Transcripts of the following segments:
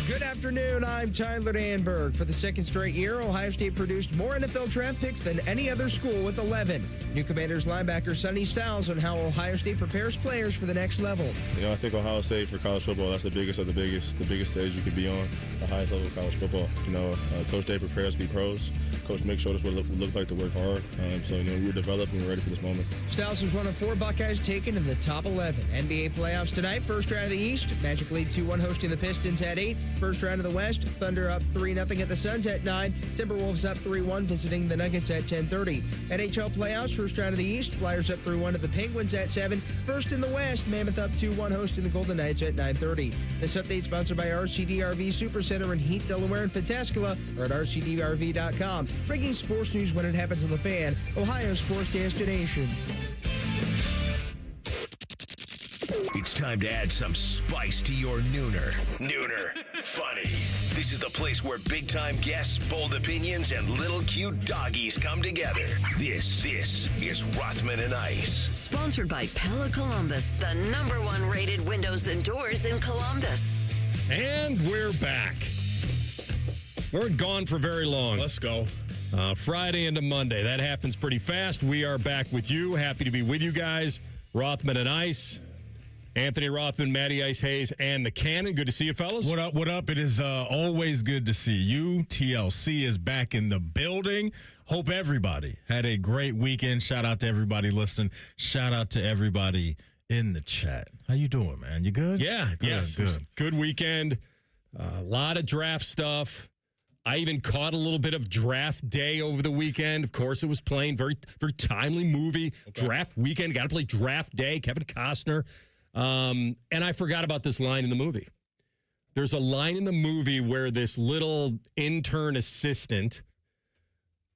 Good afternoon. I'm Tyler Danberg. For the second straight year, Ohio State produced more NFL draft picks than any other school with 11. New Commanders linebacker Sonny Styles on how Ohio State prepares players for the next level. I think Ohio State for college football, that's the biggest of the biggest stage you could be on, the highest level of college football. Coach Day prepares to be pros. Coach Mick showed us what it looks like to work hard. We were developed and we're ready for this moment. Styles was one of 4 Buckeyes taken in the top 11. NBA playoffs tonight. First round of the East. Magic lead 2-1 hosting the Pistons at 8. First round of the West. Thunder up 3-0 at the Suns at 9. Timberwolves up 3-1 visiting the Nuggets at 10:30. NHL playoffs. First round of the East. Flyers up 3-1 at the Penguins at 7. First in the West. Mammoth up 2-1 hosting the Golden Knights at 9:30. This update sponsored by RCDRV Supercenter in Heath, Delaware and Pataskala, or at RCDRV.com. Breaking sports news when it happens on the Fan, Ohio's sports destination. It's time to add some spice to your nooner. Nooner Funny. This is the place where big-time guests, bold opinions, and little cute doggies come together. This is Rothman and Ice. Sponsored by Pella Columbus, the #1 rated windows and doors in Columbus. And we're back. We weren't gone for very long. Let's go. Friday into Monday. That happens pretty fast. We are back with you. Happy to be with you guys. Rothman and Ice. Anthony Rothman, Matty Ice Hayes, and the Cannon. Good to see you, fellas. What up, what up? It is always good to see you. TLC is back in the building. Hope everybody had a great weekend. Shout out to everybody listening. Shout out to everybody in the chat. How you doing, man? You good? Yeah, good, yes. Good. Good weekend. A lot of draft stuff. I even caught a little bit of draft day over the weekend. Of course, it was playing. Very, very timely movie. Okay. Draft weekend. Got to play draft day. Kevin Costner. And I forgot about this line in the movie. There's a line in the movie where this little intern assistant,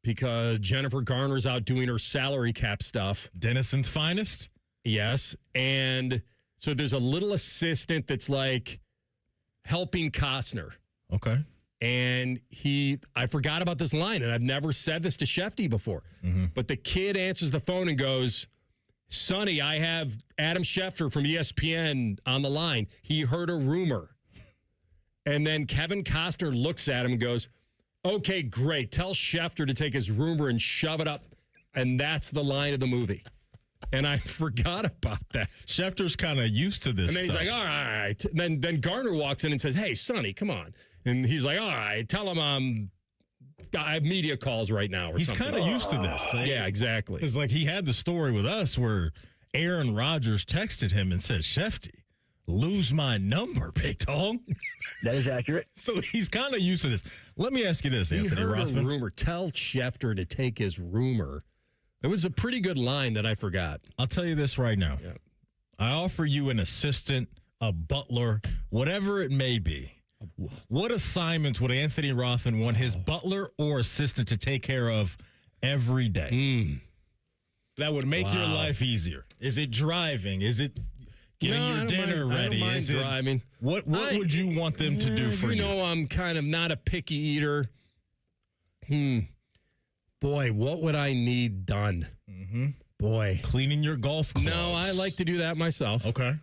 because Jennifer Garner's out doing her salary cap stuff. Denison's finest? Yes. And so there's a little assistant that's like helping Costner. Okay. And I forgot about this line, and I've never said this to Shefty before. Mm-hmm. But the kid answers the phone and goes, Sonny, I have Adam Schefter from ESPN on the line. He heard a rumor. And then Kevin Costner looks at him and goes, okay, great. Tell Schefter to take his rumor and shove it up. And that's the line of the movie. And I forgot about that. Schefter's kind of used to this And then stuff. He's like, all right. Then Garner walks in and says, hey, Sonny, come on. And he's like, all right, tell him I have media calls right now or he's something. He's kind of used to this. Yeah, exactly. It's like he had the story with us where Aaron Rodgers texted him and said, Shefty, lose my number, big dog. That is accurate. So he's kind of used to this. Let me ask you this, Anthony Rothman. Rumor. Tell Schefter to take his rumor. It was a pretty good line that I forgot. I'll tell you this right now. Yeah. I offer you an assistant, a butler, whatever it may be. What assignments would Anthony Rothman want his butler or assistant to take care of every day? That would make your life easier. Is it driving? Is it getting your dinner ready? I don't mind driving. What would you want them to do for you? You know, I'm kind of not a picky eater. Boy, what would I need done? Mm-hmm. Boy. Cleaning your golf clubs. No, I like to do that myself. Okay.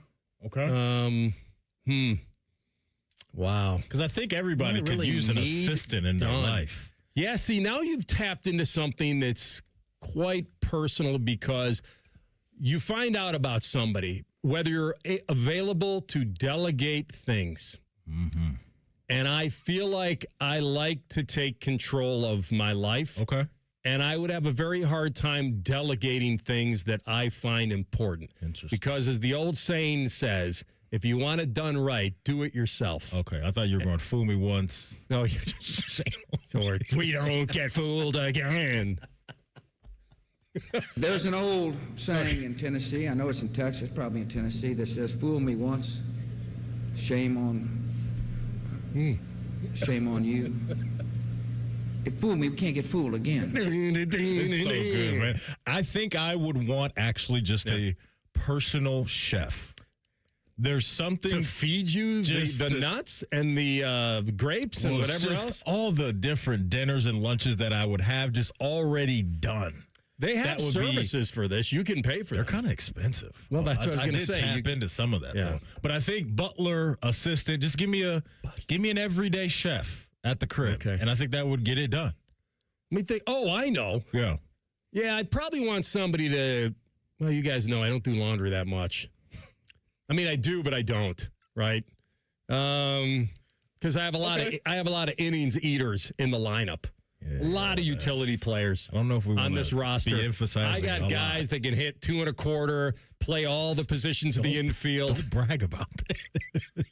Wow. Because I think everybody could use an assistant in their life. Yeah, see, now you've tapped into something that's quite personal because you find out about somebody, whether you're available to delegate things. Mm-hmm. And I feel like I like to take control of my life. Okay. And I would have a very hard time delegating things that I find important. Interesting. Because as the old saying says, if you want it done right, do it yourself. Okay, I thought you were going to fool me once. No, you're just or we don't get fooled again. There's an old saying in Tennessee, I know it's in Texas, probably in Tennessee, that says, fool me once, shame on you. If fool me, we can't get fooled again. It's so good, man. I think I would want actually just a personal chef. There's something to feed you the nuts and the grapes and whatever else. All the different dinners and lunches that I would have just already done. They have that would services for this. You can pay for They're them. kind of expensive. Well, that's what I was going to say. Tap into some of that, though. But I think butler, assistant, just give me an everyday chef at the crib, and I think that would get it done. Let me think. Oh, I know. Yeah. Yeah, I'd probably want somebody to. Well, you guys know I don't do laundry that much. I mean, I do, but I don't. Right? Because I have a lot of innings eaters in the lineup. Yeah, a lot of utility players. I don't know if we on this roster. I got guys that can hit 2 1/4, play all the positions of the infield. Don't brag about it.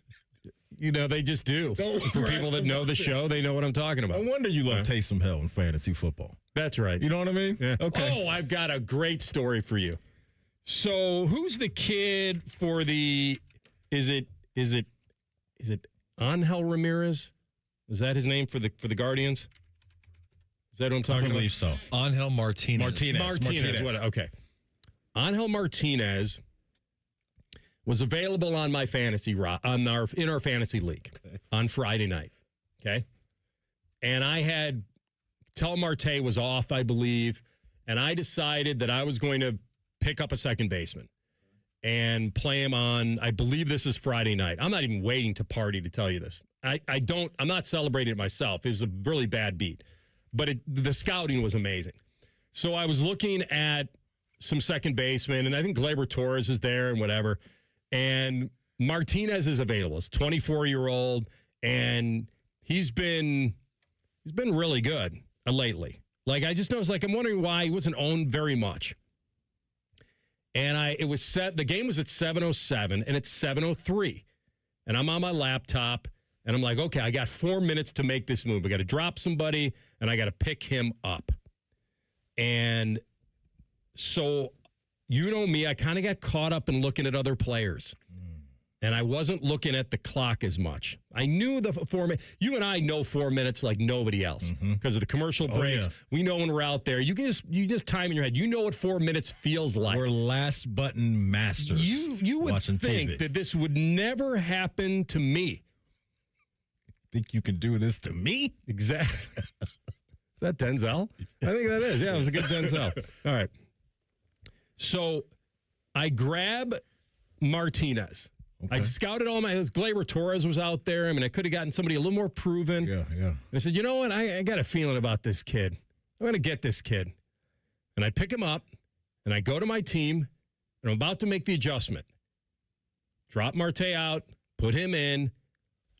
You know, they just do. For people that know the show, they know what I'm talking about. No wonder you love Taysom Hill in fantasy football. That's right. You know what I mean? Yeah. Okay. Oh, I've got a great story for you. So, who's the kid for the? Is it Angel Ramirez? Is that his name for the Guardians? Is that what I'm talking about? I believe so. Angel Martinez. Martinez. What? Okay. Angel Martinez was available on my fantasy in our fantasy league on Friday night. Okay. And I had Tel Marte was off, I believe, and I decided that I was going to pick up a second baseman and play him on, I believe this is Friday night. I'm not even waiting to party to tell you this. I'm not celebrating it myself. It was a really bad beat. But the scouting was amazing. So I was looking at some second basemen, and I think Gleyber Torres is there and whatever. And Martinez is available. He's 24-year-old, and he's been really good lately. Like, I just noticed, I'm wondering why he wasn't owned very much. And the game was at 7:07, and it's 7:03. And I'm on my laptop, and I'm like, okay, I got 4 minutes to make this move. I got to drop somebody, and I got to pick him up. And so, you know me, I kind of got caught up in looking at other players. And I wasn't looking at the clock as much. I knew the 4 minutes. You and I know 4 minutes like nobody else because of the commercial breaks. Yeah. We know when we're out there. You just time in your head. You know what 4 minutes feels like. We're last button masters. You would think TV. that this would never happen to me. Think you can do this to me? Exactly. Is that Denzel? I think that is. Yeah, it was a good Denzel. All right. So I grab Martinez. Okay. I scouted all Gleyber Torres was out there. I mean, I could have gotten somebody a little more proven. Yeah. And I said, you know what? I got a feeling about this kid. I'm going to get this kid. And I pick him up, and I go to my team, and I'm about to make the adjustment. Drop Marte out, put him in,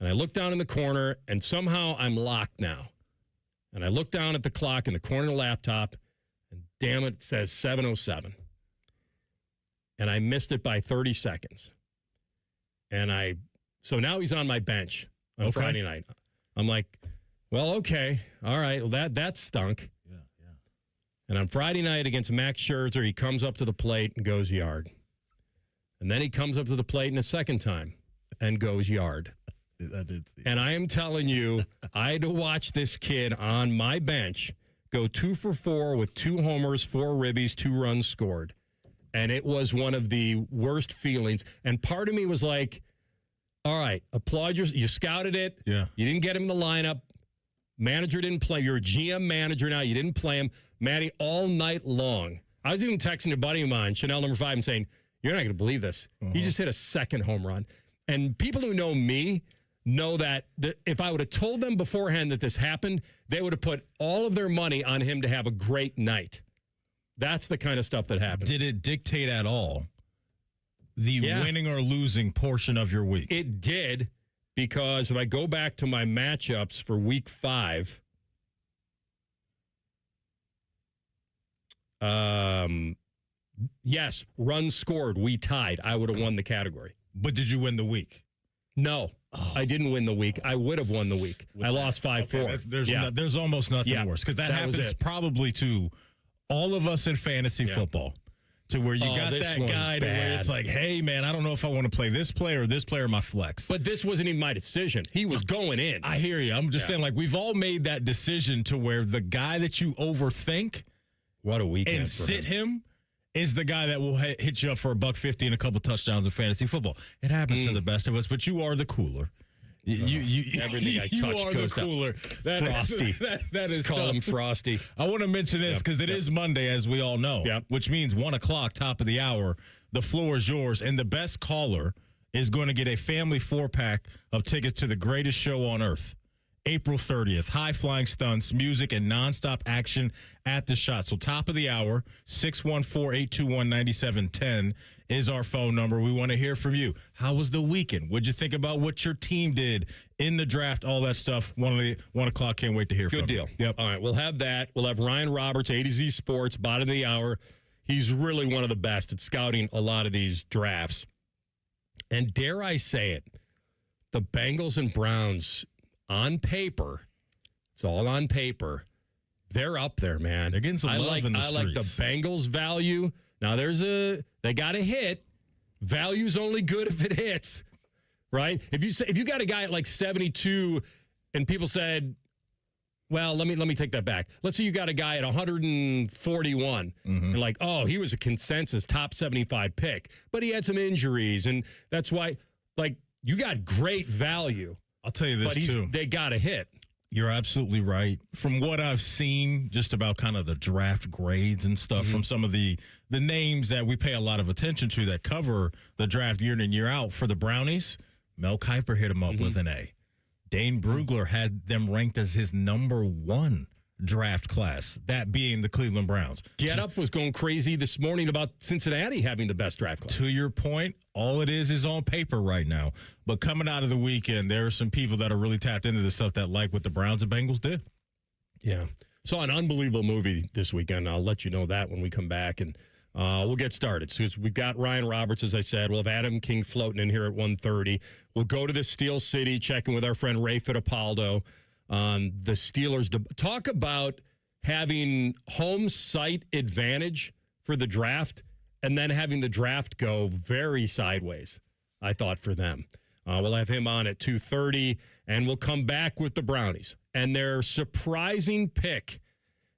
and I look down in the corner, and somehow I'm locked now. And I look down at the clock in the corner of the laptop, and damn it says 7:07. And I missed it by 30 seconds. So now he's on my bench on Friday night. I'm like, well, okay. All right. Well, that stunk. Yeah. And on Friday night against Max Scherzer, he comes up to the plate and goes yard. And then he comes up to the plate in a second time and goes yard. I did see. And I am telling you, I had to watch this kid on my bench go 2 for 4 with 2 homers, 4 ribbies, 2 runs scored. And it was one of the worst feelings. And part of me was like, all right, applaud you scouted it. Yeah. You didn't get him in the lineup. Manager didn't play. You're a GM manager now. You didn't play him. Matty, all night long. I was even texting a buddy of mine, Chanel number 5, and saying, you're not going to believe this. He just hit a second home run. And people who know me know that if I would have told them beforehand that this happened, they would have put all of their money on him to have a great night. That's the kind of stuff that happens. Did it dictate at all the winning or losing portion of your week? It did, because if I go back to my matchups for week 5, yes, runs scored. We tied. I would have won the category. But did you win the week? No, I didn't win the week. I would have won the week. I lost 5-4. There's almost nothing worse, because that happens probably to all of us in fantasy football, to where you got that guy to where it's like, hey, man, I don't know if I want to play this player my flex. But this wasn't even my decision. He was going in. I hear you. I'm just saying, we've all made that decision to where the guy that you overthink what a weekend and sit him is the guy that will hit you up for $150 and a couple touchdowns in fantasy football. It happens to the best of us, but you are the cooler. Everything I touch goes to cooler. Frosty. That is call him tough. Frosty. I want to mention this because it is Monday, as we all know, which means 1 o'clock, top of the hour. The floor is yours, and the best caller is going to get a family 4-pack of tickets to the greatest show on earth. April 30th, high-flying stunts, music, and nonstop action at the Shot. So top of the hour, 614-821-9710 is our phone number. We want to hear from you. How was the weekend? What'd you think about what your team did in the draft, all that stuff? 1 o'clock, can't wait to hear from you. Good deal. Yep. All right, we'll have that. We'll have Ryan Roberts, A to Z Sports, bottom of the hour. He's really one of the best at scouting a lot of these drafts. And dare I say it, the Bengals and Browns, on paper, it's all on paper, they're up there, man. They're getting some love in the streets. I like the Bengals value. Now, they got a hit. Value's only good if it hits, right? If you got a guy at like 72 and people said, well, let me take that back. Let's say you got a guy at 141 and like, oh, he was a consensus top 75 pick, but he had some injuries, and that's why, like, you got great value. I'll tell you this, too. They got a hit. You're absolutely right. From what I've seen, just about kind of the draft grades and stuff from some of the names that we pay a lot of attention to that cover the draft year in and year out, for the Brownies, Mel Kiper hit him up with an A. Dane Brugler had them ranked as his number 1 draft class, that being the Cleveland Browns. Get Up was going crazy this morning about Cincinnati having the best draft class. To your point, all it is on paper right now. But coming out of the weekend, there are some people that are really tapped into the stuff that like what the Browns and Bengals did. Yeah. Saw an unbelievable movie this weekend. I'll let you know that when we come back, and we'll get started. So we've got Ryan Roberts, as I said. We'll have Adam King floating in here at 1:30. We'll go to the Steel City, checking with our friend Ray Fittipaldo on the Steelers. Talk about having home site advantage for the draft and then having the draft go very sideways, I thought, for them. We'll have him on at 2:30, and we'll come back with the Brownies and their surprising pick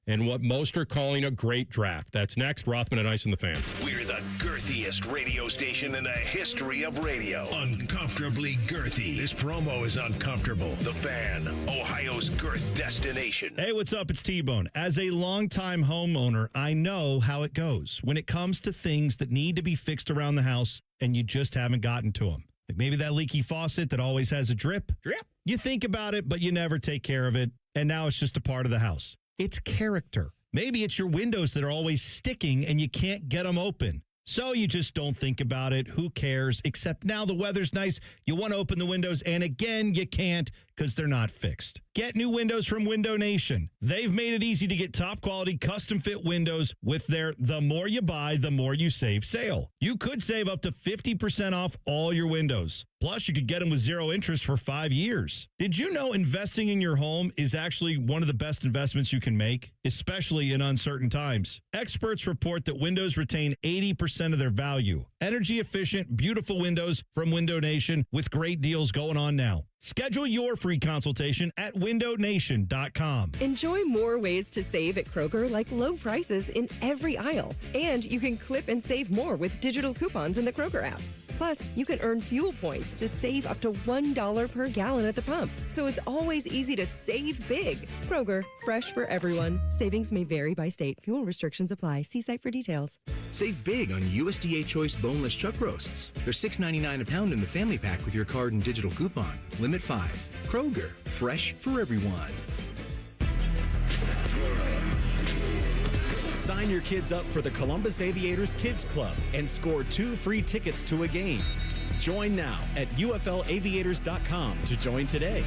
and what most are calling a great draft. That's next. Rothman and Ice and the Fan. We're the girthiest radio station in the history of radio. Uncomfortably girthy. This promo is uncomfortable. The Fan, Ohio's girth destination. Hey, what's up? It's T-Bone. As a longtime homeowner, I know how it goes when it comes to things that need to be fixed around the house and you just haven't gotten to them. Like maybe that leaky faucet that always has a drip. You think about it, but you never take care of it, and now it's just a part of the house. It's character. Maybe it's your windows that are always sticking and you can't get them open. So you just don't think about it. Who cares? Except now the weather's nice. You want to open the windows, and again, you can't because they're not fixed. Get new windows from Window Nation. They've made it easy to get top quality custom fit windows with their "the more you buy, the more you save" sale. You could save up to 50% off all your windows. Plus, you could get them with 0 interest for 5 years. Did you know investing in your home is actually one of the best investments you can make, especially in uncertain times? Experts report that windows retain 80% of their value. Energy efficient, beautiful windows from Window Nation with great deals going on now. Schedule your free consultation at windownation.com. Enjoy more ways to save at Kroger, like low prices in every aisle. And you can clip and save more with digital coupons in the Kroger app. Plus, you can earn fuel points to save up to $1 per gallon at the pump. So it's always easy to save big. Kroger, fresh for everyone. Savings may vary by state. Fuel restrictions apply. See site for details. Save big on USDA Choice boneless chuck roasts. They're $6.99 a pound in the family pack with your card and digital coupon. Limit 5. Kroger, fresh for everyone. Sign your kids up for the Columbus Aviators Kids Club and score 2 free tickets to a game. Join now at UFLaviators.com to join today.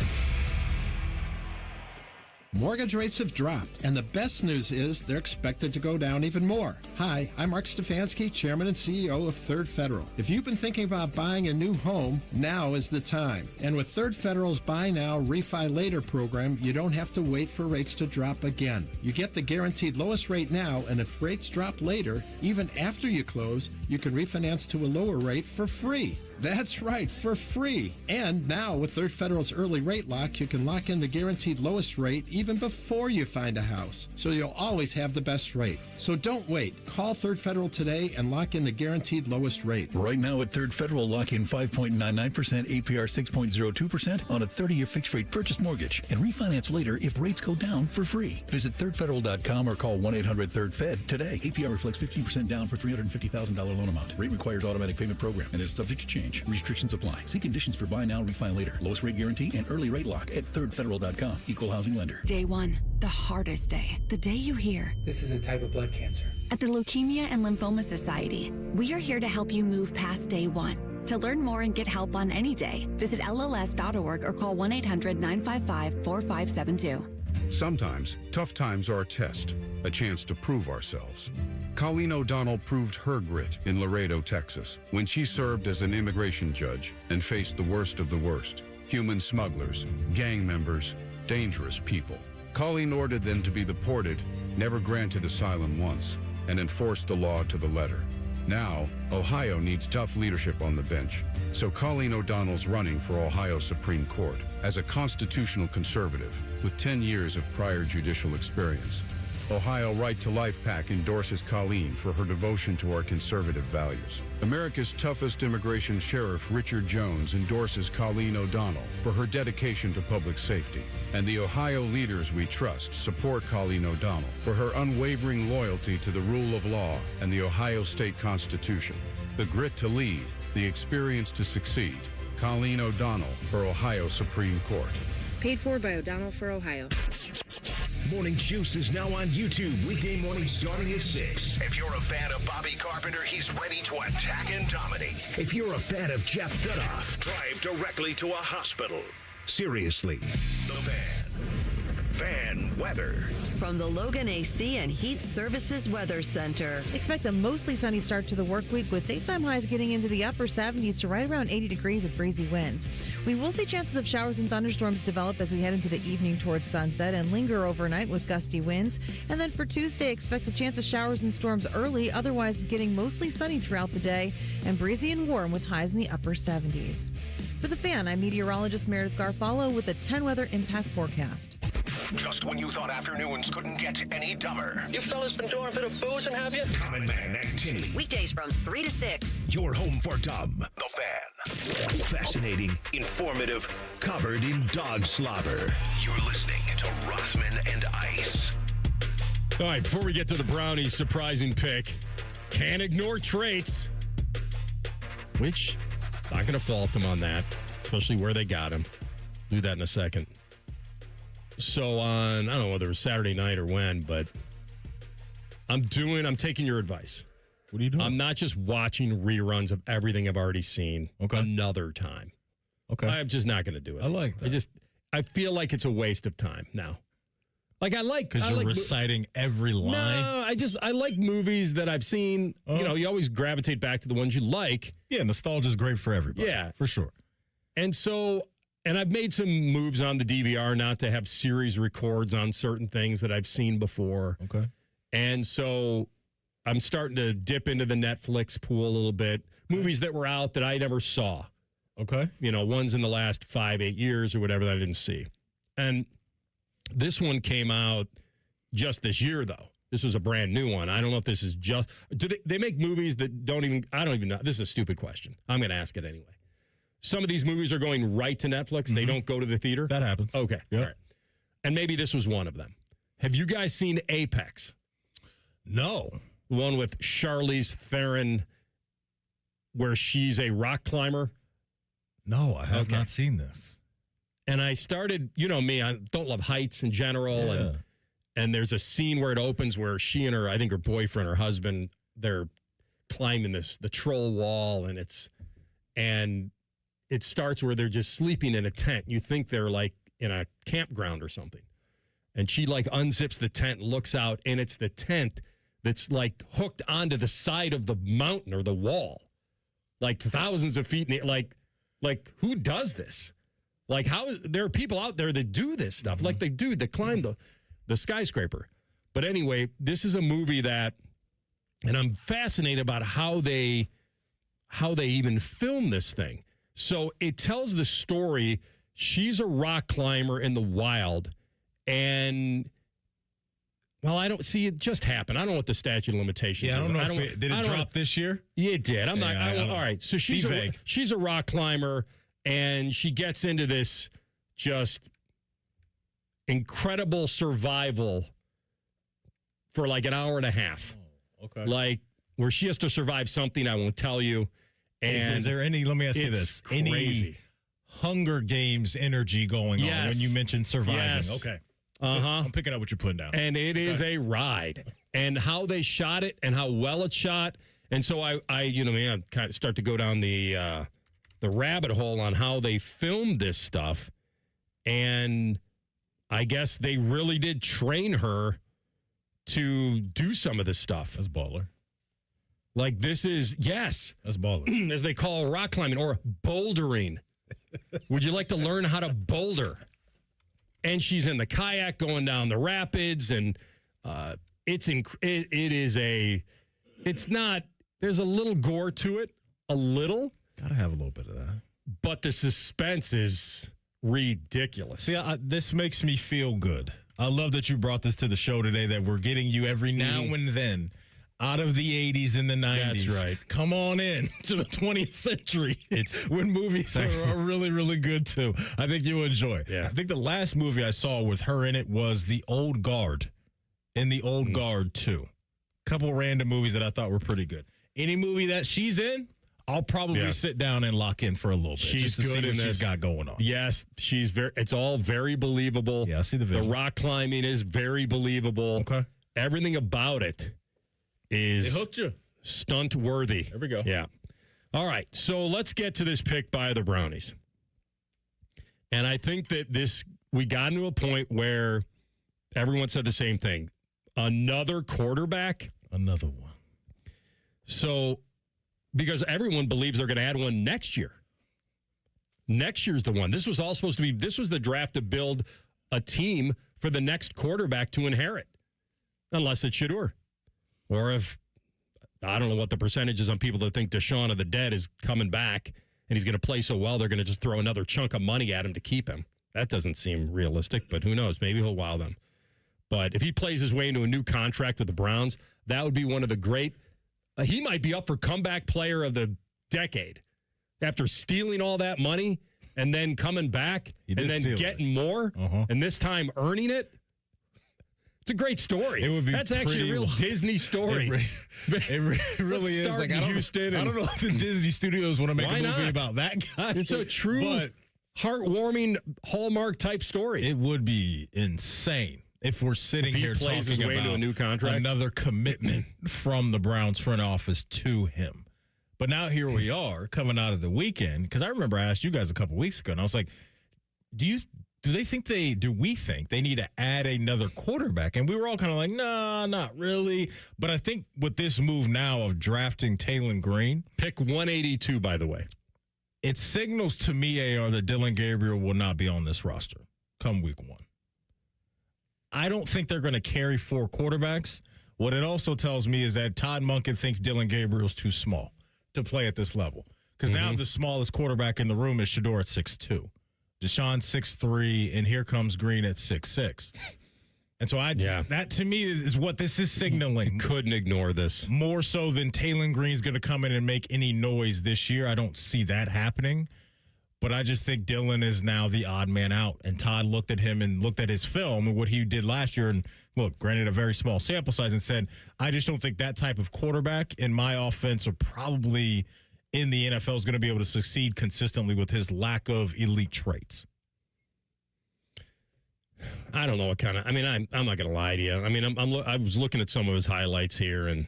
Mortgage rates have dropped, and the best news is they're expected to go down even more. Hi, I'm Mark Stefanski, Chairman and CEO of Third Federal. If you've been thinking about buying a new home, now is the time. And with Third Federal's Buy Now, Refi Later program, you don't have to wait for rates to drop again. You get the guaranteed lowest rate now, and if rates drop later, even after you close, you can refinance to a lower rate for free. That's right, for free. And now with Third Federal's early rate lock, you can lock in the guaranteed lowest rate even before you find a house. So you'll always have the best rate. So don't wait. Call Third Federal today and lock in the guaranteed lowest rate. Right now at Third Federal, lock in 5.99%, APR 6.02% on a 30-year fixed rate purchase mortgage and refinance later if rates go down for free. Visit thirdfederal.com or call 1-800-3rd-FED today. APR reflects 15% down for $350,000 loan amount. Rate requires automatic payment program and is subject to change. Restrictions apply. See conditions for buy now, refi later. Lowest rate guarantee and early rate lock at thirdfederal.com. Equal housing lender. Day 1, the hardest day. The day you hear, "This is a type of blood cancer." At the Leukemia and Lymphoma Society, we are here to help you move past day 1. To learn more and get help on any day, visit LLS.org or call 1-800-955-4572. Sometimes, tough times are a test, a chance to prove ourselves. Colleen O'Donnell proved her grit in Laredo, Texas, when she served as an immigration judge and faced the worst of the worst: human smugglers, gang members, dangerous people. Colleen ordered them to be deported, never granted asylum once, and enforced the law to the letter. Now, Ohio needs tough leadership on the bench, so Colleen O'Donnell's running for Ohio Supreme Court as a constitutional conservative with 10 years of prior judicial experience. Ohio Right to Life PAC endorses Colleen for her devotion to our conservative values. America's toughest immigration sheriff, Richard Jones, endorses Colleen O'Donnell for her dedication to public safety. And the Ohio leaders we trust support Colleen O'Donnell for her unwavering loyalty to the rule of law and the Ohio State Constitution. The grit to lead, the experience to succeed. Colleen O'Donnell for Ohio Supreme Court. Paid for by O'Donnell for Ohio. Morning Juice is now on YouTube, weekday mornings starting at 6. If you're a fan of Bobby Carpenter, he's ready to attack and dominate. If you're a fan of Jeff Dudoff, Drive directly to a hospital. seriously, The Fan. Fan weather. From the Logan AC and Heat Services Weather Center. Expect a mostly sunny start to the work week with daytime highs getting into the upper 70s to right around 80 degrees with breezy winds. We will see chances of showers and thunderstorms develop as we head into the evening towards sunset and linger overnight with gusty winds. And then for Tuesday, expect a chance of showers and storms early, otherwise getting mostly sunny throughout the day and breezy and warm with highs in the upper 70s. For The Fan, I'm meteorologist Meredith Garfalo with a 10 weather impact forecast. Just when you thought afternoons couldn't get any dumber. You fellas been doing a bit of boozing, have you? Common Man and Tinny. Weekdays from 3 to 6. Your home for dumb. The Fan. Fascinating, informative, covered in dog slobber. You're listening to Rothman and Ice. All right, before we get to the Brownies' surprising pick, can't ignore traits, which not going to fault them on that, especially where they got him. Do that in a second. So on, I don't know whether it was Saturday night or when, but I'm taking your advice. What are you doing? I'm not just watching reruns of everything I've already seen another time. Okay. I'm just not going to do it. I like that. I feel like it's a waste of time now. Because you're reciting every line? No, I like movies that I've seen. Oh. You know, you always gravitate back to the ones you like. Yeah, nostalgia's great for everybody. Yeah. For sure. And so, and I've made some moves on the DVR not to have series records on certain things that I've seen before. Okay. And so I'm starting to dip into the Netflix pool a little bit. Movies that were out that I never saw. Okay. You know, ones in the last 5-8 years or whatever that I didn't see. And this one came out just this year, though. This was a brand new one. I don't know if this is just... Do they make movies that don't even... I don't even know. This is a stupid question. I'm going to ask it anyway. Some of these movies are going right to Netflix. Mm-hmm. They don't go to the theater? That happens. Okay. Yep. All right. And maybe this was one of them. Have you guys seen Apex? No. The one with Charlize Theron where she's a rock climber? No, I have not seen this. And I started, you know me, I don't love heights in general. And there's a scene where it opens where she and I think her boyfriend or husband, they're climbing the troll wall and it starts where they're just sleeping in a tent. You think they're like in a campground or something. And she like unzips the tent, looks out, and it's the tent that's like hooked onto the side of the mountain or the wall. Like thousands of feet. Like who does this? Like there are people out there that do this stuff. Mm-hmm. Like they climb the skyscraper. But anyway, this is a movie that, and I'm fascinated about how they how they even filmed this thing. So it tells the story. She's a rock climber in the wild, and well, I don't see it just happen. I don't know what the statute of limitations is. I don't know did it drop this year? Yeah, it did. I'm all right. So she's a rock climber, and she gets into this just incredible survival for like an hour and a half. Oh, okay. Like where she has to survive something I won't tell you. And is there any, let me ask you this, crazy. Any Hunger Games energy going on when you mentioned surviving? Yes. Okay. Uh-huh. I'm picking up what you're putting down. And it is a ride. And how they shot it and how well it's shot. And so I kind of start to go down the rabbit hole on how they filmed this stuff. And I guess they really did train her to do some of this stuff. That's baller. Like this is, yes. That's baller. As they call rock climbing or bouldering. Would you like to learn how to boulder? And she's in the kayak going down the rapids, and there's a little gore to it, a little. Gotta have a little bit of that. But the suspense is ridiculous. See, this makes me feel good. I love that you brought this to the show today, that we're getting you every now and then out of the 80s and the 90s. That's right. Come on in to the 20th century. It's when movies are really, really good, too. I think you'll enjoy it. Yeah. I think the last movie I saw with her in it was The Old Guard. In The Old Guard 2. Couple random movies that I thought were pretty good. Any movie that she's in, I'll probably sit down and lock in for a little bit. She's just to good see in what this. she's got going on. Yes, it's all very believable. Yeah, I see the vision. The rock climbing is very believable. Okay. Everything about it is They hooked you. stunt worthy. There we go. Yeah. All right. So let's get to this pick by the Brownies. And I think that we got into a point where everyone said the same thing. Another quarterback. Another one. So, because everyone believes they're going to add one next year. Next year's the one. This was the draft to build a team for the next quarterback to inherit. Unless it's Shedeur. Or if, I don't know what the percentage is on people that think Deshaun of the dead is coming back and he's going to play so well, they're going to just throw another chunk of money at him to keep him. That doesn't seem realistic, but who knows? Maybe he'll wow them. But if he plays his way into a new contract with the Browns, that would be one of the great. He might be up for comeback player of the decade after stealing all that money and then coming back and then getting more and this time earning it. It's a great story. It would be. That's actually a real Disney story. It really is. Like, I don't know if the Disney Studios want to make a movie about that guy. It's a true, heartwarming Hallmark type story. It would be insane if we're sitting here plays his talking way about into a new contract. Another commitment from the Browns front office to him. But now here we are coming out of the weekend, because I remember I asked you guys a couple weeks ago, and I was like, do we think they need to add another quarterback? And we were all kind of like, nah, not really. But I think with this move now of drafting Taylon Green. Pick 182, by the way. It signals to me, AR, that Dylan Gabriel will not be on this roster come week one. I don't think they're going to carry 4 quarterbacks. What it also tells me is that Todd Monken thinks Dylan Gabriel's too small to play at this level. Because now the smallest quarterback in the room is Shedeur at 6'2". Deshaun 6'3", and here comes Green at 6'6". And so that to me is what this is signaling. You couldn't ignore this. More so than Taylon Green's going to come in and make any noise this year. I don't see that happening. But I just think Dylan is now the odd man out. And Todd looked at him and looked at his film and what he did last year. And look, granted a very small sample size, and said, I just don't think that type of quarterback in my offense or probably in the NFL is going to be able to succeed consistently with his lack of elite traits. I don't know what kind of. I mean, I'm not going to lie to you. I mean, I was looking at some of his highlights here, and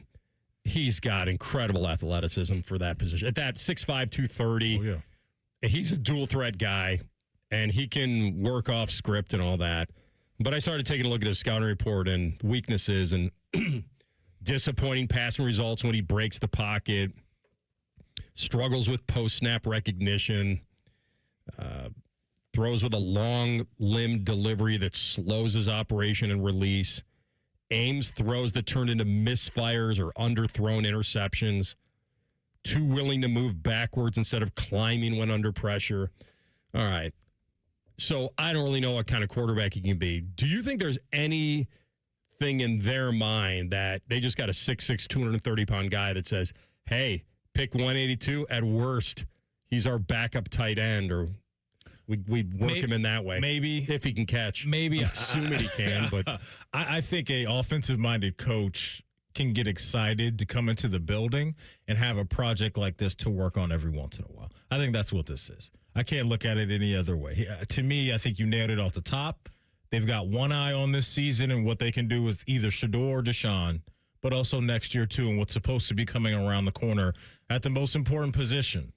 he's got incredible athleticism for that position. At that 6'5", 230. Oh, yeah. He's a dual threat guy, and he can work off script and all that. But I started taking a look at his scouting report and weaknesses and disappointing passing results when he breaks the pocket, struggles with post-snap recognition, throws with a long limb delivery that slows his operation and release, aims throws that turn into misfires or underthrown interceptions, too willing to move backwards instead of climbing when under pressure. All right. So I don't really know what kind of quarterback he can be. Do you think there's anything in their mind that they just got a 6'6", 230-pound guy that says, hey, pick 182 at worst, he's our backup tight end, or we work him in that way? Maybe. If he can catch. Maybe. I'm assuming he can, but I think a offensive-minded coach can get excited to come into the building and have a project like this to work on every once in a while. I think that's what this is. I can't look at it any other way. To me, I think you nailed it off the top. They've got one eye on this season and what they can do with either Shador or Deshaun, but also next year, too, and what's supposed to be coming around the corner at the most important position.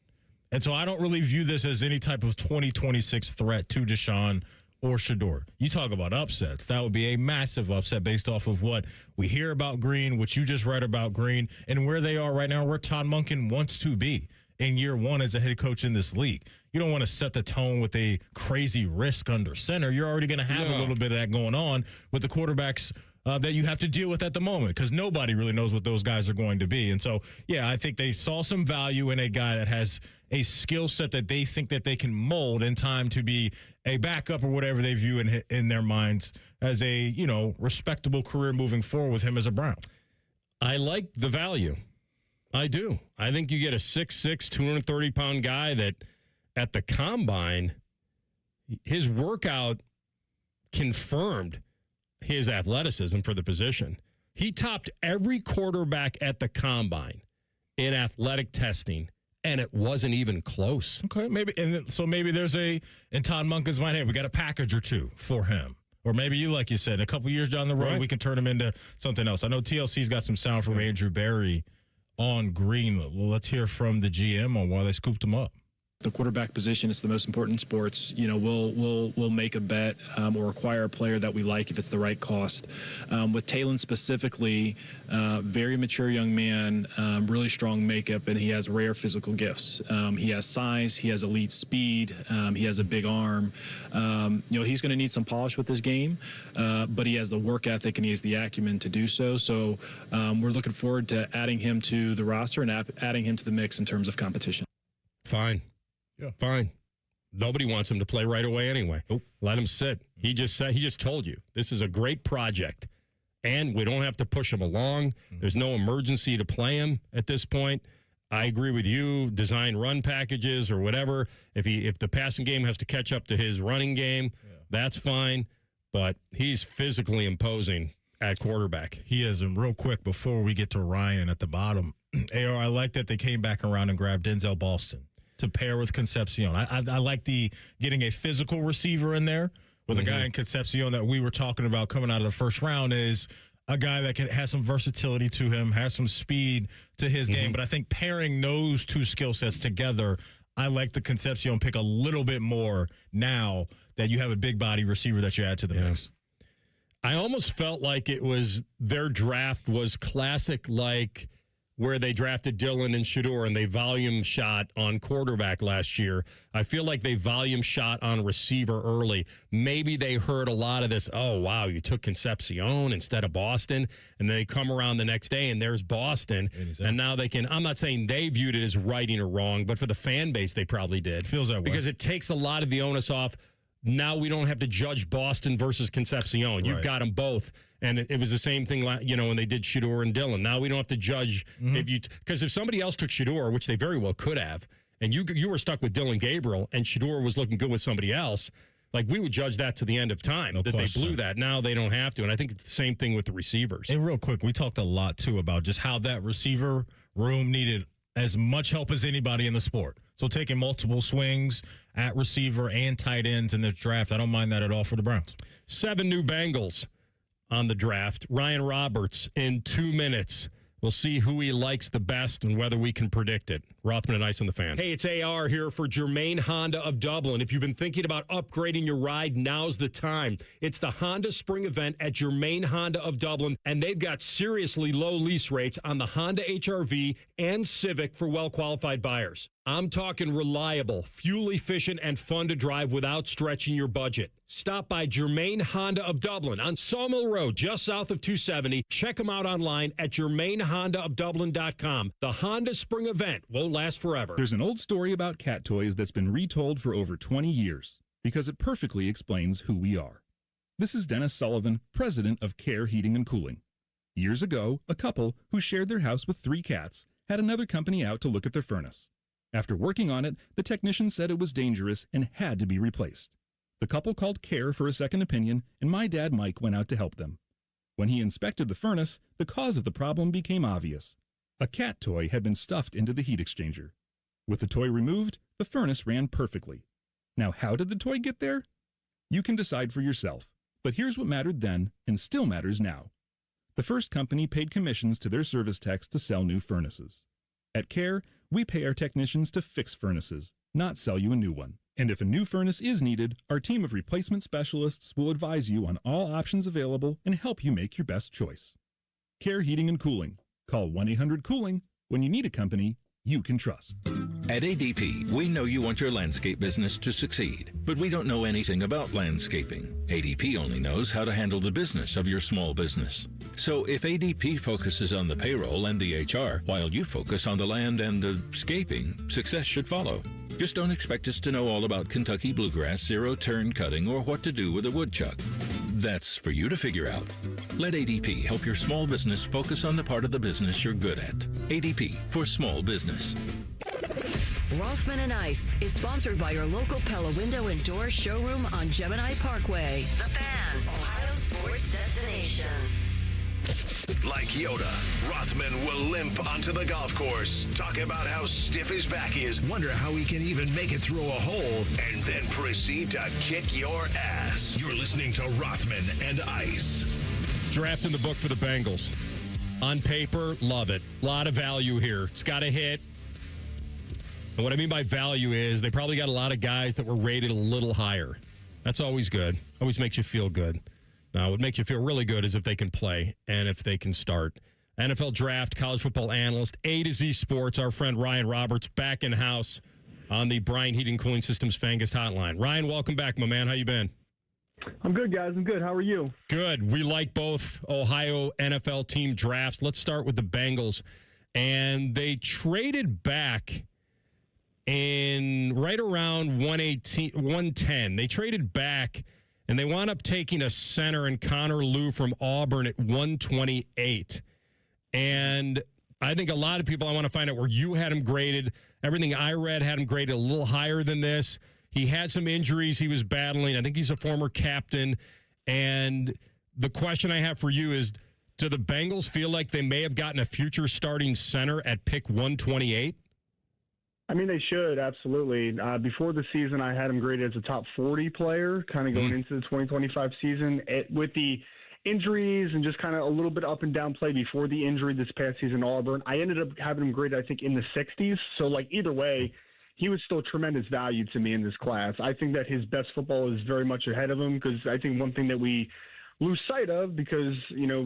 And so I don't really view this as any type of 2026 threat to Deshaun or Shador. You talk about upsets. That would be a massive upset based off of what we hear about Green, what you just read about Green, and where they are right now, where Todd Monken wants to be in year one as a head coach in this league. You don't want to set the tone with a crazy risk under center. You're already going to have a little bit of that going on with the quarterbacks that you have to deal with at the moment, because nobody really knows what those guys are going to be. And so, yeah, I think they saw some value in a guy that has a skill set that they think that they can mold in time to be a backup or whatever they view in their minds as a, respectable career moving forward with him as a Brown. I like the value. I do. I think you get a 6'6", 230-pound guy that at the combine, his workout confirmed his athleticism for the position. He topped every quarterback at the combine in athletic testing, and it wasn't even close. Okay, maybe there's in Todd Monken's mind, hey, we got a package or two for him. Or maybe like you said, a couple years down the road, we can turn him into something else. I know TLC's got some sound from Andrew Berry on Green. Well, let's hear from the GM on why they scooped him up. The quarterback position, it's the most important in sports. We'll make a bet or acquire a player that we like if it's the right cost. With Talon specifically, very mature young man, really strong makeup, and he has rare physical gifts. He has size, he has elite speed, he has a big arm. He's going to need some polish with his game, but he has the work ethic and he has the acumen to do so. So we're looking forward to adding him to the roster and adding him to the mix in terms of competition. Fine. Yeah. Fine. Nobody wants him to play right away anyway. Nope. Let him sit. He just told you this is a great project, and we don't have to push him along. There's no emergency to play him at this point. I agree with you. Design run packages or whatever. If the passing game has to catch up to his running game, that's fine. But he's physically imposing at quarterback. He is. And real quick before we get to Ryan at the bottom, AR, I like that they came back around and grabbed Denzel Boston to pair with Concepcion. I like getting a physical receiver in there with a guy in Concepcion that we were talking about coming out of the first round is a guy that has some versatility to him, has some speed to his game. But I think pairing those two skill sets together, I like the Concepcion pick a little bit more now that you have a big body receiver that you add to the mix. I almost felt like their draft was classic, like where they drafted Dillon and Shador and they volume shot on quarterback last year. I feel like they volume shot on receiver early. Maybe they heard a lot of this, oh, wow, you took Concepcion instead of Boston, and they come around the next day and there's Boston, and now they can, I'm not saying they viewed it as righting or wrong, but for the fan base, they probably did. Feels that way. Because it takes a lot of the onus off. Now we don't have to judge Boston versus Concepcion. You've got them both. And it was the same thing, when they did Shador and Dillon. Now we don't have to judge because if somebody else took Shador, which they very well could have, and you were stuck with Dillon Gabriel and Shador was looking good with somebody else, like we would judge that to the end of time that they blew that. Now they don't have to. And I think it's the same thing with the receivers. And real quick, we talked a lot too about just how that receiver room needed as much help as anybody in the sport. So taking multiple swings at receiver and tight ends in this draft, I don't mind that at all for the Browns. 7 new Bengals on the draft. Ryan Roberts in 2 minutes. We'll see who he likes the best and whether we can predict it. Rothman and Ice on the Fan. Hey, it's AR here for Germain Honda of Dublin. If you've been thinking about upgrading your ride, now's the time. It's the Honda Spring Event at Germain Honda of Dublin, and they've got seriously low lease rates on the Honda HR-V and Civic for well-qualified buyers. I'm talking reliable, fuel-efficient, and fun to drive without stretching your budget. Stop by Germain Honda of Dublin on Sawmill Road, just south of 270. Check them out online at germainhondaofdublin.com. The Honda Spring event won't last forever. There's an old story about cat toys that's been retold for over 20 years because it perfectly explains who we are. This is Dennis Sullivan, president of Care Heating and Cooling. Years ago, a couple who shared their house with 3 cats had another company out to look at their furnace. After working on it, the technician said it was dangerous and had to be replaced. The couple called Care for a second opinion, and my dad Mike went out to help them. When he inspected the furnace, the cause of the problem became obvious. A cat toy had been stuffed into the heat exchanger. With the toy removed, the furnace ran perfectly. Now, how did the toy get there? You can decide for yourself, but here's what mattered then and still matters now. The first company paid commissions to their service techs to sell new furnaces. At Care, we pay our technicians to fix furnaces, not sell you a new one. And if a new furnace is needed, our team of replacement specialists will advise you on all options available and help you make your best choice. Care Heating and Cooling. Call 1-800-COOLING when you need a company you can trust. At ADP, we know you want your landscape business to succeed, but we don't know anything about landscaping. ADP only knows how to handle the business of your small business. So if ADP focuses on the payroll and the HR, while you focus on the land and the scaping, success should follow. Just don't expect us to know all about Kentucky bluegrass, zero-turn cutting, or what to do with a woodchuck. That's for you to figure out. Let ADP help your small business focus on the part of the business you're good at. ADP for small business. Rothman Ice is sponsored by your local Pella Window and Door showroom on Gemini Parkway. The Fan, Ohio sports destination. Like Yoda, Rothman will limp onto the golf course, talk about how stiff his back is, wonder how he can even make it through a hole, and then proceed to kick your ass. You're listening to Rothman and Ice. Draft in the book for the Bengals. On paper, love it. A lot of value here. It's got to hit. And what I mean by value is they probably got a lot of guys that were rated a little higher. That's always good. Always makes you feel good. Now, what makes you feel really good is if they can play and if they can start. NFL Draft, college football analyst, A to Z Sports, our friend Ryan Roberts, back in house on the Bryant Heating Cooling Systems Fangast Hotline. Ryan, welcome back, my man. How you been? I'm good, guys. I'm good. How are you? Good. We like both Ohio NFL team drafts. Let's start with the Bengals. And they traded back in right around 110. They traded back, and they wound up taking a center in Connor Lew from Auburn at 128. And I think a lot of people, I want to find out where you had him graded. Everything I read had him graded a little higher than this. He had some injuries he was battling. I think he's a former captain. And the question I have for you is, do the Bengals feel like they may have gotten a future starting center at pick 128? I mean, they should, absolutely. Before the season, I had him graded as a top 40 player, kind of going into the 2025 season. With the injuries and just kind of a little bit up and down play before the injury this past season, Auburn, I ended up having him graded, I think, in the 60s. So, like, either way, he was still tremendous value to me in this class. I think that his best football is very much ahead of him, because I think one thing that we lose sight of, because, you know,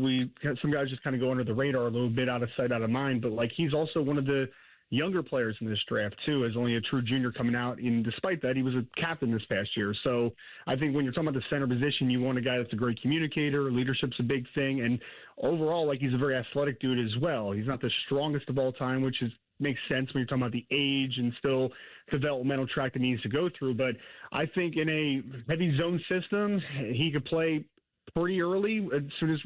some guys just kind of go under the radar a little bit, out of sight, out of mind, but, like, he's also one of the younger players in this draft, too, as only a true junior coming out. And despite that, he was a captain this past year. So I think when you're talking about the center position, you want a guy that's a great communicator. Leadership's a big thing. And overall, like, he's a very athletic dude as well. He's not the strongest of all time, which makes sense when you're talking about the age and still developmental track that he needs to go through. But I think in a heavy zone system, he could play pretty early, as soon as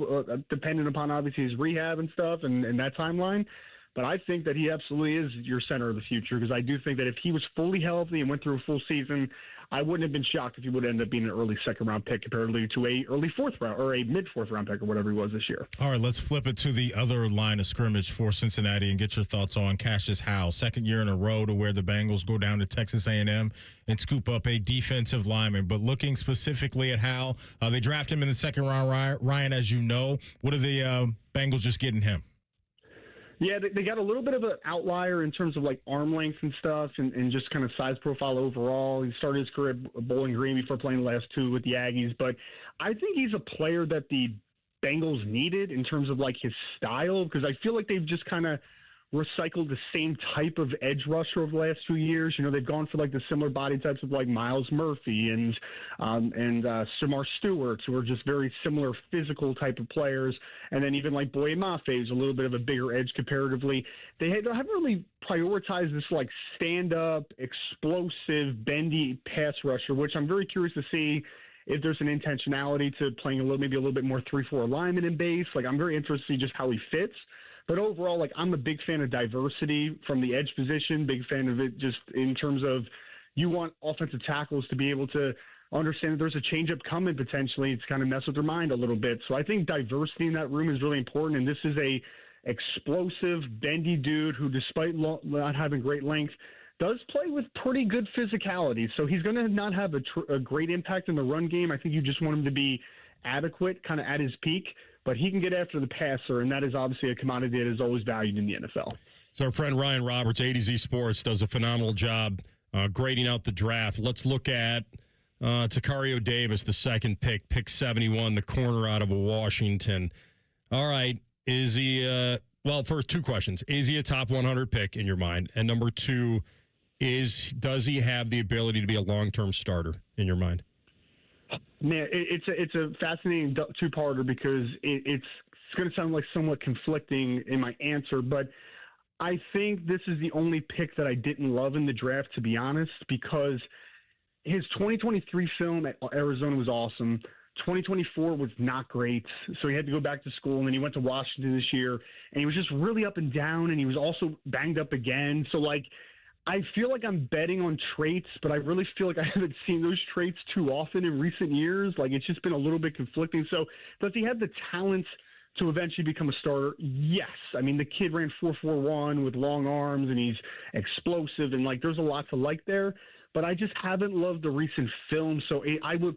dependent upon obviously his rehab and stuff and that timeline. But I think that he absolutely is your center of the future, because I do think that if he was fully healthy and went through a full season, I wouldn't have been shocked if he would end up being an early second-round pick comparatively to a early fourth round or a mid-fourth-round pick or whatever he was this year. All right, let's flip it to the other line of scrimmage for Cincinnati and get your thoughts on Cassius Howe. Second year in a row to where the Bengals go down to Texas A&M and scoop up a defensive lineman. But looking specifically at Howe, they draft him in the second round. Ryan, as you know, what are the Bengals just getting him? Yeah, they got a little bit of an outlier in terms of like arm length and stuff and just kind of size profile overall. He started his career at Bowling Green before playing the last two with the Aggies. But I think he's a player that the Bengals needed in terms of like his style, because I feel like they've just kind of recycled the same type of edge rusher over the last 2 years. You know, they've gone for like the similar body types of like Miles Murphy and Samar Stewart, who are just very similar physical type of players. And then even like Boye Mafe is a little bit of a bigger edge comparatively. They haven't really prioritized this like stand-up, explosive, bendy pass rusher, which I'm very curious to see if there's an intentionality to playing maybe a little bit more 3-4 lineman in base. Like, I'm very interested to see just how he fits. But overall, like, I'm a big fan of diversity from the edge position, big fan of it just in terms of you want offensive tackles to be able to understand that there's a changeup coming potentially. It's kind of mess with their mind a little bit. So I think diversity in that room is really important. And this is a explosive, bendy dude who, despite not having great length, does play with pretty good physicality. So he's going to not have a great impact in the run game. I think you just want him to be adequate, kind of at his peak. But he can get after the passer, and that is obviously a commodity that is always valued in the NFL. So our friend Ryan Roberts, A to Z Sports, does a phenomenal job grading out the draft. Let's look at Takario Davis, the second pick 71, the corner out of Washington. All right, is he well, first, two questions. Is he a top 100 pick in your mind? And number two, does he have the ability to be a long-term starter in your mind? Man, it's a fascinating two-parter because it's going to sound like somewhat conflicting in my answer, but I think this is the only pick that I didn't love in the draft, to be honest, because his 2023 film at Arizona was awesome. 2024 was not great, so he had to go back to school, and then he went to Washington this year, and he was just really up and down, and he was also banged up again. So, like, I feel like I'm betting on traits, but I really feel like I haven't seen those traits too often in recent years. Like, it's just been a little bit conflicting. So does he have the talent to eventually become a starter? Yes. I mean, the kid ran 4.41 with long arms, and he's explosive, and, like, there's a lot to like there. But I just haven't loved the recent film, so I would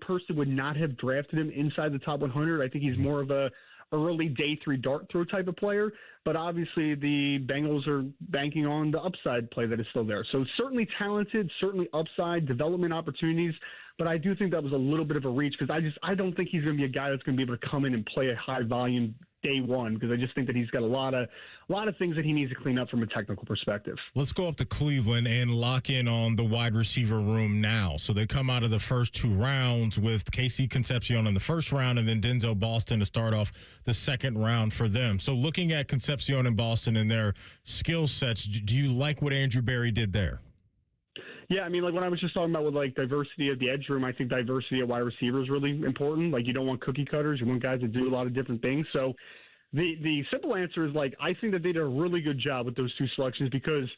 not have drafted him inside the top 100. I think he's more of a early day 3 dart throw type of player, but obviously the Bengals are banking on the upside play that is still there. So certainly talented, certainly upside, development opportunities, but I do think that was a little bit of a reach because I don't think he's going to be a guy that's going to be able to come in and play a high volume day one because I just think that he's got a lot of things that he needs to clean up from a technical perspective. Let's go up to Cleveland and lock in on the wide receiver room now. So they come out of the first 2 rounds with Casey Concepcion in the first round and then Denzel Boston to start off the second round for them. So looking at Concepcion and Boston and their skill sets, do you like what Andrew Berry did there? Yeah, I mean, like when I was just talking about with like diversity of the edge room, I think diversity of wide receiver is really important. Like you don't want cookie cutters, you want guys that do a lot of different things. So the simple answer is like I think that they did a really good job with those 2 selections because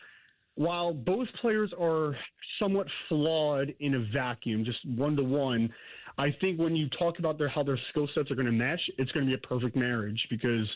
while both players are somewhat flawed in a vacuum, just 1-to-1, I think when you talk about how their skill sets are going to mesh, it's going to be a perfect marriage because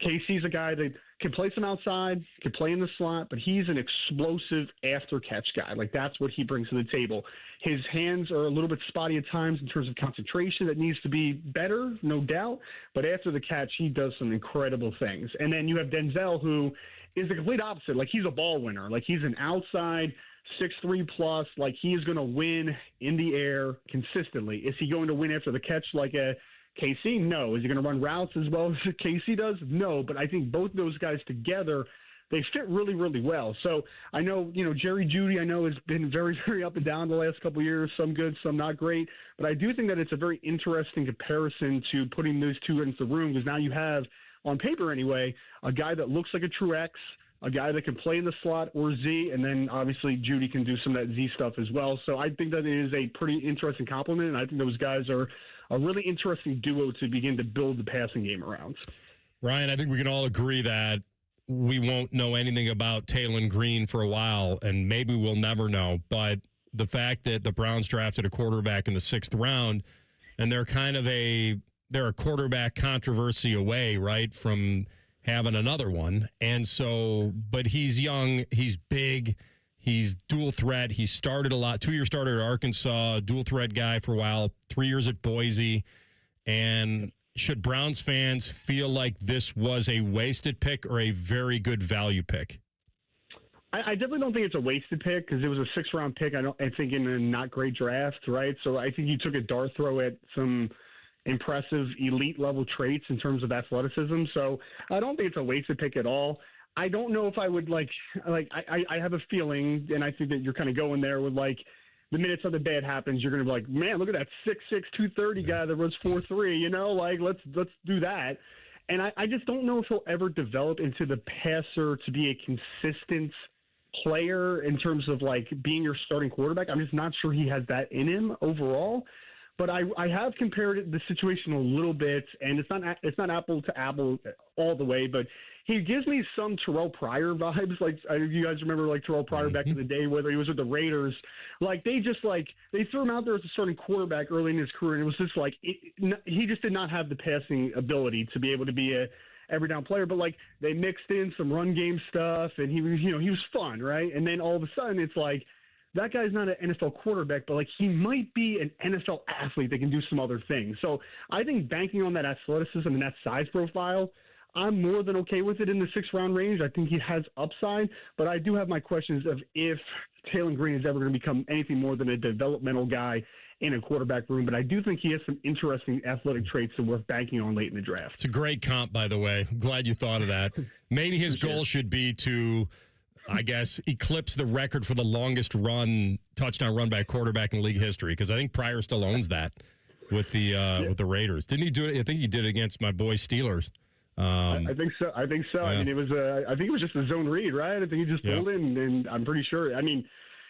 Casey's a guy that can play some outside, can play in the slot, but he's an explosive after-catch guy. Like, that's what he brings to the table. His hands are a little bit spotty at times in terms of concentration. That needs to be better, no doubt. But after the catch, he does some incredible things. And then you have Denzel, who is the complete opposite. Like, he's a ball winner. Like, he's an outside 6'3 plus. Like, he is going to win in the air consistently. Is he going to win after the catch like a KC? No. Is he going to run routes as well as KC does? No. But I think both those guys together, they fit really, really well. So I know, Jerry Jeudy, has been very, very up and down the last couple of years, some good, some not great. But I do think that it's a very interesting comparison to putting those 2 into the room because now you have, on paper anyway, a guy that looks like a true X, a guy that can play in the slot or Z, and then obviously Jeudy can do some of that Z stuff as well. So I think that it is a pretty interesting compliment, and I think those guys are a really interesting duo to begin to build the passing game around. Ryan, I think we can all agree that we won't know anything about Taylon Green for a while, and maybe we'll never know. But the fact that the Browns drafted a quarterback in the 6th round, and they're a quarterback controversy away, right, from having another one. And so, but he's young, he's big, he's dual threat. He started a lot, 2-year starter at Arkansas, dual threat guy for a while, 3 years at Boise. And should Browns fans feel like this was a wasted pick or a very good value pick? I definitely don't think it's a wasted pick because it was a 6th-round pick. I think in a not great draft, right? So I think you took a dart throw at some impressive elite level traits in terms of athleticism. So I don't think it's a wasted pick at all. I don't know if I would I have a feeling, and I think that you're kind of going there with like the minute something bad happens, you're going to be like, man, look at that 6'6", 230 guy that runs 4.3. You know, like let's do that. And I just don't know if he'll ever develop into the passer to be a consistent player in terms of like being your starting quarterback. I'm just not sure he has that in him overall. But I have compared the situation a little bit, and it's not apple to apple all the way, but he gives me some Terrell Pryor vibes. Like, you guys remember like Terrell Pryor back in the day, whether he was with the Raiders, like they threw him out there as a starting quarterback early in his career, and it was just like he just did not have the passing ability to be able to be a every down player. But like they mixed in some run game stuff, and he was fun, right? And then all of a sudden it's like, that guy's not an NFL quarterback, but like he might be an NFL athlete that can do some other things. So I think banking on that athleticism and that size profile, I'm more than okay with it in the 6th round range. I think he has upside, but I do have my questions of if Taylor Green is ever going to become anything more than a developmental guy in a quarterback room. But I do think he has some interesting athletic traits that worth banking on late in the draft. It's a great comp, by the way. I'm glad you thought of that. Maybe his goal should be to, I guess, eclipse the record for the longest touchdown run by a quarterback in league history, because I think Pryor still owns that with the Raiders. Didn't he do it? I think he did it against my boy Steelers. I think so. Yeah. I mean, I think it was just a zone read, right? I think he just pulled in, and I'm pretty sure. I mean,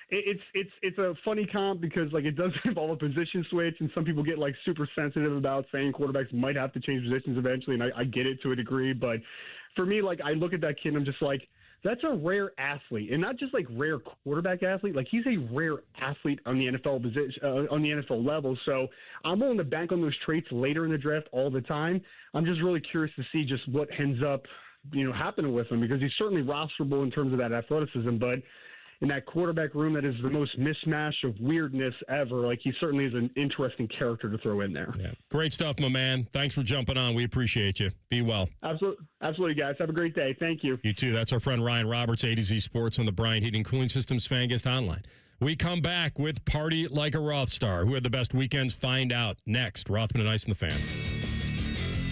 it's a funny comp because like it does involve a position switch, and some people get like super sensitive about saying quarterbacks might have to change positions eventually, and I get it to a degree. But for me, like I look at that kid, and I'm just like, that's a rare athlete, and not just like rare quarterback athlete. Like he's a rare athlete on the NFL position, on the NFL level. So I'm willing to bank on those traits later in the draft all the time. I'm just really curious to see just what ends up, happening with him, because he's certainly rosterable in terms of that athleticism, but in that quarterback room that is the most mishmash of weirdness ever, like he certainly is an interesting character to throw in there. Yeah. Great stuff, my man. Thanks for jumping on. We appreciate you. Be well. Absolutely, guys. Have a great day. Thank you. You too. That's our friend Ryan Roberts, A to Z Sports on the Bryant Heating Cooling Systems Fan Guest Hotline. We come back with Party Like a Roth Star. Who had the best weekends? Find out next. Rothman and Ice and the Fan.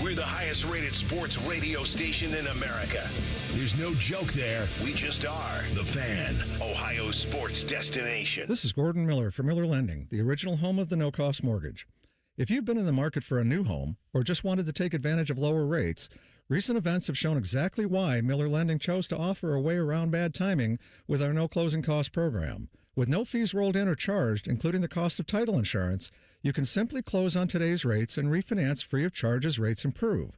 We're the highest rated sports radio station in America. There's no joke there. We just are. The Fan, Ohio's sports destination. This is Gordon Miller from Miller Lending, the original home of the no-cost mortgage. If you've been in the market for a new home or just wanted to take advantage of lower rates, recent events have shown exactly why Miller Lending chose to offer a way around bad timing with our no closing cost program. With no fees rolled in or charged, including the cost of title insurance, you can simply close on today's rates and refinance free of charge as rates improve.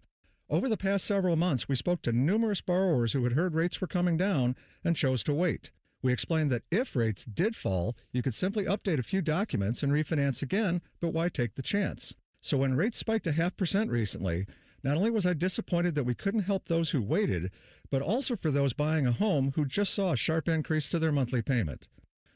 Over the past several months, we spoke to numerous borrowers who had heard rates were coming down and chose to wait. We explained that if rates did fall, you could simply update a few documents and refinance again, but why take the chance? So when rates spiked 0.5% recently, not only was I disappointed that we couldn't help those who waited, but also for those buying a home who just saw a sharp increase to their monthly payment.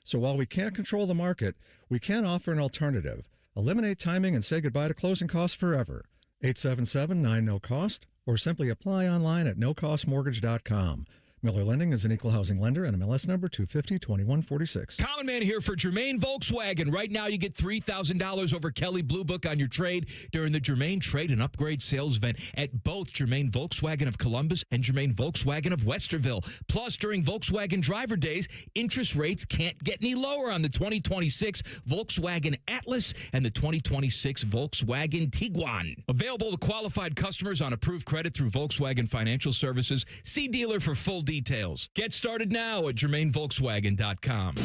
So while we can't control the market, we can offer an alternative. Eliminate timing and say goodbye to closing costs forever. 877-9-NO-COST, or simply apply online at nocostmortgage.com. Miller Lending is an equal housing lender and MLS number 250-2146. Common Man here for Germain Volkswagen. Right now you get $3,000 over Kelly Blue Book on your trade during the Germain Trade and Upgrade Sales Event at both Germain Volkswagen of Columbus and Germain Volkswagen of Westerville. Plus, during Volkswagen Driver Days, interest rates can't get any lower on the 2026 Volkswagen Atlas and the 2026 Volkswagen Tiguan. Available to qualified customers on approved credit through Volkswagen Financial Services. See dealer for full details. Get started now at GermainVolkswagen.com.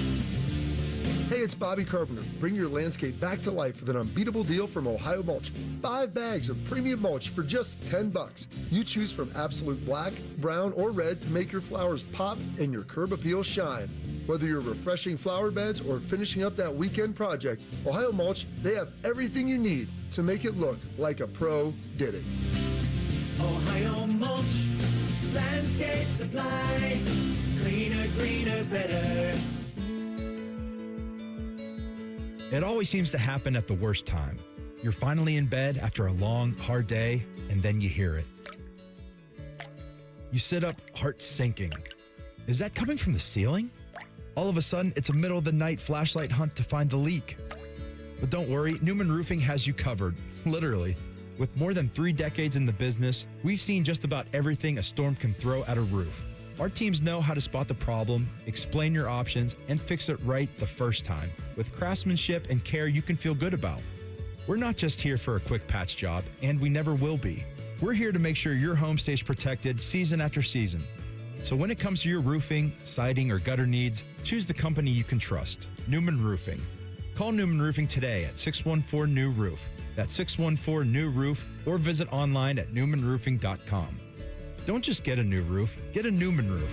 Hey, it's Bobby Carpenter. Bring your landscape back to life with an unbeatable deal from Ohio Mulch. 5 bags of premium mulch for just $10. You choose from absolute black, brown, or red to make your flowers pop and your curb appeal shine. Whether you're refreshing flower beds or finishing up that weekend project, Ohio Mulch, they have everything you need to make it look like a pro did it. Ohio Mulch. Landscape supply, cleaner, greener, better. It always seems to happen at the worst time. You're finally in bed after a long, hard day, and then you hear it. You sit up, heart sinking. Is that coming from the ceiling? All of a sudden, it's a middle of the night flashlight hunt to find the leak. But don't worry, Newman Roofing has you covered, literally. With more than 3 decades in the business, we've seen just about everything a storm can throw at a roof. Our teams know how to spot the problem, explain your options, and fix it right the first time with craftsmanship and care you can feel good about. We're not just here for a quick patch job, and we never will be. We're here to make sure your home stays protected season after season. So when it comes to your roofing, siding, or gutter needs, choose the company you can trust, Newman Roofing. Call Newman Roofing today at 614-NEW-ROOF. That's 614-NEW-ROOF, or visit online at newmanroofing.com. Don't just get a new roof, get a Newman roof.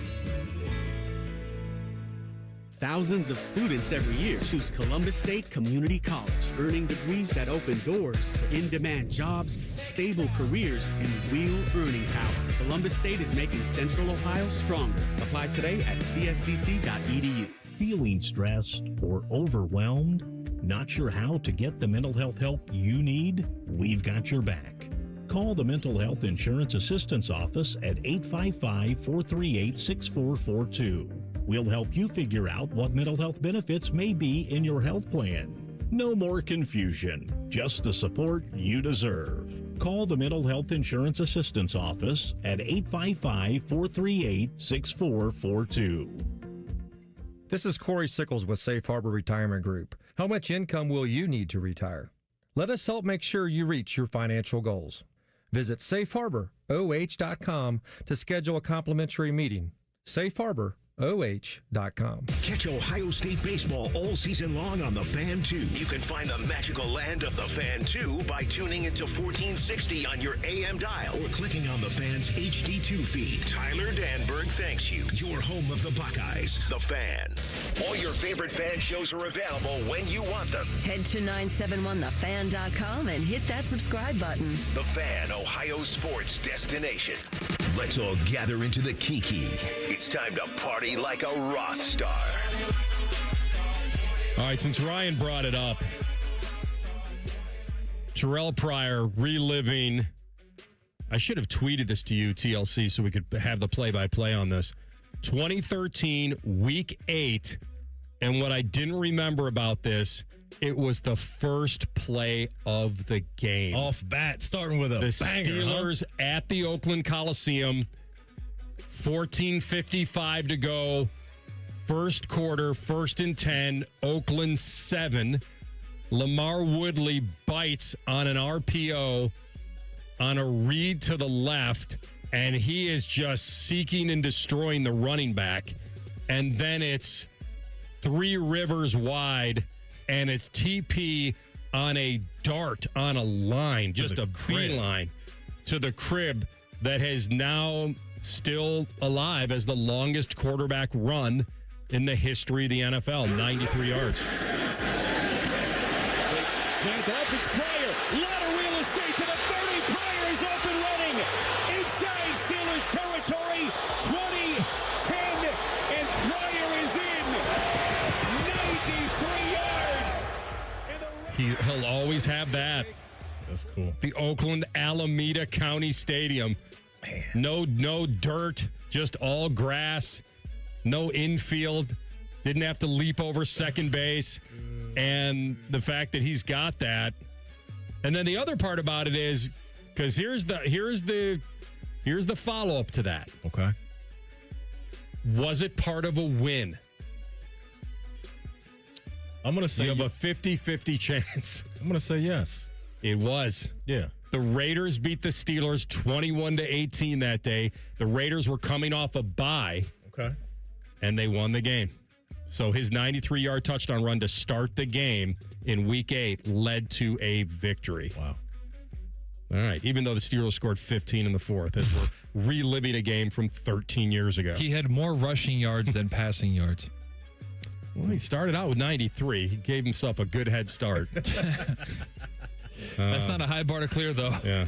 Thousands of students every year choose Columbus State Community College, earning degrees that open doors to in-demand jobs, stable careers, and real earning power. Columbus State is making Central Ohio stronger. Apply today at cscc.edu. Feeling stressed or overwhelmed? Not sure how to get the mental health help you need? We've got your back. Call the Mental Health Insurance Assistance Office at 855-438-6442. We'll help you figure out what mental health benefits may be in your health plan. No more confusion, just the support you deserve. Call the Mental Health Insurance Assistance Office at 855-438-6442. This is Corey Sickles with Safe Harbor Retirement Group. How much income will you need to retire? Let us help make sure you reach your financial goals. Visit safeharboroh.com to schedule a complimentary meeting. SafeHarborOH.com. Catch Ohio State baseball all season long on The Fan 2. You can find the magical land of The Fan 2 by tuning into 1460 on your AM dial or clicking on The Fan's HD2 feed. Tyler Danberg thanks you. Your home of the Buckeyes, The Fan. All your favorite fan shows are available when you want them. Head to 971thefan.com and hit that subscribe button. The Fan, Ohio sports destination. Let's all gather into the Kiki. It's time to party like a Roth star. All right, since Ryan brought it up, Terrell Pryor reliving. I should have tweeted this to you, TLC, so we could have the play-by-play on this. 2013, Week 8, and what I didn't remember about this, it was the first play of the game. Off bat, starting with a the banger, Steelers at the Oakland Coliseum, 14:55 to go, first quarter, 1st and 10, Oakland 7. Lamar Woodley bites on an RPO on a read to the left, and he is just seeking and destroying the running back. And then it's 3 rivers wide, and it's TP on a dart on a line, just a beeline to the crib that has now still alive as the longest quarterback run in the history of the NFL, 93 yards. Dolphins Pryor, lot of real estate to the 30. Pryor is off and running inside Steelers territory. 20, 10, and Pryor is in. 93 yards. He'll always have that. That's cool. The Oakland Alameda County Stadium. Man. No dirt, just all grass. No infield. Didn't have to leap over second base. And the fact that he's got that. And then the other part about it is, because here's the follow-up to that. Okay. Was it part of a win? I'm going to say you have a 50-50 chance. I'm going to say yes. It was. Yeah. The Raiders beat the Steelers 21-18 that day. The Raiders were coming off a bye. Okay. And they won the game. So his 93-yard touchdown run to start the game in Week 8 led to a victory. Wow. All right. Even though the Steelers scored 15 in the fourth, as we're reliving a game from 13 years ago. He had more rushing yards than passing yards. Well, he started out with 93. He gave himself a good head start. That's not a high bar to clear, though. Yeah.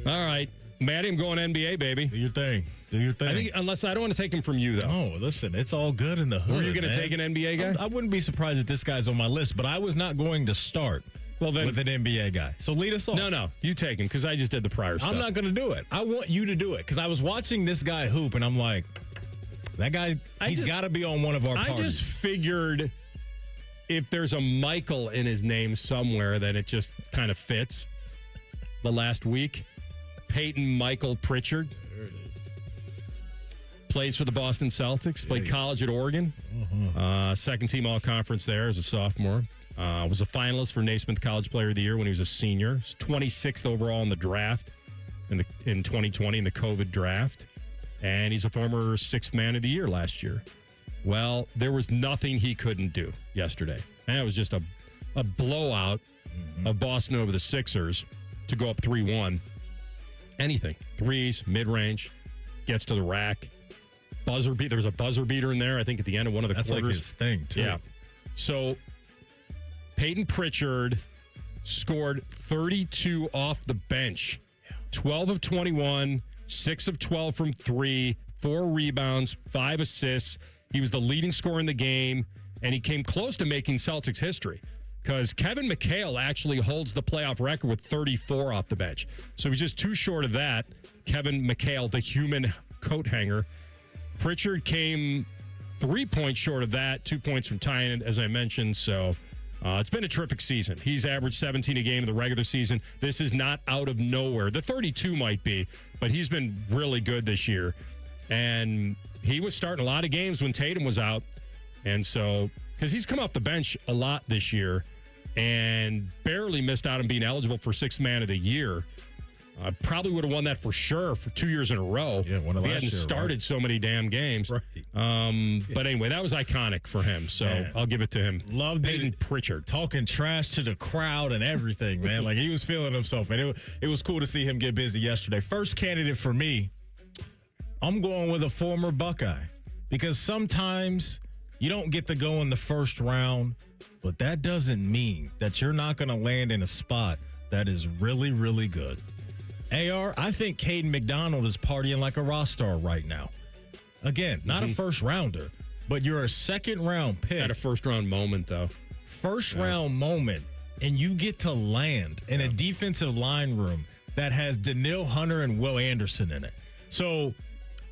All right. Maddie, I'm going NBA, baby. Do your thing. Do your thing. I think, unless I don't want to take him from you, though. Oh, listen, it's all good in the hood. Were you going to take an NBA guy? I wouldn't be surprised if this guy's on my list, but I was not going to start with an NBA guy. So lead us off. No, you take him because I just did the prior stuff. I'm not going to do it. I want you to do it because I was watching this guy hoop, and I'm like, that guy, he's got to be on one of our parties. I just figured if there's a Michael in his name somewhere, then it just kind of fits. The last week, Peyton Michael Pritchard. There it is. plays for the Boston Celtics, played college at Oregon, second team all-conference there as a sophomore. Was a finalist for Naismith College Player of the Year when he was a senior. He was 26th overall in the draft in 2020 in the COVID draft. And he's a former sixth man of the year last year. Well, there was nothing he couldn't do yesterday. And it was just a blowout of Boston over the Sixers to go up 3-1. Anything. Threes, mid-range, gets to the rack. Buzzer beat. There was a buzzer beater in there, I think, at the end of one of the quarters. That's like his thing, too. Yeah. So Peyton Pritchard scored 32 off the bench. 12 of 21, 6 of 12 from 3, 4 rebounds, 5 assists. He was the leading scorer in the game, and he came close to making Celtics history because Kevin McHale actually holds the playoff record with 34 off the bench. So he's just too short of that. Kevin McHale, the human coat hanger. Pritchard came 3 points short of that, 2 points from tying it, as I mentioned. So it's been a terrific season. He's averaged 17 a game in the regular season. This is not out of nowhere. The 32 might be, but he's been really good this year. And he was starting a lot of games when Tatum was out. And so, because he's come off the bench a lot this year and barely missed out on being eligible for Sixth Man of the Year. Probably would have won that for sure for 2 years in a row. Yeah, one of he last hadn't year, started so many damn games. Right. But anyway, that was iconic for him. So I'll give it to him. Loved Peyton Pritchard. Talking trash to the crowd and everything, man. Like, he was feeling himself. And it was cool to see him get busy yesterday. First candidate for me, I'm going with a former Buckeye. Because sometimes you don't get to go in the first round, but that doesn't mean that you're not going to land in a spot that is really, really good. AR, I think Caden McDonald is partying like a rock star right now. Again, not a first rounder, but you're a second round pick. Had a first round moment, though. First round moment, and you get to land in a defensive line room that has Daniil Hunter and Will Anderson in it. So,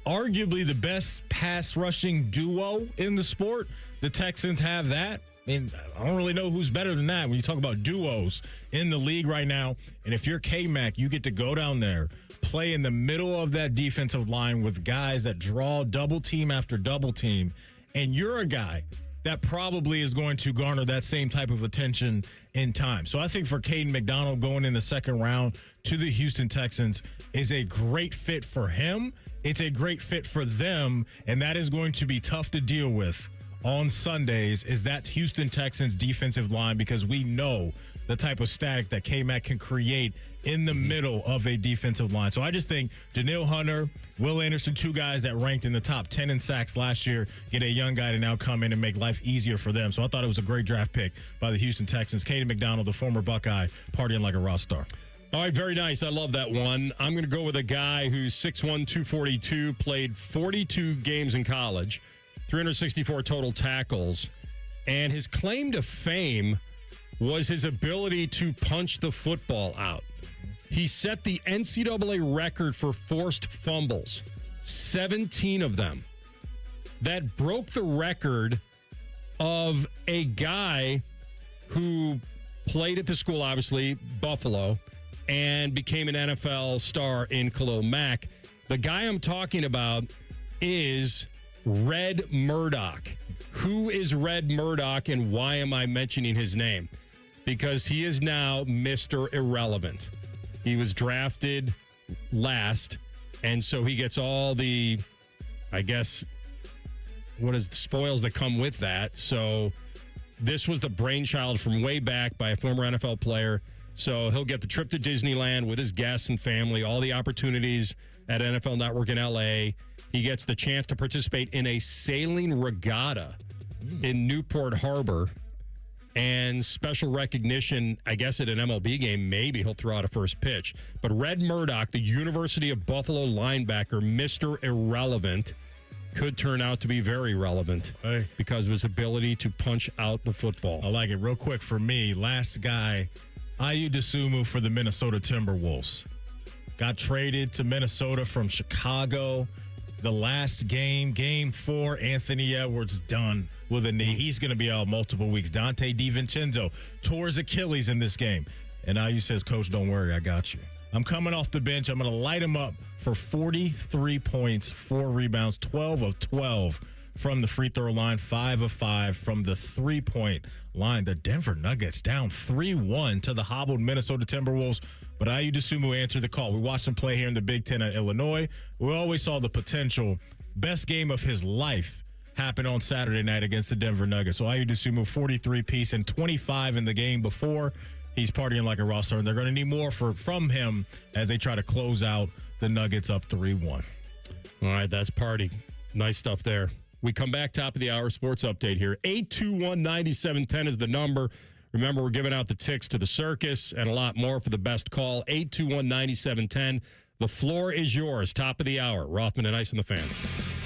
arguably the best pass rushing duo in the sport. The Texans have that. I mean, I don't really know who's better than that when you talk about duos in the league right now. And if you're K-Mac, you get to go down there, play in the middle of that defensive line with guys that draw double team after double team. And you're a guy that probably is going to garner that same type of attention in time. So I think for Caden McDonald going in the second round to the Houston Texans is a great fit for him. It's a great fit for them, and that is going to be tough to deal with on Sundays, is that Houston Texans defensive line, because we know the type of static that K-Mac can create in the middle of a defensive line. So I just think Daniil Hunter, Will Anderson, two guys that ranked in the top 10 in sacks last year, get a young guy to now come in and make life easier for them. So I thought it was a great draft pick by the Houston Texans. Caden McDonald, the former Buckeye, partying like a rock star. All right, very nice. I love that one. I'm going to go with a guy who's 6'1", 242, played 42 games in college, 364 total tackles, and his claim to fame was his ability to punch the football out. He set the NCAA record for forced fumbles, 17 of them. That broke the record of a guy who played at the school, obviously, Buffalo, and became an NFL star in Khalil Mack. The guy I'm talking about is Red Murdoch. Who is Red Murdoch, and why am I mentioning his name? Because he is now Mr. Irrelevant. He was drafted last, and so he gets all the, I guess, what is the spoils that come with that. So this was the brainchild from way back by a former NFL player. So he'll get the trip to Disneyland with his guests and family, all the opportunities at NFL Network in L.A. He gets the chance to participate in a sailing regatta in Newport Harbor, and special recognition, I guess, at an MLB game. Maybe he'll throw out a first pitch. But Red Murdoch, the University of Buffalo linebacker, Mr. Irrelevant, could turn out to be very relevant because of his ability to punch out the football. I like it. Real quick for me, last guy, Ayu Dosunmu for the Minnesota Timberwolves. Got traded to Minnesota from Chicago. The last game, game 4, Anthony Edwards done with a knee. He's going to be out multiple weeks. Dante DiVincenzo tore his Achilles in this game. And Ayu says, Coach, don't worry, I got you. I'm coming off the bench. I'm going to light him up for 43 points, 4 rebounds, 12 of 12 from the free throw line, 5 of 5 from the three-point line. The Denver Nuggets down 3-1 to the hobbled Minnesota Timberwolves, but Ayu Dosunmu answered the call. We watched him play here in the Big Ten at Illinois. We always saw the potential. Best game of his life happened on Saturday night against the Denver Nuggets. So Ayu Dosunmu, 43-piece and 25 in the game before. He's partying like a rock star, and they're going to need more from him as they try to close out the Nuggets up 3-1. All right, that's party. Nice stuff there. We come back, top of the hour, sports update here. 821-9710 is the number. Remember, we're giving out the tickets to the circus and a lot more for the best call. 821-9710. The floor is yours. Top of the hour. Rothman and Ice on the Fan.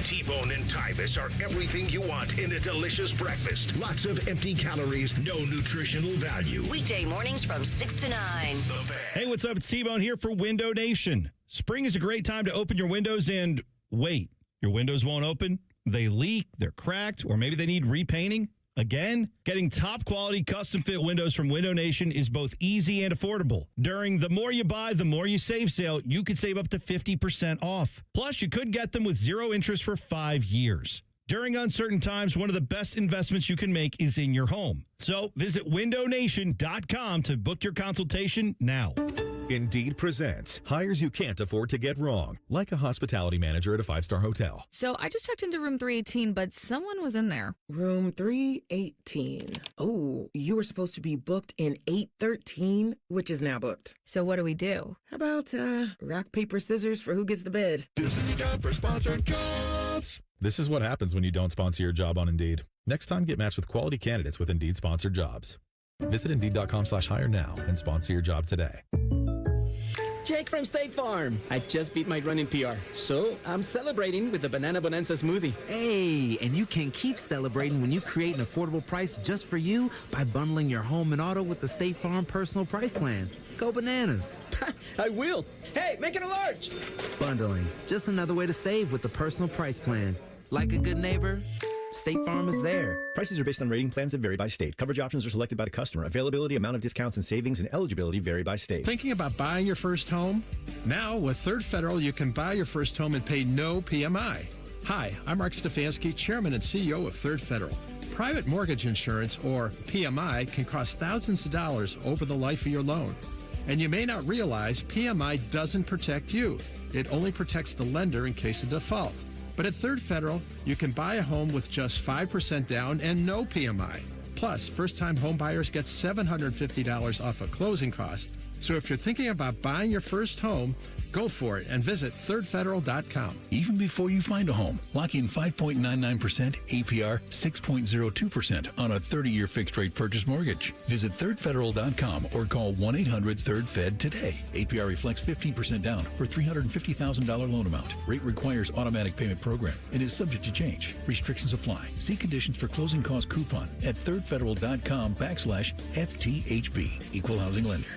T-Bone and Tybus are everything you want in a delicious breakfast. Lots of empty calories, no nutritional value. Weekday mornings from 6 to 9. Hey, what's up? It's T-Bone here for Window Nation. Spring is a great time to open your windows and wait. Your windows won't open? They leak, they're cracked, or maybe they need repainting? Again, getting top quality custom fit windows from Window Nation is both easy and affordable. During the More You Buy, the More You Save sale, you could save up to 50% off. Plus, you could get them with 0 interest for 5 years. During uncertain times, one of the best investments you can make is in your home. So visit windownation.com to book your consultation now. Indeed presents hires you can't afford to get wrong, like a hospitality manager at a 5-star hotel. So I just checked into room 318, but someone was in there. Room 318. Oh, you were supposed to be booked in 813, which is now booked. So what do we do? How about rock, paper, scissors for who gets the bed? This is the job for sponsored jobs. This is what happens when you don't sponsor your job on Indeed. Next time, get matched with quality candidates with Indeed sponsored jobs. Visit Indeed.com/hire now and sponsor your job today. Jake from State Farm. I just beat my running PR, so I'm celebrating with the Banana Bonanza smoothie. Hey, and you can keep celebrating when you create an affordable price just for you by bundling your home and auto with the State Farm Personal Price Plan. Go bananas. I will. Hey, make it a large. Bundling, just another way to save with the Personal Price Plan. Like a good neighbor, State Farm is there. Prices are based on rating plans that vary by state. Coverage options are selected by the customer. Availability, amount of discounts and savings, and eligibility vary by state. Thinking about buying your first home? Now, with Third Federal, you can buy your first home and pay no PMI. Hi, I'm Mark Stefanski, Chairman and CEO of Third Federal. Private mortgage insurance, or PMI, can cost thousands of dollars over the life of your loan. And you may not realize PMI doesn't protect you. It only protects the lender in case of default. But at Third Federal, you can buy a home with just 5% down and no PMI. Plus, first-time home buyers get $750 off a closing cost. So if you're thinking about buying your first home, go for it and visit thirdfederal.com. Even before you find a home, lock in 5.99% APR, 6.02% on a 30-year fixed-rate purchase mortgage. Visit thirdfederal.com or call 1-800-3rd-FED today. APR reflects 15% down for $350,000 loan amount. Rate requires automatic payment program and is subject to change. Restrictions apply. See conditions for closing cost coupon at thirdfederal.com/FTHB. Equal housing lender.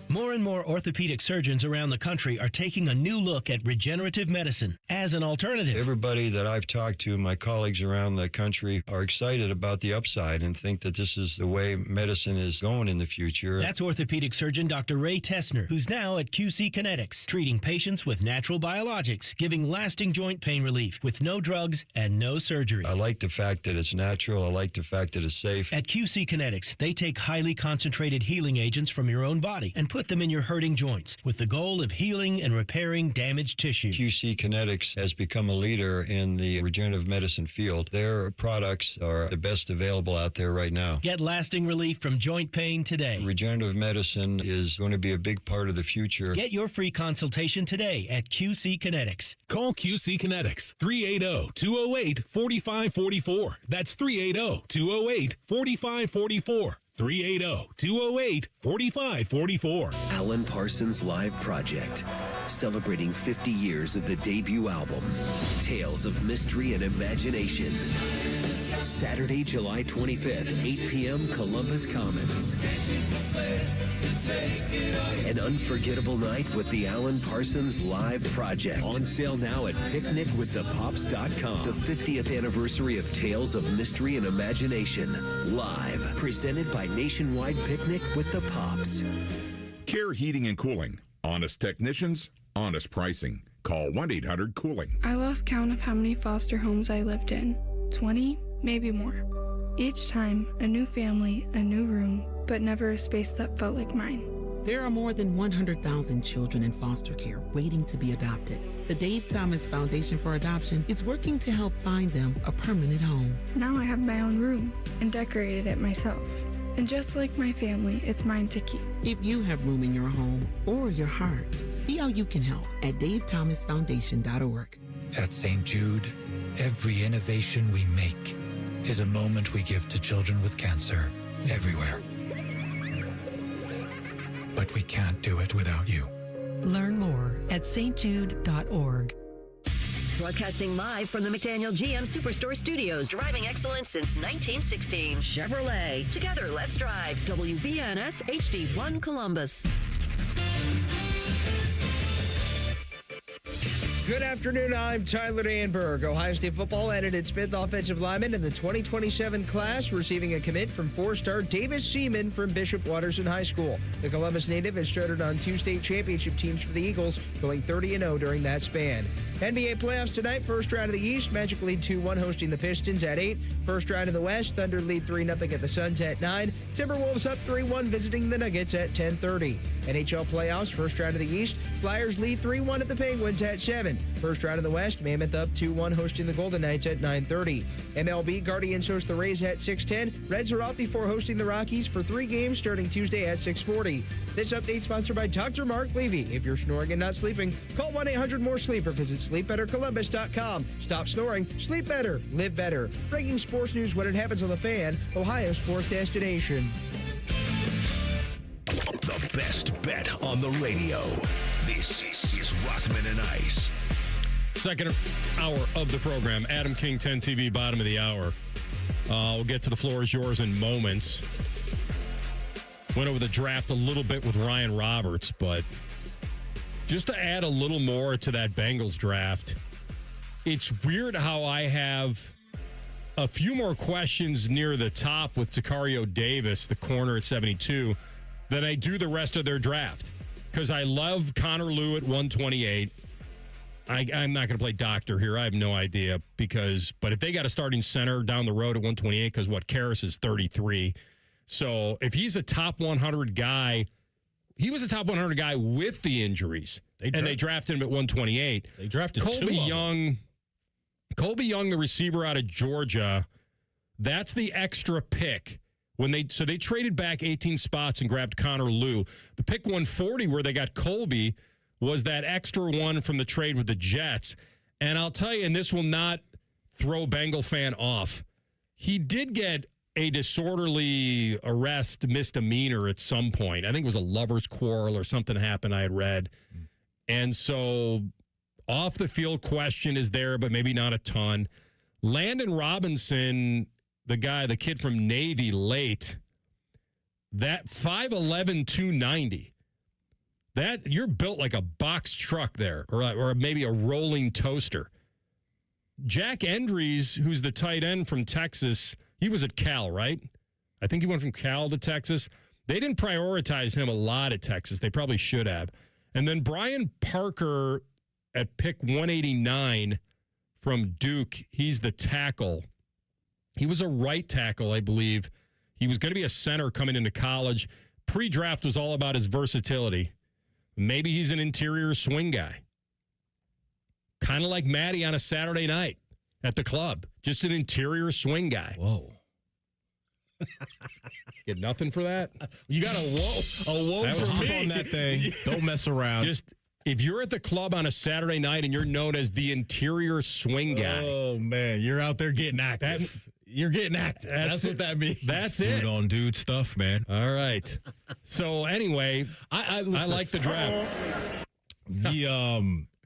More and more orthopedic surgeons around the country are taking a new look at regenerative medicine as an alternative. Everybody that I've talked to, my colleagues around the country, are excited about the upside and think that this is the way medicine is going in the future. That's orthopedic surgeon Dr. Ray Tessner, who's now at QC Kinetics, treating patients with natural biologics, giving lasting joint pain relief with no drugs and no surgery. I like the fact that it's natural. I like the fact that it's safe. At QC Kinetics, they take highly concentrated healing agents from your own body and put them in your hurting joints with the goal of healing and repairing damaged tissue. QC Kinetics has become a leader in the regenerative medicine field. Their products are the best available out there right now. Get lasting relief from joint pain today. Regenerative medicine is going to be a big part of the future. Get your free consultation today at QC Kinetics. Call QC Kinetics, 380-208-4544. That's 380-208-4544. 380-208-4544. Alan Parsons Live Project, celebrating 50 years of the debut album, Tales of Mystery and Imagination. Saturday, July 25th, 8 p.m., Columbus Commons. An unforgettable night with the Alan Parsons Live Project. On sale now at picnicwiththepops.com. The 50th anniversary of Tales of Mystery and Imagination. Live. Presented by Nationwide Picnic with the Pops. Care Heating and Cooling. Honest technicians, honest pricing. Call 1-800-COOLING. I lost count of how many foster homes I lived in. 20, maybe more. Each time, a new family, a new room, but never a space that felt like mine. There are more than 100,000 children in foster care waiting to be adopted. The Dave Thomas Foundation for Adoption is working to help find them a permanent home. Now I have my own room and decorated it myself. And just like my family, it's mine to keep. If you have room in your home or your heart, see how you can help at davethomasfoundation.org. At St. Jude, every innovation we make is a moment we give to children with cancer everywhere. But we can't do it without you. Learn more at stjude.org. Broadcasting live from the McDaniel GM Superstore Studios, driving excellence since 1916. Chevrolet. Together, let's drive. WBNS HD1 Columbus. Good afternoon. I'm Tyler Danberg. Ohio State football added its fifth offensive lineman in the 2027 class, receiving a commit from four-star Davis Seaman from Bishop Watterson High School. The Columbus native has started on 2 state championship teams for the Eagles, going 30-0 during that span. NBA playoffs tonight. First round of the East. Magic lead 2-1 hosting the Pistons at 8. First round of the West. Thunder lead 3-0 at the Suns at 9. Timberwolves up 3-1 visiting the Nuggets at 10:30. NHL playoffs. First round of the East. Flyers lead 3-1 at the Penguins at 7. First round of the West. Mammoth up 2-1 hosting the Golden Knights at 9:30. MLB. Guardians host the Rays at 6:10. Reds are off before hosting the Rockies for 3 games starting Tuesday at 6:40. This update sponsored by Dr. Mark Levy. If you're snoring and not sleeping, call 1-800-MORE-SLEEPER. Visit SleepBetterColumbus.com. Stop snoring. Sleep better. Live better. Breaking sports news when it happens on The Fan, Ohio sports destination. The best bet on the radio. This is Rothman and Ice. Second hour of the program. Adam King, 10 TV, bottom of the hour. We'll get to the floor is yours in moments. Went over the draft a little bit with Ryan Roberts, but just to add a little more to that Bengals draft, it's weird how I have a few more questions near the top with Takario Davis, the corner at 72, than I do the rest of their draft. Because I love Connor Lew at 128. I'm not going to play doctor here. I have no idea. But if they got a starting center down the road at 128, because Karras is 33. So if he's a top 100 guy, he was a top 100 guy with the injuries. They drafted him at 128. They drafted Colby Young, the receiver out of Georgia, that's the extra pick. They traded back 18 spots and grabbed Connor Lew. The pick 140 where they got Colby was that extra one from the trade with the Jets. And I'll tell you, and this will not throw Bengal fan off, he did get a disorderly arrest misdemeanor at some point. I think it was a lover's quarrel or something happened I had read. And so off the field question is there, but maybe not a ton. Landon Robinson, the kid from Navy late, that 5'11", 290. That you're built like a box truck there, or maybe a rolling toaster. Jack Endries, who's the tight end from Texas, he was at Cal, right? I think he went from Cal to Texas. They didn't prioritize him a lot at Texas. They probably should have. And then Brian Parker at pick 189 from Duke. He's the tackle. He was a right tackle, I believe. He was going to be a center coming into college. Pre-draft was all about his versatility. Maybe he's an interior swing guy. Kind of like Maddie on a Saturday night at the club. Just an interior swing guy. Whoa. Get nothing for that? You got a whoa from me on that thing. Don't mess around. Just if you're at the club on a Saturday night and you're known as the interior swing guy. Oh, man. You're out there getting active. You're getting active. That's what that means. That's dude it. On dude stuff, man. All right. So anyway, I like the draft.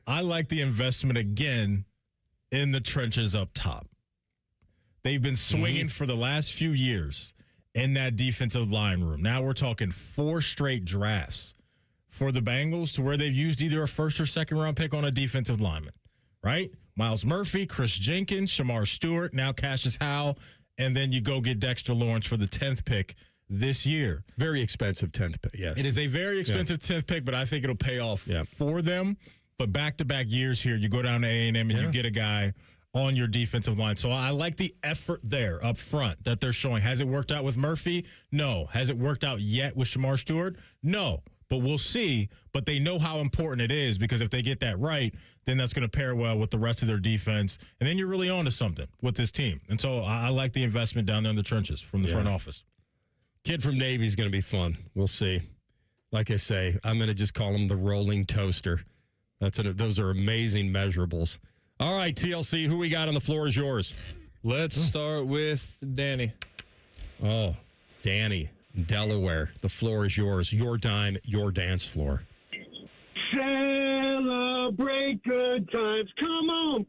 I like the investment again in the trenches up top. They've been swinging for the last few years in that defensive line room. Now we're talking 4 straight drafts for the Bengals to where they've used either a first or second round pick on a defensive lineman, right? Miles Murphy, Chris Jenkins, Shamar Stewart, now Cassius Howell, and then you go get Dexter Lawrence for the 10th pick this year. Very expensive 10th pick, yes. It is a very expensive 10th pick, but I think it'll pay off for them. but back-to-back years here, you go down to A&M and you get a guy on your defensive line. So I like the effort there up front that they're showing. Has it worked out with Murphy? No. Has it worked out yet with Shamar Stewart? No. But we'll see. But they know how important it is, because if they get that right, then that's going to pair well with the rest of their defense. And then you're really on to something with this team. And so I like the investment down there in the trenches from the front office. Kid from Navy is going to be fun. We'll see. Like I say, I'm going to just call him the rolling toaster. Those are amazing measurables. All right, TLC, who we got on the floor is yours. Let's start with Danny. Oh, Danny, Delaware. The floor is yours. Your dime, your dance floor. Celebrate good times. Come on.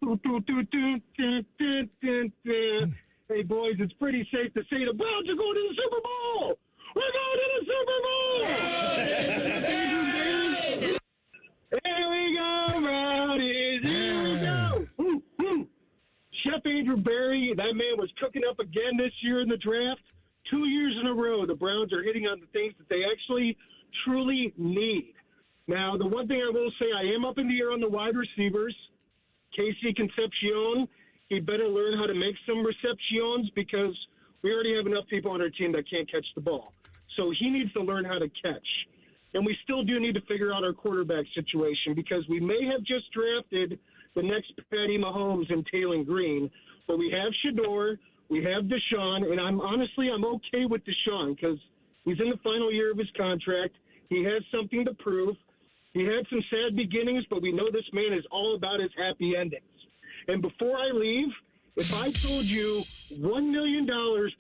Hey, boys, it's pretty safe to say the Browns are going to the Super Bowl. We're going to the Super Bowl. Here we go, Rowdies. Here we go. Chef Andrew Berry, that man was cooking up again this year in the draft. 2 years in a row, the Browns are hitting on the things that they actually truly need. Now, the one thing I will say, I am up in the air on the wide receivers. Casey Concepcion, he better learn how to make some receptions, because we already have enough people on our team that can't catch the ball. So he needs to learn how to catch. And we still do need to figure out our quarterback situation, because we may have just drafted the next Patty Mahomes and Taylor Green, but we have Shador, we have Deshaun, and I'm okay with Deshaun, because he's in the final year of his contract. He has something to prove. He had some sad beginnings, but we know this man is all about his happy endings. And before I leave, if I told you $1 million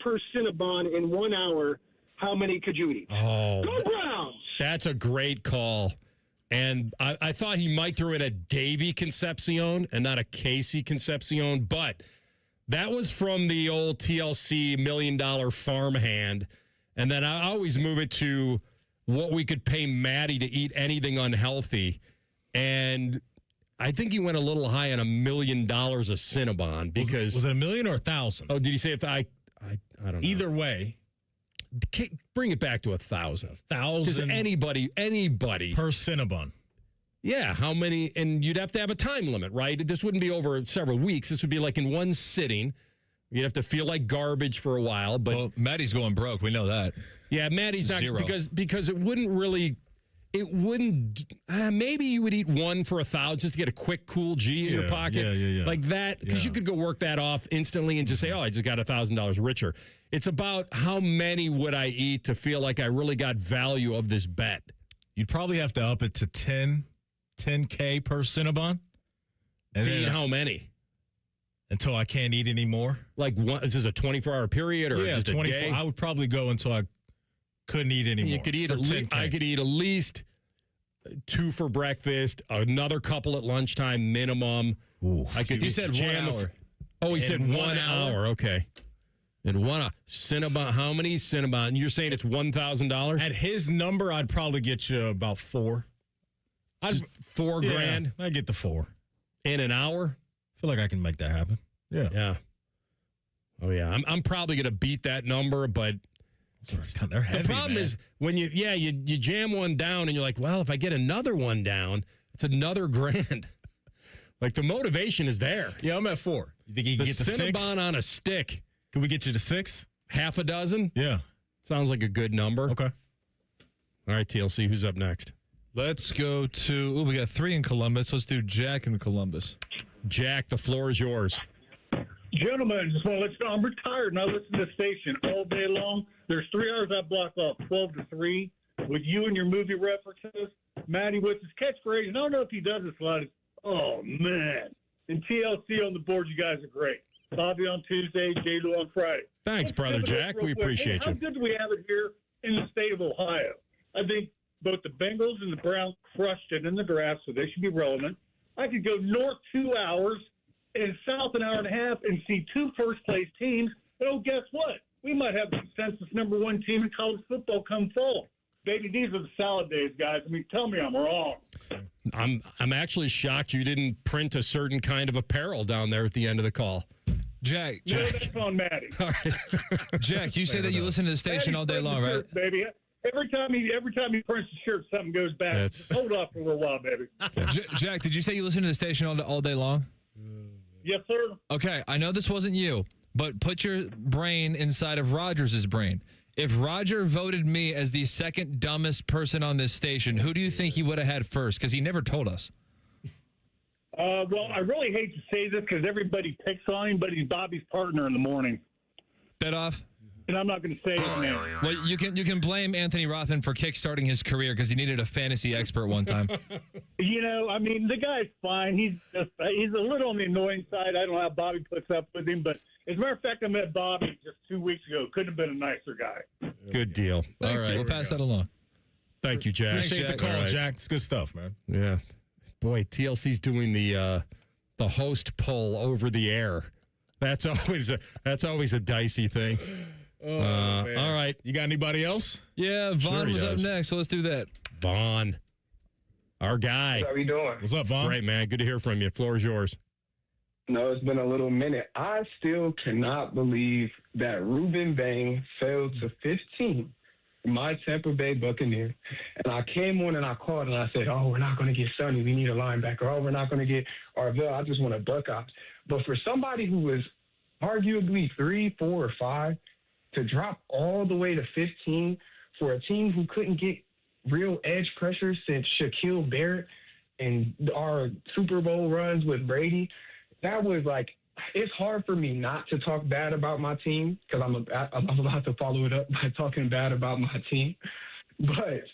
per Cinnabon in 1 hour, how many could you eat? Oh, Go Browns! That's a great call. And I thought he might throw in a Davy Concepcion and not a Casey Concepcion, but that was from the old TLC $1 million farmhand. And then I always move it to what we could pay Maddie to eat anything unhealthy. And I think he went a little high on $1 million of Cinnabon, because was it $1 million or 1,000? Oh, did he say if I don't know. Either way, bring it back to 1,000. 1,000 because anybody per Cinnabon. Yeah, how many? And you'd have to have a time limit, right? This wouldn't be over several weeks. This would be like in one sitting. You'd have to feel like garbage for a while. But Maddie's going broke. We know that. Yeah, Maddie's not, Zero. because it wouldn't really. It wouldn't. Maybe you would eat one for 1,000 just to get a quick cool G in your pocket, like that, because you could go work that off instantly and just say, "Oh, I just got $1,000 richer." It's about how many would I eat to feel like I really got value of this bet. You'd probably have to up it to 10K per Cinnabon. And then how many? Until I can't eat anymore. Like, is this a 24-hour period or just 24? A day? I would probably go until I couldn't eat anymore. You could eat I could eat at least 2 for breakfast, another couple at lunchtime minimum. Ooh, I could. He said 1 hour. Oh, he said 1 hour. Okay. And Cinnabon. How many Cinnabon? You're saying it's $1,000? At his number, I'd probably get you about 4. Just $4,000. I get the 4 in an hour. I feel like I can make that happen. Yeah. Yeah. Oh yeah. I'm probably gonna beat that number, but they're heavy, the problem is when you jam one down and you're like, well, if I get another one down, it's another $1,000. Like the motivation is there. Yeah, I'm at 4. You think you can get to 6? Cinnabon on a stick. Can we get you to 6? Half a dozen? Yeah. Sounds like a good number. Okay. All right, TLC, who's up next? Let's go to, we got 3 in Columbus. Let's do Jack in Columbus. Jack, the floor is yours. Gentlemen, just want to let you know I'm retired and I listen to the station all day long. There's 3 hours I block off, 12 to 3, with you and your movie references. Matty with his catchphrase, and I don't know if he does this a lot. Oh, man. And TLC on the board, you guys are great. Bobby on Tuesday, J-Lo on Friday. Thanks, Brother Jack. We appreciate you. How good do we have it here in the state of Ohio? I think both the Bengals and the Browns crushed it in the draft, so they should be relevant. I could go north 2 hours and south an hour and a half and see 2 first-place teams. And oh, guess what? We might have the consensus number 1 team in college football come fall. Baby, these are the salad days, guys. I mean, tell me I'm wrong. I'm actually shocked you didn't print a certain kind of apparel down there at the end of the call. Jack. No, that's on Maddie. All right. Jack, you say that you listen to the station all day long, right? Baby, Every time he prints the shirt, something goes bad. Just hold off for a little while, baby. Jack, did you say you listen to the station all day long? Yes, sir. Okay, I know this wasn't you, but put your brain inside of Roger's brain. If Roger voted me as the second dumbest person on this station, who do you think he would have had first? Because he never told us. Well, I really hate to say this because everybody picks on him, but he's Bobby's partner in the morning. Bet off? And I'm not going to say his name. Well, you can blame Anthony Rothman for kickstarting his career because he needed a fantasy expert one time. I mean, the guy's fine. He's a little on the annoying side. I don't know how Bobby puts up with him, but as a matter of fact, I met Bobby just 2 weeks ago. Couldn't have been a nicer guy. Good deal. All right, we'll pass that along. Thank you, Jack. Appreciate the call, Jack. It's good stuff, man. Yeah. Boy, TLC's doing the host poll over the air. That's always a dicey thing. Man. All right. You got anybody else? Yeah, Vaughn was up next, so let's do that. Vaughn, our guy. How we doing? What's up, Vaughn? Great, man. Good to hear from you. Floor is yours. No, it's been a little minute. I still cannot believe that Ruben Bain fell to 15, my Tampa Bay Buccaneer. And I came on and I called and I said, oh, we're not going to get Sonny. We need a linebacker. Oh, we're not going to get Arvell. I just want a Buckeye. But for somebody who was arguably 3, 4, or 5, to drop all the way to 15 for a team who couldn't get real edge pressure since Shaquille Barrett and our Super Bowl runs with Brady, that was like, it's hard for me not to talk bad about my team because I'm about to follow it up by talking bad about my team. But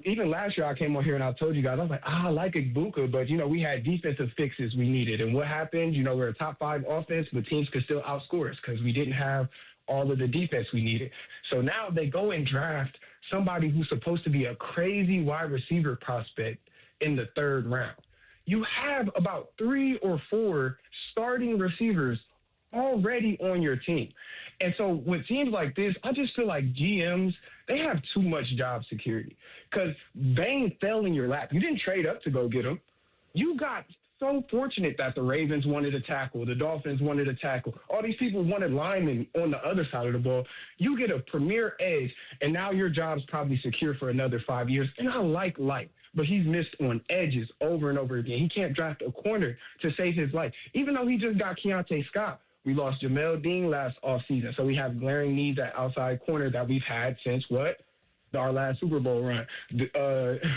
even last year I came on here and I told you guys, I was like, I like Ibuka, but, we had defensive fixes we needed. And what happened? We're a top 5 offense, but teams could still outscore us because we didn't have all of the defense we needed. So now they go and draft somebody who's supposed to be a crazy wide receiver prospect in the 3rd round. You have about 3 or 4 starting receivers already on your team. And so with teams like this, I just feel like GMs, they have too much job security because Bain fell in your lap. You didn't trade up to go get him. You got so fortunate that the Ravens wanted a tackle, the Dolphins wanted a tackle. All these people wanted linemen on the other side of the ball. You get a premier edge, and now your job's probably secure for another 5 years. And I like Light, but he's missed on edges over and over again. He can't draft a corner to save his life. Even though he just got Keontae Scott, we lost Jamel Dean last offseason, so we have glaring needs at outside corner that we've had since what? Our last Super Bowl run.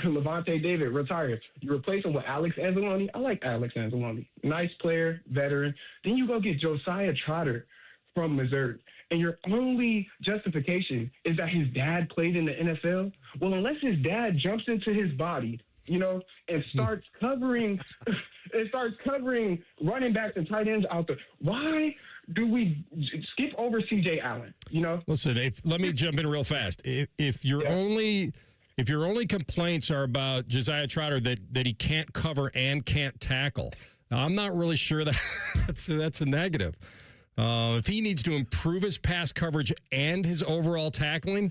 Levante David retired. You replace him with Alex Anzalone. I like Alex Anzalone. Nice player, veteran. Then you go get Josiah Trotter from Missouri. And your only justification is that his dad played in the NFL. Well, unless his dad jumps into his body, and starts covering running backs and tight ends out there. Why do we skip over C.J. Allen? Listen, let me jump in real fast. If your only complaints are about Josiah Trotter that he can't cover and can't tackle, I'm not really sure that's a negative. If he needs to improve his pass coverage and his overall tackling,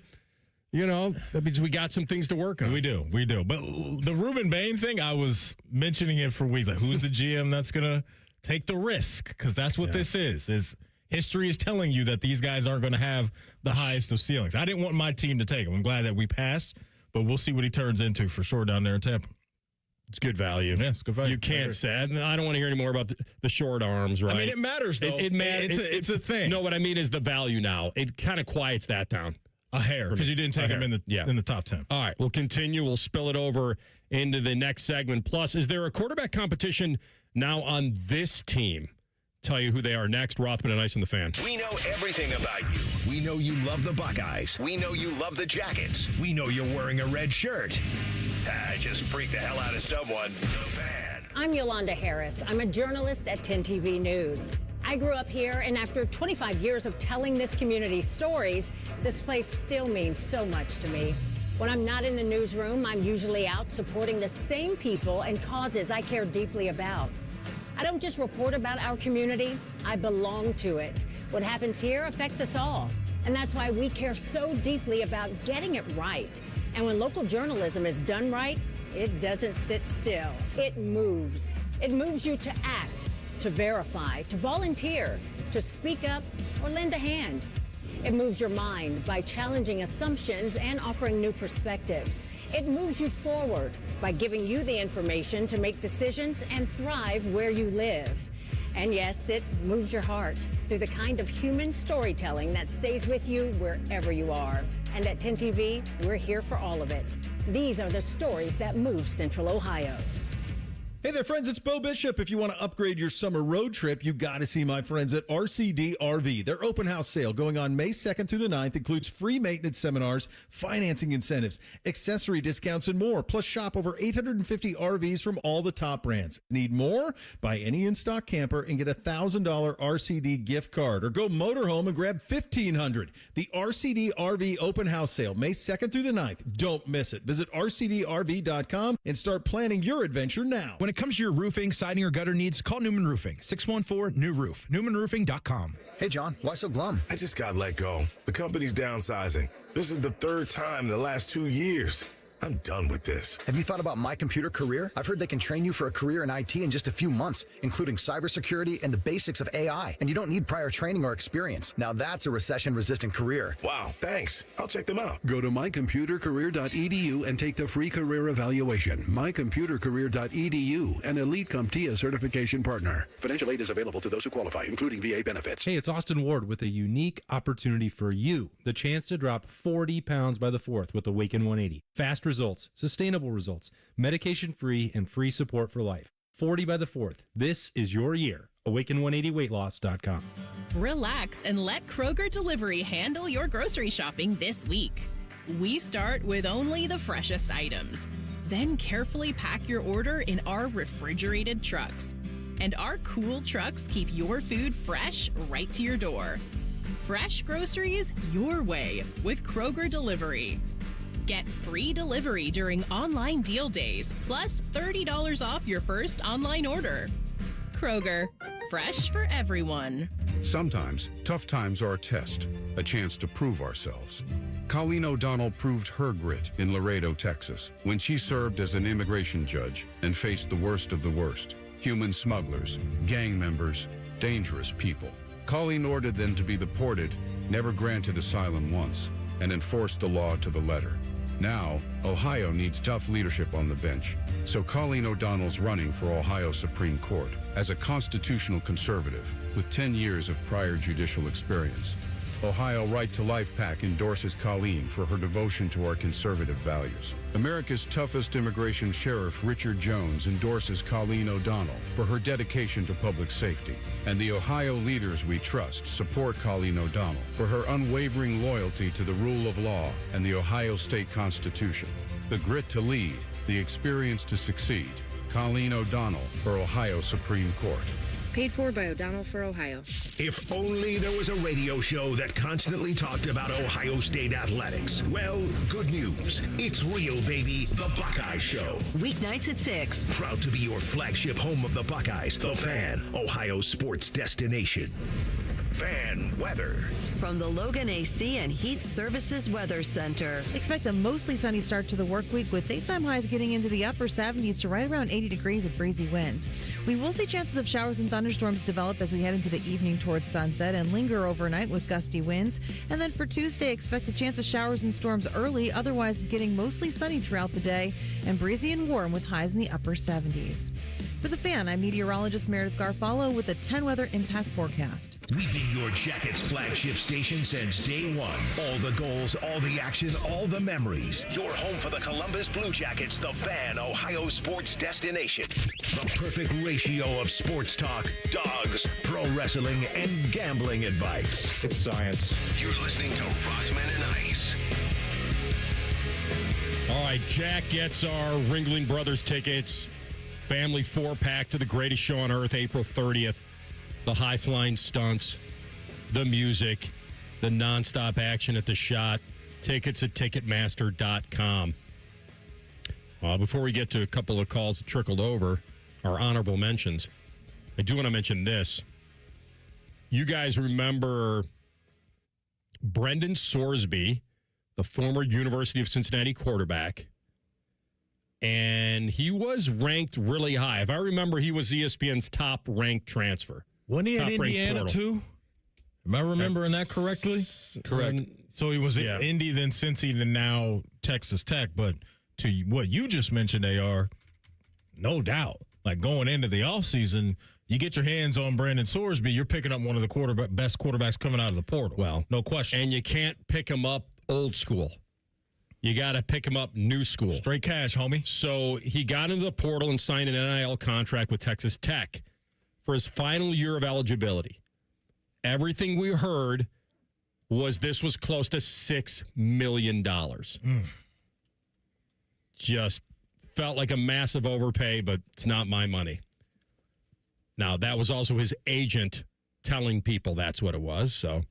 that means we got some things to work on. We do. But the Ruben Bain thing, I was mentioning it for weeks. Like, who's the GM that's going to take the risk? Because that's what this is history is telling you that these guys aren't going to have the highest of ceilings. I didn't want my team to take him. I'm glad that we passed, but we'll see what he turns into for sure down there in Tampa. It's good value. Yeah, it's good value. You can't say. I don't want to hear any more about the short arms, right? I mean, it matters, though. It matters. It's a thing. No, what I mean is the value now. It kind of quiets that down. A hair, because you didn't take him in the top 10. All right, we'll continue. We'll spill it over into the next segment. Plus, is there a quarterback competition now on this team? Tell you who they are next. Rothman and Ice and the Fan. We know everything about you. We know you love the Buckeyes. We know you love the Jackets. We know you're wearing a red shirt. Just freaked the hell out of someone. The Fan. I'm Yolanda Harris. I'm a journalist at 10 TV News. I grew up here, and after 25 years of telling this community stories, this place still means so much to me. When I'm not in the newsroom, I'm usually out supporting the same people and causes I care deeply about. I don't just report about our community, I belong to it. What happens here affects us all, and that's why we care so deeply about getting it right. And when local journalism is done right, it doesn't sit still. It moves. It moves you to act, to verify, to volunteer, to speak up, or lend a hand. It moves your mind by challenging assumptions and offering new perspectives. It moves you forward by giving you the information to make decisions and thrive where you live. And yes, it moves your heart through the kind of human storytelling that stays with you wherever you are. And at 10 TV, we're here for all of it. These are the stories that move Central Ohio. Hey there, friends. It's Bo Bishop. If you want to upgrade your summer road trip, you got to see my friends at RCD RV. Their open house sale going on May 2nd through the 9th includes free maintenance seminars, financing incentives, accessory discounts, and more. Plus, shop over 850 RVs from all the top brands. Need more? Buy any in-stock camper and get a $1,000 RCD gift card. Or go motorhome and grab $1,500. The RCD RV open house sale, May 2nd through the 9th. Don't miss it. Visit rcdrv.com and start planning your adventure now. When it comes to your roofing, siding, or gutter needs, call Newman Roofing. 614-NEW-ROOF. NewmanRoofing.com. Hey, John, why so glum? I just got let go. The company's downsizing. This is the third time in the last 2 years. I'm done with this. Have you thought about My Computer Career? I've heard they can train you for a career in IT in just a few months, including cybersecurity and the basics of AI. And you don't need prior training or experience. Now that's a recession-resistant career. Wow, thanks. I'll check them out. Go to mycomputercareer.edu and take the free career evaluation. Mycomputercareer.edu, an Elite CompTIA certification partner. Financial aid is available to those who qualify, including VA benefits. Hey, it's Austin Ward with a unique opportunity for you. The chance to drop 40 pounds by the 4th with Awaken 180. Fast results, sustainable results, medication-free, and free support for life. 40 by the 4th. This is your year. Awaken180weightloss.com. Relax and let Kroger Delivery handle your grocery shopping this week. We start with only the freshest items, then carefully pack your order in our refrigerated trucks. And our cool trucks keep your food fresh right to your door. Fresh groceries your way with Kroger Delivery. Get free delivery during online deal days, plus $30 off your first online order. Kroger, fresh for everyone. Sometimes, tough times are a test, a chance to prove ourselves. Colleen O'Donnell proved her grit in Laredo, Texas, when she served as an immigration judge and faced the worst of the worst: human smugglers, gang members, dangerous people. Colleen ordered them to be deported, never granted asylum once, and enforced the law to the letter. Now, Ohio needs tough leadership on the bench, so Colleen O'Donnell's running for Ohio Supreme Court as a constitutional conservative with 10 years of prior judicial experience. Ohio Right to Life PAC endorses Colleen for her devotion to our conservative values. America's toughest immigration sheriff, Richard Jones, endorses Colleen O'Donnell for her dedication to public safety. And the Ohio leaders we trust support Colleen O'Donnell for her unwavering loyalty to the rule of law and the Ohio State Constitution. The grit to lead, the experience to succeed. Colleen O'Donnell for Ohio Supreme Court. Paid for by O'Donnell for Ohio. If only there was a radio show that constantly talked about Ohio State athletics. Well, good news. It's real, baby. The Buckeye Show. Weeknights at 6. Proud to be your flagship home of the Buckeyes. The Fan, Ohio sports destination. Fan weather. From the Logan AC and Heat Services Weather Center. Expect a mostly sunny start to the work week with daytime highs getting into the upper 70s to right around 80 degrees with breezy winds. We will see chances of showers and thunderstorms develop as we head into the evening towards sunset and linger overnight with gusty winds. And then for Tuesday, expect a chance of showers and storms early, otherwise getting mostly sunny throughout the day and breezy and warm with highs in the upper 70s. For The Fan, I'm meteorologist Meredith Garfalo with a 10 weather impact forecast. We've been your Jackets flagship station since day one. All the goals, all the action, all the memories. Your home for the Columbus Blue Jackets, The Fan, Ohio sports destination. The perfect ratio of sports talk, dogs, pro wrestling, and gambling advice. It's science. You're listening to Rothman and Ice. All right, Jack gets our Ringling Brothers tickets. Family 4-pack to the greatest show on earth, April 30th. The high-flying stunts, the music, the nonstop action at the Shot. Tickets at Ticketmaster.com. Before we get to a couple of calls that trickled over, our honorable mentions, I do want to mention this. You guys remember Brendan Sorsby, the former University of Cincinnati quarterback, and he was ranked really high. If I remember, he was ESPN's top-ranked transfer. Wasn't he at Indiana, too? Am I remembering that correctly? Correct. So he was at Indy, then Cincy, and now Texas Tech. But to what you just mentioned, AR, no doubt. Like going into the offseason, you get your hands on Brandon Sorsby, you're picking up one of the best quarterbacks coming out of the portal. Well, no question. And you can't pick him up old school. You got to pick him up new school. Straight cash, homie. So he got into the portal and signed an NIL contract with Texas Tech for his final year of eligibility. Everything we heard was this was close to $6 million. Just felt like a massive overpay, but it's not my money. Now, that was also his agent telling people that's what it was. So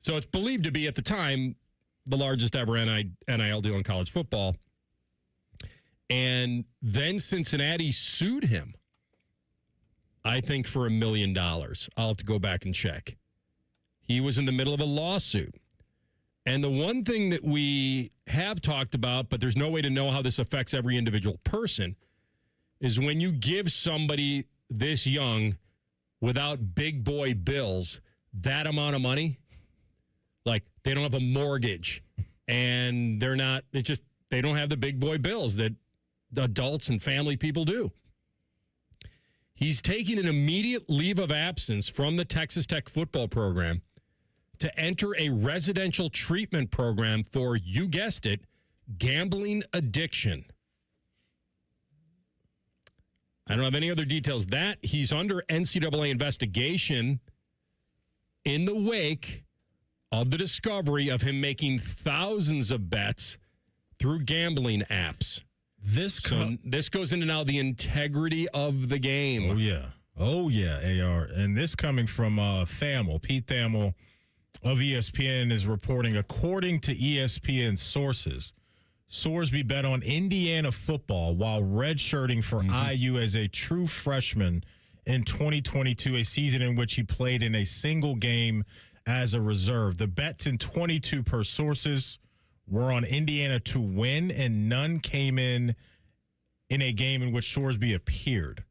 it's believed to be, at the time, the largest ever NIL deal in college football. And then Cincinnati sued him, I think, for $1 million. I'll have to go back and check. He was in the middle of a lawsuit. And the one thing that we have talked about, but there's no way to know how this affects every individual person, is when you give somebody this young without big boy bills that amount of money, like they don't have a mortgage and they don't have the big boy bills that adults and family people do. He's taking an immediate leave of absence from the Texas Tech football program to enter a residential treatment program for, you guessed it, gambling addiction. I don't have any other details. That he's under NCAA investigation in the wake of the discovery of him making thousands of bets through gambling apps. This goes into now the integrity of the game. Oh, yeah, AR. And this coming from Pete Thamel of ESPN is reporting, according to ESPN sources, Sorsby bet on Indiana football while redshirting for IU as a true freshman in 2022, a season in which he played in a single game as a reserve. The bets in 22 per sources were on Indiana to win, and none came in a game in which Sorsby appeared.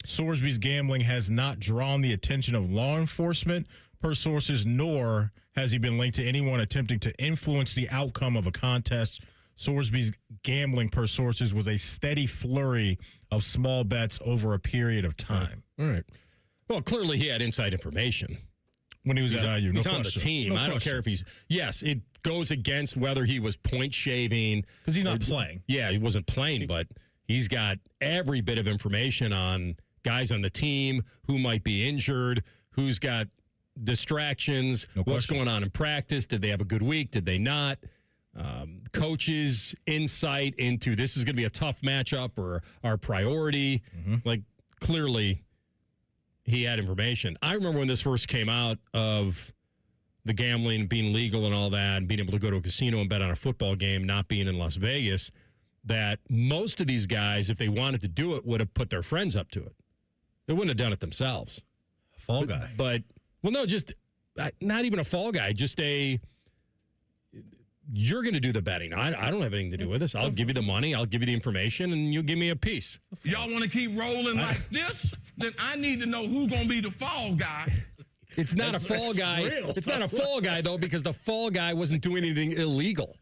Sorsby's gambling has not drawn the attention of law enforcement, per sources, nor has he been linked to anyone attempting to influence the outcome of a contest. Sorsby's gambling, per sources, was a steady flurry of small bets over a period of time. All right. Well, clearly he had inside information. When he was at IU, he's on the team. I don't care if he's... Yes, it goes against whether he was point shaving. Because he's not playing. Yeah, he wasn't playing, but he's got every bit of information on guys on the team, who might be injured, who's got distractions, what's going on in practice. Did they have a good week? Did they not? Coaches' insight into this is going to be a tough matchup or our priority. Like, clearly, he had information. I remember when this first came out of the gambling being legal and all that, and being able to go to a casino and bet on a football game, not being in Las Vegas, that most of these guys, if they wanted to do it, would have put their friends up to it. They wouldn't have done it themselves. Fall guy. But well, no, just not even a fall guy, just you're going to do the betting. I don't have anything to do with this. I'll give you the money. I'll give you the information, and you'll give me a piece. Y'all want to keep rolling like this? Then I need to know who's going to be the fall guy. It's not a fall guy. It's not a fall guy, though, because the fall guy wasn't doing anything illegal.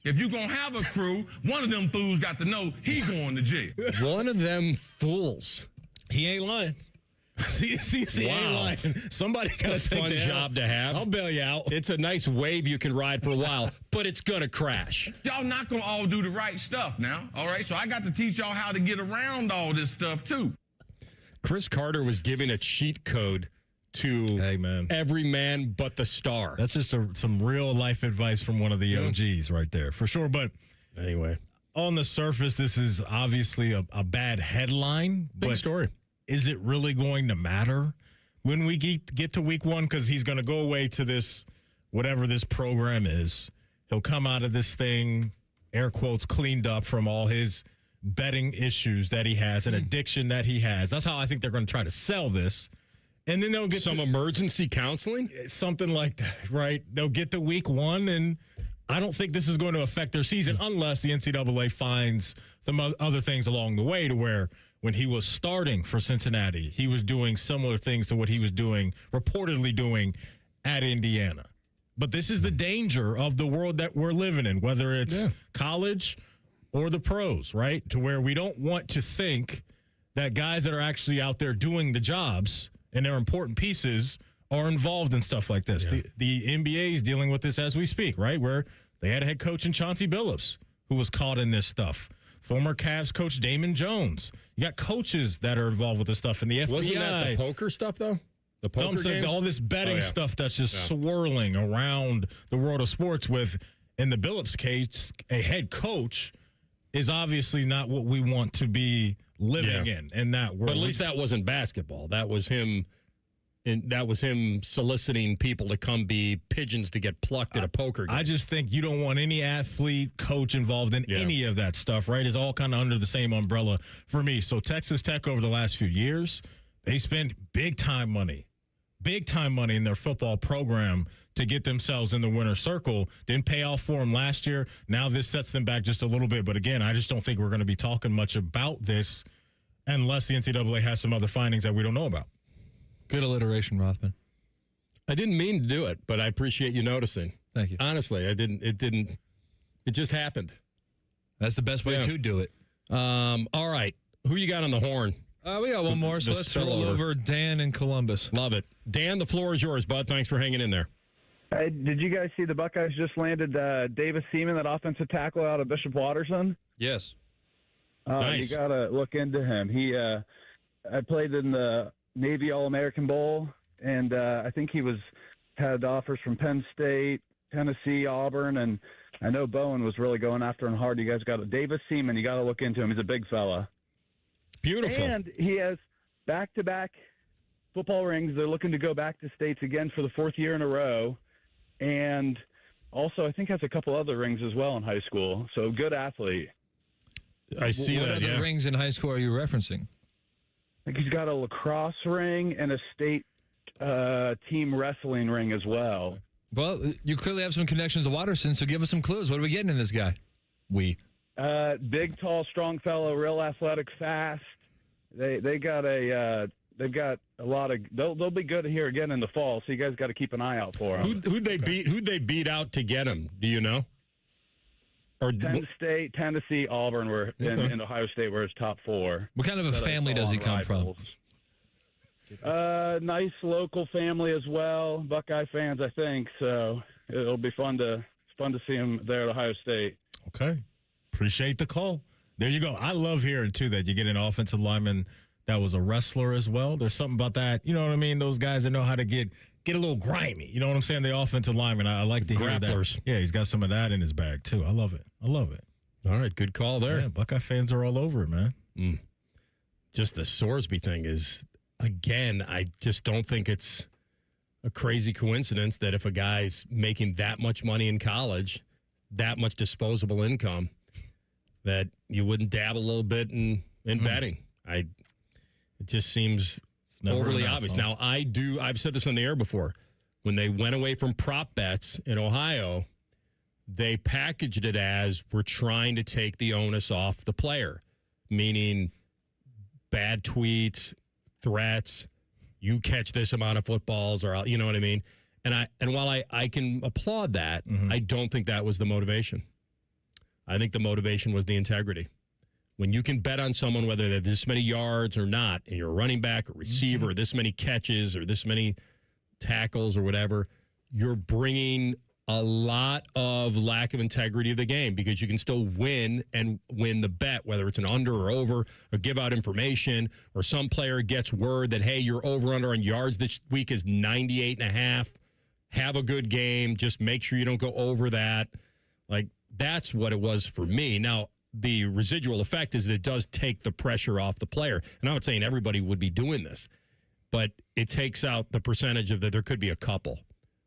If you're going to have a crew, one of them fools got to know he going to jail. One of them fools. He ain't lying. See, ain't lying. Somebody got to take fun job to have. I'll bail you out. It's a nice wave you can ride for a while, but it's going to crash. Y'all not going to all do the right stuff now, all right? So I got to teach y'all how to get around all this stuff, too. Chris Carter was giving a cheat code to every man but the star. That's just some real life advice from one of the OGs right there, for sure. But anyway, on the surface, this is obviously a bad headline. Big story. Is it really going to matter when we get to week one? Because he's going to go away to this, whatever this program is. He'll come out of this thing, air quotes, cleaned up from all his betting issues that he has, an addiction that he has. That's how I think they're going to try to sell this. And then they'll get some emergency counseling? Something like that, right? They'll get to week one, and I don't think this is going to affect their season unless the NCAA finds the other things along the way, to where when he was starting for Cincinnati, he was doing similar things to what he was doing, reportedly doing, at Indiana. But this is the danger of the world that we're living in, whether it's college or the pros, right? To where we don't want to think that guys that are actually out there doing the jobs and they're important pieces are involved in stuff like this. Yeah. The NBA is dealing with this as we speak, right? Where they had a head coach in Chauncey Billups who was caught in this stuff. Former Cavs coach Damon Jones. You got coaches that are involved with this stuff in the FBI. Wasn't that the poker stuff, though? The poker I'm saying games? all this betting stuff that's just swirling around the world of sports with, in the Billups case, a head coach is obviously not what we want to be living in that world. But at least that wasn't basketball. That was him. And that was him soliciting people to come be pigeons to get plucked at a poker game. I just think you don't want any athlete, coach involved in any of that stuff, right? It's all kind of under the same umbrella for me. So Texas Tech over the last few years, they spent big time money in their football program to get themselves in the winner's circle. Didn't pay off for them last year. Now this sets them back just a little bit. But again, I just don't think we're going to be talking much about this unless the NCAA has some other findings that we don't know about. Good alliteration, Rothman. I didn't mean to do it, but I appreciate you noticing. Thank you. Honestly, I didn't. It just happened. That's the best way to do it. All right. Who you got on the horn? We got one more, so let's roll over Dan in Columbus. Love it. Dan, the floor is yours, bud. Thanks for hanging in there. Hey, did you guys see the Buckeyes just landed Davis Seaman, that offensive tackle out of Bishop Watterson? Yes. Nice. You got to look into him. I played in the Navy All-American Bowl, and I think he had offers from Penn State, Tennessee, Auburn, and I know Bowen was really going after him hard. You guys got Davis Seaman. You got to look into him. He's a big fella. Beautiful. And he has back-to-back football rings. They're looking to go back to states again for the fourth year in a row. And also, I think has a couple other rings as well in high school. So, good athlete. I see what that, other rings in high school are you referencing? I think he's got a lacrosse ring and a state team wrestling ring as well. Well, you clearly have some connections to Watterson, so give us some clues. What are we getting in this guy? Big, tall, strong fellow, real athletic, fast. They've got a lot of. They'll be good here again in the fall. So you guys got to keep an eye out for them. Who'd they beat? Who'd they beat out to get him? Do you know? Or Penn State, Tennessee, Auburn were in Ohio State were his top four. What kind of a family does he come from? Nice local family as well. Buckeye fans, I think. So it'll be fun to see him there at Ohio State. Okay. Appreciate the call. There you go. I love hearing, too, that you get an offensive lineman that was a wrestler as well. There's something about that. You know what I mean? Those guys that know how to get a little grimy. You know what I'm saying? The offensive lineman. I like to hear that. Yeah, he's got some of that in his bag, too. I love it. All right. Good call there. Yeah, Buckeye fans are all over it, man. Just the Sorsby thing is, again, I just don't think it's a crazy coincidence that if a guy's making that much money in college, that much disposable income, that you wouldn't dabble a little bit in betting. It just seems overly obvious. Now, I've said this on the air before. When they went away from prop bets in Ohio, they packaged it as we're trying to take the onus off the player, meaning bad tweets, threats, you catch this amount of footballs, or you know what I mean? And while I can applaud that, I don't think that was the motivation. I think the motivation was the integrity. When you can bet on someone, whether they're this many yards or not, and you're a running back or receiver, or this many catches or this many tackles or whatever, you're bringing a lot of lack of integrity of the game, because you can still win and win the bet, whether it's an under or over, or give out information, or some player gets word that, hey, your over-under on yards this week is 98.5. Have a good game. Just make sure you don't go over that. Like, that's what it was for me. Now, the residual effect is that it does take the pressure off the player. And I'm not saying everybody would be doing this, but it takes out the percentage of that there could be a couple.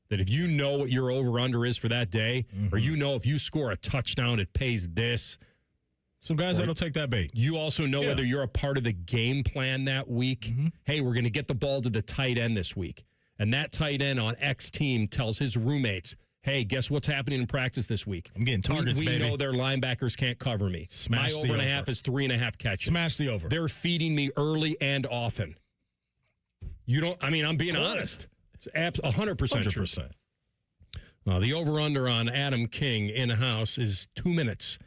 That if you know what your over-under is for that day, or you know if you score a touchdown, it pays this. Some guys that'll take that bait. You also know whether you're a part of the game plan that week. Hey, we're going to get the ball to the tight end this week. And that tight end on X team tells his roommates, hey, guess what's happening in practice this week? I'm getting targets, we know their linebackers can't cover me. Smash My the over and a over. half is 3.5 catches. Smash the over. They're feeding me early and often. I'm being honest. It's 100% true. 100%. The over-under on Adam King in a house is 2 minutes.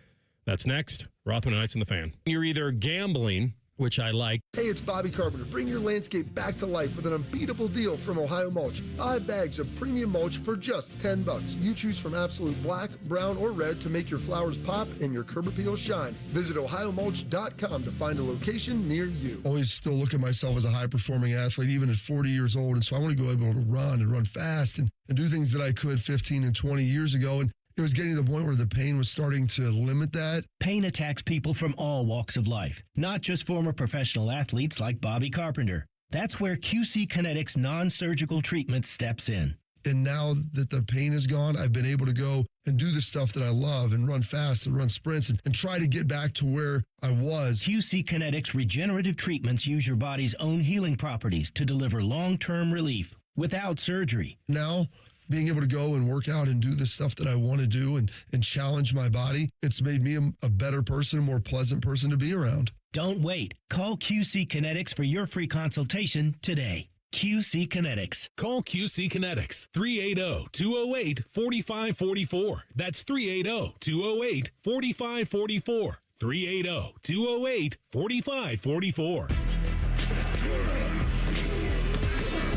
That's next. Rothman Ice and the Fan. You're either gambling, which I like. Hey, it's Bobby Carpenter. Bring your landscape back to life with an unbeatable deal from Ohio Mulch. 5 bags of premium mulch for just $10. You choose from absolute black, brown, or red to make your flowers pop and your curb appeal shine. Visit ohiomulch.com to find a location near you. Always still look at myself as a high-performing athlete, even at 40 years old. And so I want to go able to run and run fast and do things that I could 15 and 20 years ago. And it was getting to the point where the pain was starting to limit that. Pain attacks people from all walks of life, not just former professional athletes like Bobby Carpenter. That's where QC Kinetics non-surgical treatment steps in. And now that the pain is gone, I've been able to go and do the stuff that I love and run fast and run sprints and try to get back to where I was. QC Kinetics regenerative treatments use your body's own healing properties to deliver long-term relief without surgery. Now, being able to go and work out and do the stuff that I want to do and challenge my body, it's made me a better person, a more pleasant person to be around. Don't wait. Call QC Kinetics for your free consultation today. QC Kinetics. Call QC Kinetics. 380-208-4544. That's 380-208-4544. 380-208-4544.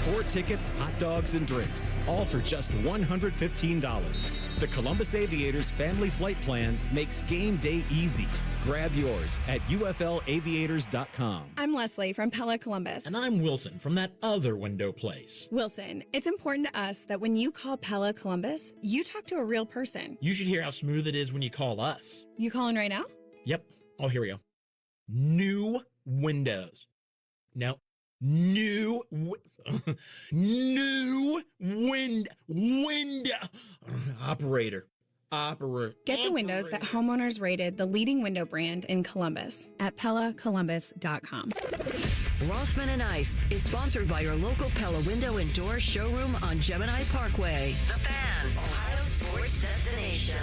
4 tickets, hot dogs, and drinks, all for just $115. The Columbus Aviators Family Flight Plan makes game day easy. Grab yours at uflaviators.com. I'm Leslie from Pella Columbus. And I'm Wilson from that other window place. Wilson, it's important to us that when you call Pella Columbus, you talk to a real person. You should hear how smooth it is when you call us. You calling right now? Yep. Oh, here we go. New windows. No. New window operator. Get the windows that homeowners rated the leading window brand in Columbus at PellaColumbus.com. Rothman and Ice is sponsored by your local Pella Window and Door showroom on Gemini Parkway. The Fan, Ohio sports destination.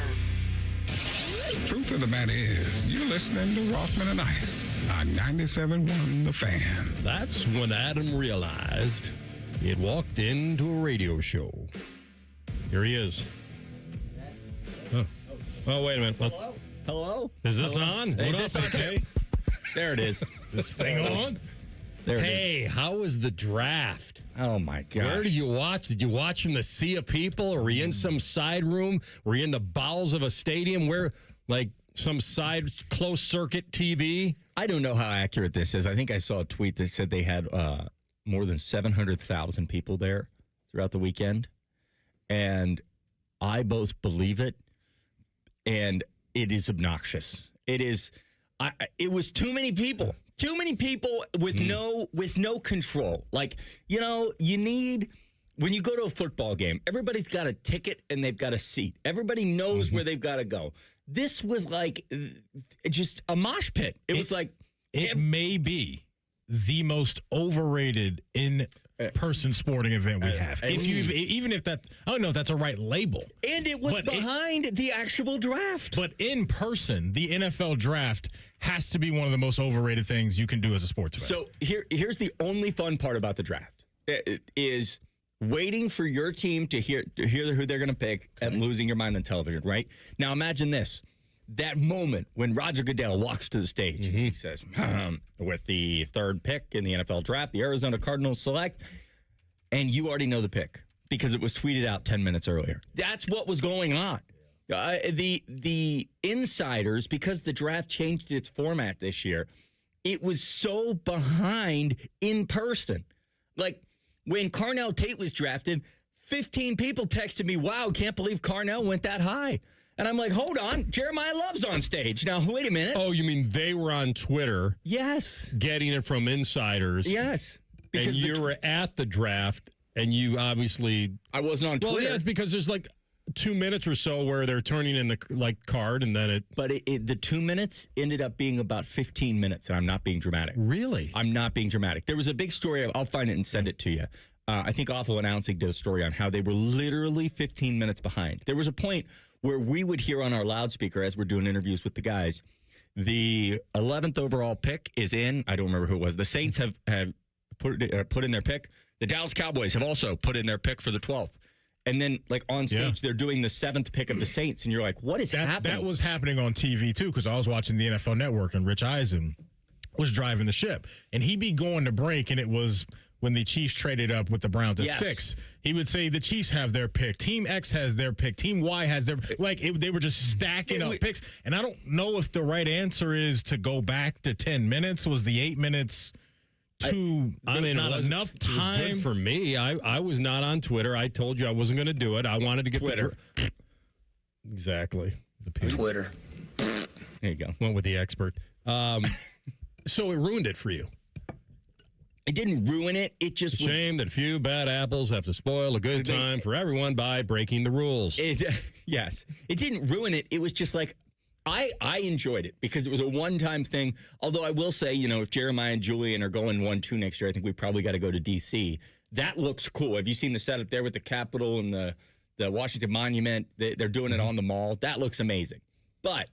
Truth of the matter is, you're listening to Rothman and Ice on 97.1 The Fan. That's when Adam realized he had walked into a radio show. Here he is. Oh, wait a minute. Hello? Is this on? Is What this up, okay? There it is. This thing on? There it is. Hey, how was the draft? Oh, my God. Where did you watch? Did you watch from the sea of people? Or were you in some side room? Were you in the bowels of a stadium? Where, like, some side closed circuit TV? I don't know how accurate this is. I think I saw a tweet that said they had more than 700,000 people there throughout the weekend. And I both believe it, and it is obnoxious. It is. It was too many people. Too many people with no control. Like, you need, when you go to a football game, everybody's got a ticket and they've got a seat. Everybody knows where they've got to go. This was like just a mosh pit. It was like. It may be the most overrated in-person sporting event we have. Even if that, I don't know if that's a right label. And it was behind the actual draft. But in person, the NFL draft has to be one of the most overrated things you can do as a sports fan. So here's the only fun part about the draft. It is waiting for your team to hear who they're going to pick and losing your mind on television, right? Now imagine this. That moment when Roger Goodell walks to the stage, he says, with the 3rd pick in the NFL draft, the Arizona Cardinals select, and you already know the pick because it was tweeted out 10 minutes earlier. That's what was going on. The insiders, because the draft changed its format this year, it was so behind in person. Like when Carnell Tate was drafted, 15 people texted me, wow, can't believe Carnell went that high. And I'm like, hold on, Jeremiah Love's on stage. Now, wait a minute. Oh, you mean they were on Twitter? Yes. Getting it from insiders. Yes. And you were at the draft, and you obviously... I wasn't on Twitter. Well, yeah, it's because there's like 2 minutes or so where they're turning in the card, and then it... But the 2 minutes ended up being about 15 minutes, and I'm not being dramatic. Really? I'm not being dramatic. There was a big story. I'll find it and send it to you. I think Awful Announcing did a story on how they were literally 15 minutes behind. There was a point where we would hear on our loudspeaker as we're doing interviews with the guys, the 11th overall pick is in. I don't remember who it was. The Saints have put in their pick. The Dallas Cowboys have also put in their pick for the 12th. And then, like, on stage, they're doing the 7th pick of the Saints, and you're like, what is happening? That was happening on TV, too, because I was watching the NFL Network, and Rich Eisen was driving the ship. And he'd be going to break, and it was when the Chiefs traded up with the Browns at 6. He would say the Chiefs have their pick, Team X has their pick, Team Y has their – they were just stacking up picks. And I don't know if the right answer is to go back to 10 minutes. Was the 8 minutes – not enough time? It was good for me. I was not on Twitter. I told you I wasn't going to do it. I wanted to get Twitter. Exactly. Twitter. There you go. Went with the expert. So it ruined it for you. It didn't ruin it. It just was a shame that a few bad apples have to spoil a good time for everyone by breaking the rules. Yes. It didn't ruin it. It was just like, I enjoyed it because it was a one-time thing. Although I will say, if Jeremiah and Julian are going 1-2 next year, I think we probably got to go to D.C. That looks cool. Have you seen the setup there with the Capitol and the Washington Monument? They're doing it on the mall. That looks amazing. But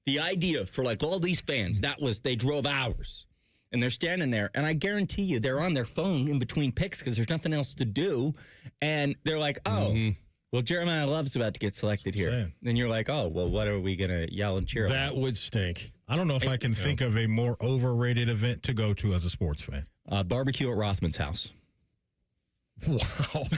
the idea for, like, all these fans, they drove hours. And they're standing there, and I guarantee you they're on their phone in between picks because there's nothing else to do. And they're like, well, Jeremiah Love's about to get selected here. Then you're like, oh, well, what are we going to yell and cheer about? That would stink. I don't know if I can think of a more overrated event to go to as a sports fan. Barbecue at Rothman's house. Wow.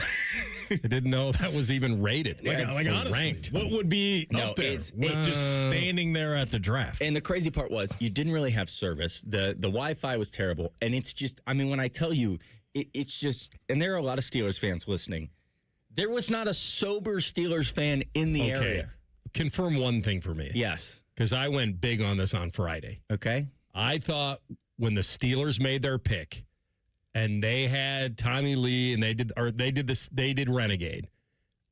I didn't know that was even rated. Like honestly, ranked. What would be up there? Just standing there at the draft. And the crazy part was you didn't really have service. The Wi-Fi was terrible. And it's just, when I tell you, it's just, and there are a lot of Steelers fans listening. There was not a sober Steelers fan in the area. Confirm one thing for me. Yes. Because I went big on this on Friday. Okay. I thought when the Steelers made their pick and they had Tommy Lee and they did Renegade,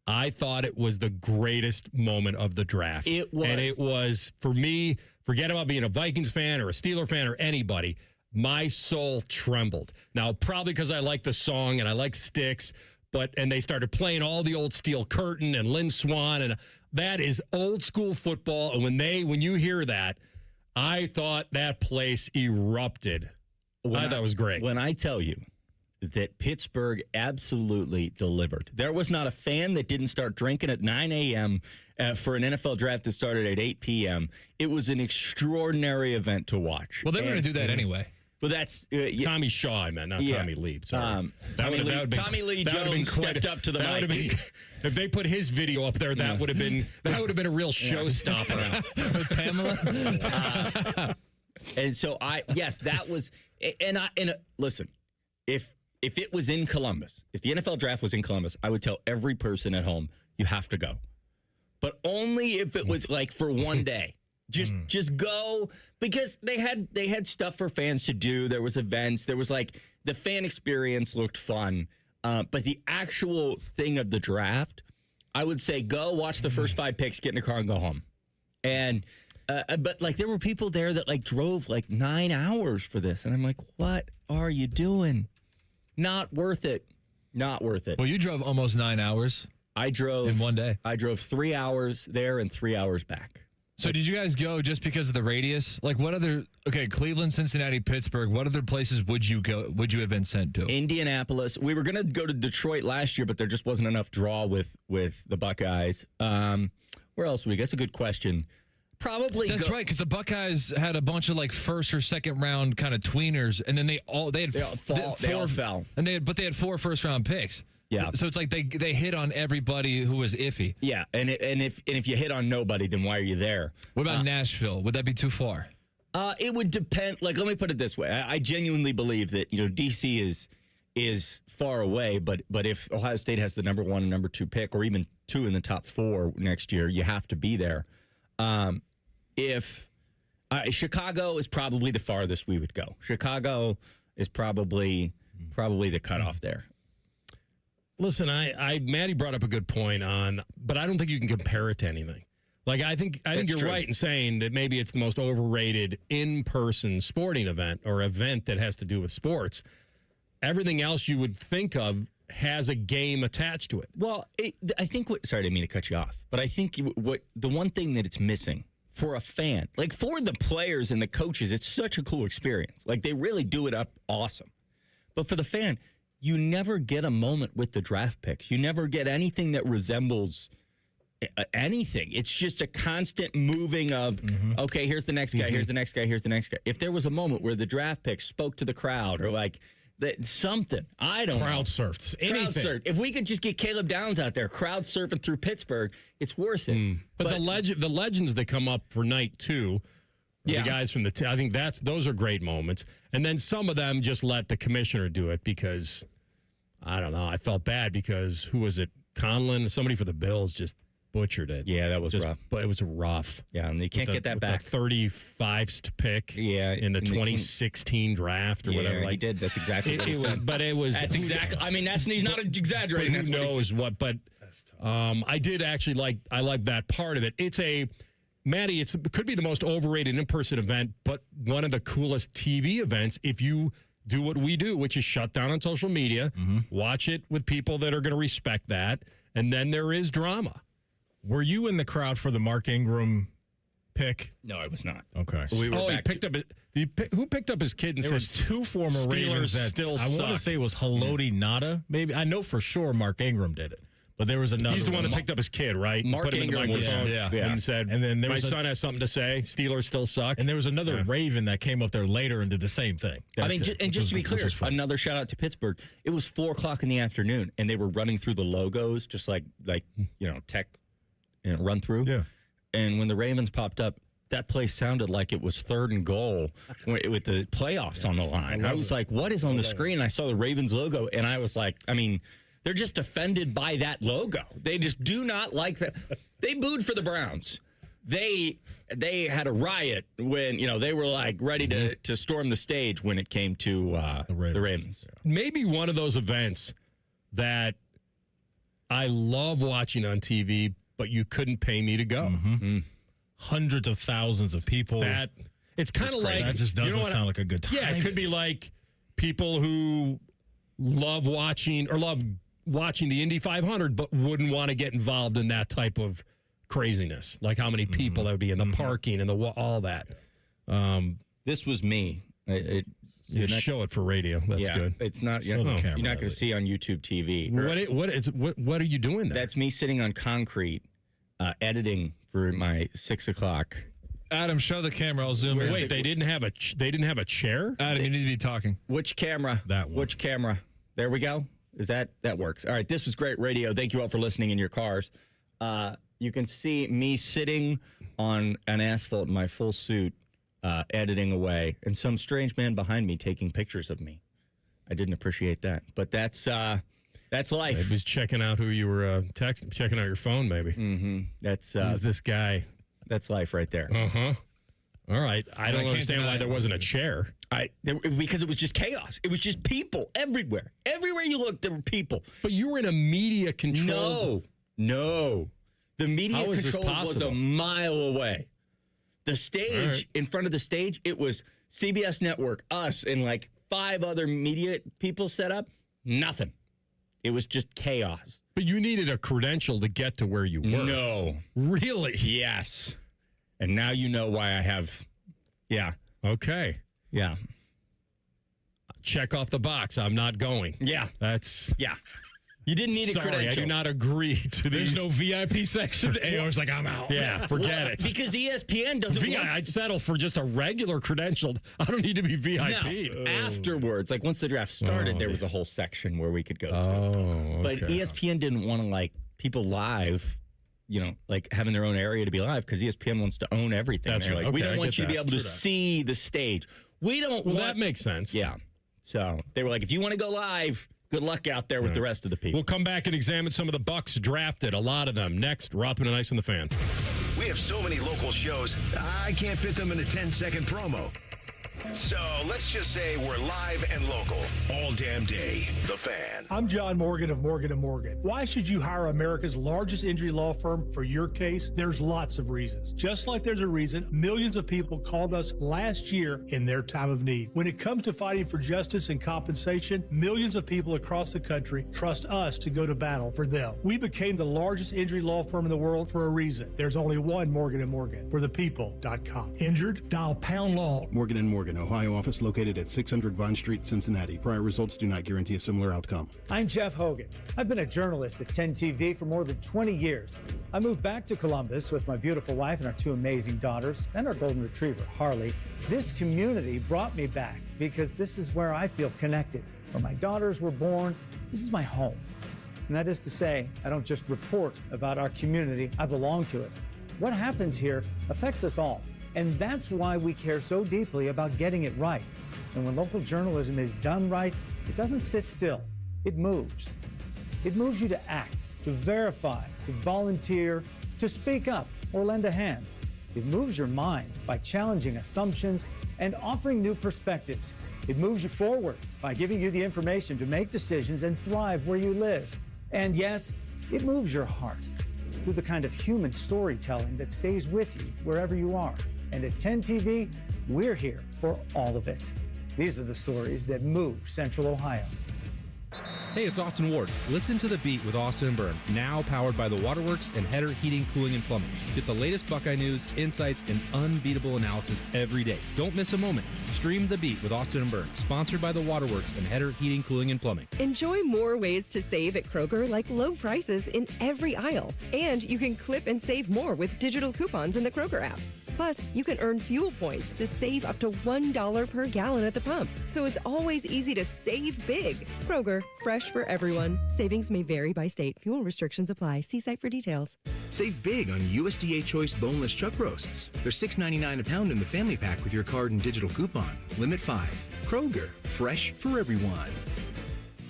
I thought it was the greatest moment of the draft. It was. And it was, for me, forget about being a Vikings fan or a Steeler fan or anybody, my soul trembled. Now, probably because I like the song and I like Styx, and they started playing all the old Steel Curtain and Lynn Swan, and that is old school football. And when you hear that, I thought that place erupted. I thought it was great. When I tell you that Pittsburgh absolutely delivered, there was not a fan that didn't start drinking at 9 a.m. For an NFL draft that started at 8 p.m. It was an extraordinary event to watch. Well, they were going to do that anyway. Well, that's Tommy Shaw, I meant, not Tommy Lee. Sorry. Tommy Lee Jones stepped up to the mic. If they put his video up there, that would have been a real showstopper. With Pamela. And so that was, and listen, if it was in Columbus, if the NFL draft was in Columbus, I would tell every person at home, you have to go, but only if it was like for one day. Just go, because they had stuff for fans to do. There was events. There was like the fan experience looked fun. But the actual thing of the draft, I would say go watch the first 5 picks, get in the car and go home. And but like there were people there that like drove like 9 hours for this. And I'm like, what are you doing? Not worth it. Not worth it. Well, you drove almost 9 hours. I drove in one day. I drove 3 hours there and 3 hours back. So did you guys go just because of the radius? Like what other, Cleveland, Cincinnati, Pittsburgh, what other places would you have been sent to? Indianapolis. We were going to go to Detroit last year, but there just wasn't enough draw with the Buckeyes. Where else would we go? That's a good question. Probably. That's right, because the Buckeyes had a bunch of like first or second round kind of tweeners, and then they all fell. And they had 4 first round picks. Yeah. So it's like they hit on everybody who was iffy. Yeah, and if you hit on nobody, then why are you there? What about Nashville? Would that be too far? It would depend. Like, let me put it this way: I genuinely believe that DC is far away, but if Ohio State has the number 1 and number 2 pick, or even 2 in the top 4 next year, you have to be there. If Chicago is probably the farthest we would go. Chicago is probably the cutoff there. Listen, Maddie brought up a good point but I don't think you can compare it to anything. Like, I think you're true. right in saying that maybe it's the most overrated in-person sporting event or event that has to do with sports. Everything else you would think of has a game attached to it. Well, I think sorry, I didn't mean to cut you off, but I think the one thing that it's missing for a fan, like for the players and the coaches, it's such a cool experience. Like, they really do it up awesome. But for the fan, you never get a moment with the draft picks. You never get anything that resembles anything. It's just a constant moving of, okay, here's the next guy, here's the next guy, here's the next guy. If there was a moment where the draft pick spoke to the crowd or like something, I don't know. Crowd surfed. Anything. Crowd surfed. If we could just get Caleb Downs out there crowd surfing through Pittsburgh, it's worth it. But the legends that come up for night 2, the guys from I think those are great moments. And then some of them just let the commissioner do it because, I don't know, I felt bad because, who was it? Conlon, somebody for the Bills just butchered it. Yeah, that was rough. But it was rough. Yeah, and you can't get that back. The 35th pick in the 2016 draft or whatever. Like, he did. That's exactly what he said. But it was. That's exactly. I mean, he's not exaggerating. Who knows what? But I did actually I like that part of it. Maddie, it could be the most overrated in-person event, but one of the coolest TV events if you do what we do, which is shut down on social media, watch it with people that are going to respect that, and then there is drama. Were you in the crowd for the Mark Ingram pick? No, I was not. Okay. We were he picked up. Who picked up his kid and there said was 2 former Steelers Ravens that still I want to say it was Haloti Nada. Maybe I know for sure Mark Ingram did it, but there was another. He's the one that picked up his kid, right? Mark Put him Ingram in the microphone, and said, and then "My son has something to say. Steelers still suck." And there was another Raven that came up there later and did the same thing. I mean, just to be clear, another shout out to Pittsburgh. It was 4:00 in the afternoon, and they were running through the logos, just like tech, run through. Yeah. And when the Ravens popped up, that place sounded like it was 3rd and goal with the playoffs on the line. I was like, "What is on the screen?" I saw the Ravens logo, and I was like, I mean, they're just offended by that logo. They just do not like that. They booed for the Browns. They had a riot when they were like ready to storm the stage when it came to the Ravens. Maybe one of those events that I love watching on TV, but you couldn't pay me to go. Hundreds of thousands of people. It's kind of like that just doesn't sound like a good time. Yeah, it could be like people who love watching the Indy 500, but wouldn't want to get involved in that type of craziness. Like how many people that would be in the parking and all that. This was me. You show it for radio. That's good. It's not. You're not going to see on YouTube TV. What are you doing there? That's me sitting on concrete, editing for my 6 o'clock. Adam, show the camera. I'll zoom in. Wait, they didn't have a chair? Adam, you need to be talking. Which camera? That one. Which camera? There we go. That works. All right, this was great radio. Thank you all for listening in your cars. You can see me sitting on an asphalt in my full suit, editing away, and some strange man behind me taking pictures of me. I didn't appreciate that, but that's life. He was checking out who you were texting, checking out your phone, maybe. That's who's this guy? That's life right there. All right. I don't understand why there wasn't a chair. Because it was just chaos. It was just people everywhere. Everywhere you looked, there were people. But you were in a media control. No. The media control was a mile away. The stage, in front of the stage, it was CBS Network, us, and like 5 other media people set up. Nothing. It was just chaos. But you needed a credential to get to where you were. No. Really? Yes. And now you know why I have. Yeah. Okay. Yeah. Check off the box. I'm not going. Yeah. Yeah. You didn't need a credential. I do not agree to these. There's no VIP section. AR's like, I'm out. Yeah, forget it. Because ESPN doesn't want... I'd settle for just a regular credential. I don't need to be VIP. No, afterwards, like once the draft started, there was a whole section where we could go to. Okay. But ESPN didn't want to, like, people live, like having their own area to be live because ESPN wants to own everything. That's right. Like, we don't want you to be able to see the stage. We don't want... that makes sense. Yeah. So they were like, if you want to go live... Good luck out there with the rest of the people. We'll come back and examine some of the Bucks drafted, a lot of them. Next, Rothman and Ice on the Fan. We have so many local shows, I can't fit them in a 10-second promo. So let's just say we're live and local all damn day. The Fan. I'm John Morgan of Morgan & Morgan. Why should you hire America's largest injury law firm for your case? There's lots of reasons. Just like there's a reason millions of people called us last year in their time of need. When it comes to fighting for justice and compensation, millions of people across the country trust us to go to battle for them. We became the largest injury law firm in the world for a reason. There's only one Morgan & Morgan. For the people.com. Injured? Dial #law. Morgan & Morgan. Morgan, Ohio office located at 600 Vine Street, Cincinnati. Prior results do not guarantee a similar outcome. I'm Jeff Hogan. I've been a journalist at 10 TV for more than 20 years. I moved back to Columbus with my beautiful wife and our two amazing daughters and our golden retriever, Harley. This community brought me back because this is where I feel connected. Where my daughters were born, this is my home. And that is to say, I don't just report about our community, I belong to it. What happens here affects us all. And that's why we care so deeply about getting it right. And when local journalism is done right, it doesn't sit still, it moves. It moves you to act, to verify, to volunteer, to speak up or lend a hand. It moves your mind by challenging assumptions and offering new perspectives. It moves you forward by giving you the information to make decisions and thrive where you live. And yes, it moves your heart through the kind of human storytelling that stays with you wherever you are. And at 10 TV, we're here for all of it. These are the stories that move Central Ohio. Hey, it's Austin Ward. Listen to The Beat with Austin and Byrne, now powered by the Waterworks and Header Heating, Cooling, and Plumbing. Get the latest Buckeye news, insights, and unbeatable analysis every day. Don't miss a moment. Stream The Beat with Austin and Byrne, sponsored by the Waterworks and Header Heating, Cooling, and Plumbing. Enjoy more ways to save at Kroger, like low prices in every aisle. And you can clip and save more with digital coupons in the Kroger app. Plus, you can earn fuel points to save up to $1 per gallon at the pump. So it's always easy to save big. Kroger, fresh for everyone. Savings may vary by state. Fuel restrictions apply. See site for details. Save big on USDA Choice boneless chuck roasts. They're $6.99 a pound in the family pack with your card and digital coupon. Limit 5. Kroger, fresh for everyone.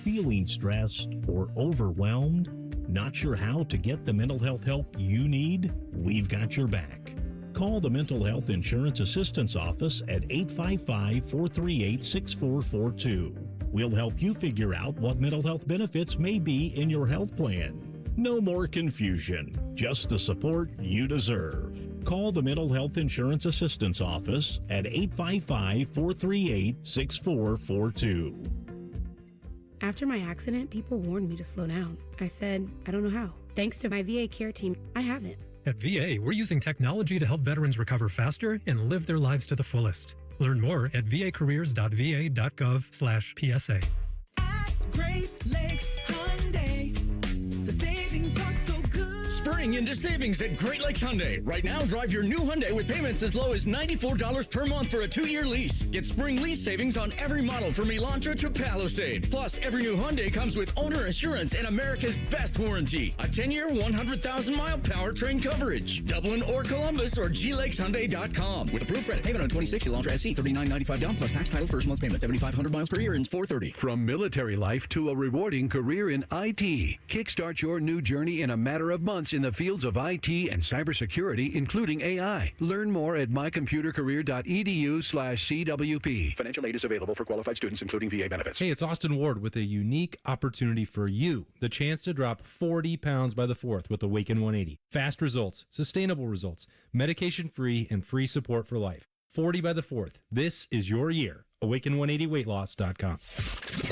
Feeling stressed or overwhelmed? Not sure how to get the mental health help you need? We've got your back. Call the Mental Health Insurance Assistance Office at 855-438-6442. We'll help you figure out what mental health benefits may be in your health plan. No more confusion, just the support you deserve. Call the Mental Health Insurance Assistance Office at 855-438-6442. After my accident, people warned me to slow down. I said, I don't know how. Thanks to my VA care team, I haven't. At VA, we're using technology to help veterans recover faster and live their lives to the fullest. Learn more at vacareers.va.gov/PSA. Great Lakes Hyundai. The savings are so good. Spring into savings at Great Lakes Hyundai. Right now, drive your new Hyundai with payments as low as $94 per month for a 2-year lease. Get spring lease savings on every model from Elantra to Palisade. Plus, every new Hyundai comes with owner assurance and America's best warranty. A 10-year, 100,000-mile powertrain coverage. Dublin or Columbus or glakeshyundai.com. With approved credit. Payment on 26 Elantra SC. $39.95 down plus tax title first month's payment. 7,500 miles per year ends $430. From military life to a rewarding career in IT. Kickstart your new journey in a matter of months in the fields of IT and cybersecurity, including AI. Learn more at mycomputercareer.edu/CWP. Financial aid is available for qualified students, including VA benefits. Hey, it's Austin Ward with a unique opportunity for you. The chance to drop 40 pounds by the 4th with Awaken 180. Fast results, sustainable results, medication-free, and free support for life. 40 by the 4th. This is your year. Awaken180weightloss.com.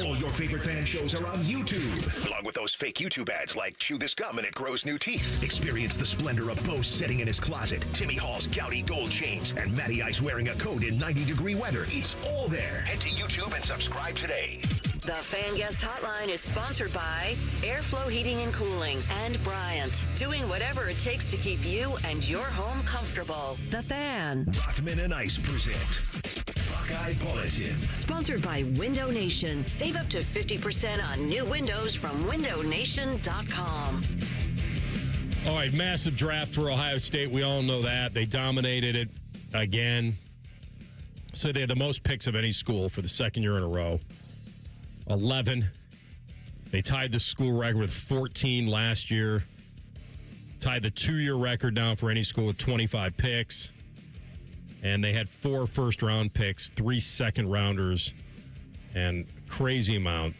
All your favorite fan shows are on YouTube, along with those fake YouTube ads like Chew This Gum and It Grows New Teeth. Experience the splendor of Bo sitting in his closet, Timmy Hall's gouty gold chains, and Matty Ice wearing a coat in 90-degree weather. It's all there. Head to YouTube and subscribe today. The Fan Guest Hotline is sponsored by Airflow Heating and Cooling and Bryant, doing whatever it takes to keep you and your home comfortable. The Fan. Rothman and Ice present Buckeye Bulletin. Sponsored by Window Nation. Save up to 50% on new windows from windownation.com. All right, massive draft for Ohio State. We all know that. They dominated it again. So they had the most picks of any school for the second year in a row. 11. They tied the school record with 14 last year. Tied the 2-year record now for any school with 25 picks. And they had 4 first-round picks, 3 second-rounders, and crazy amount.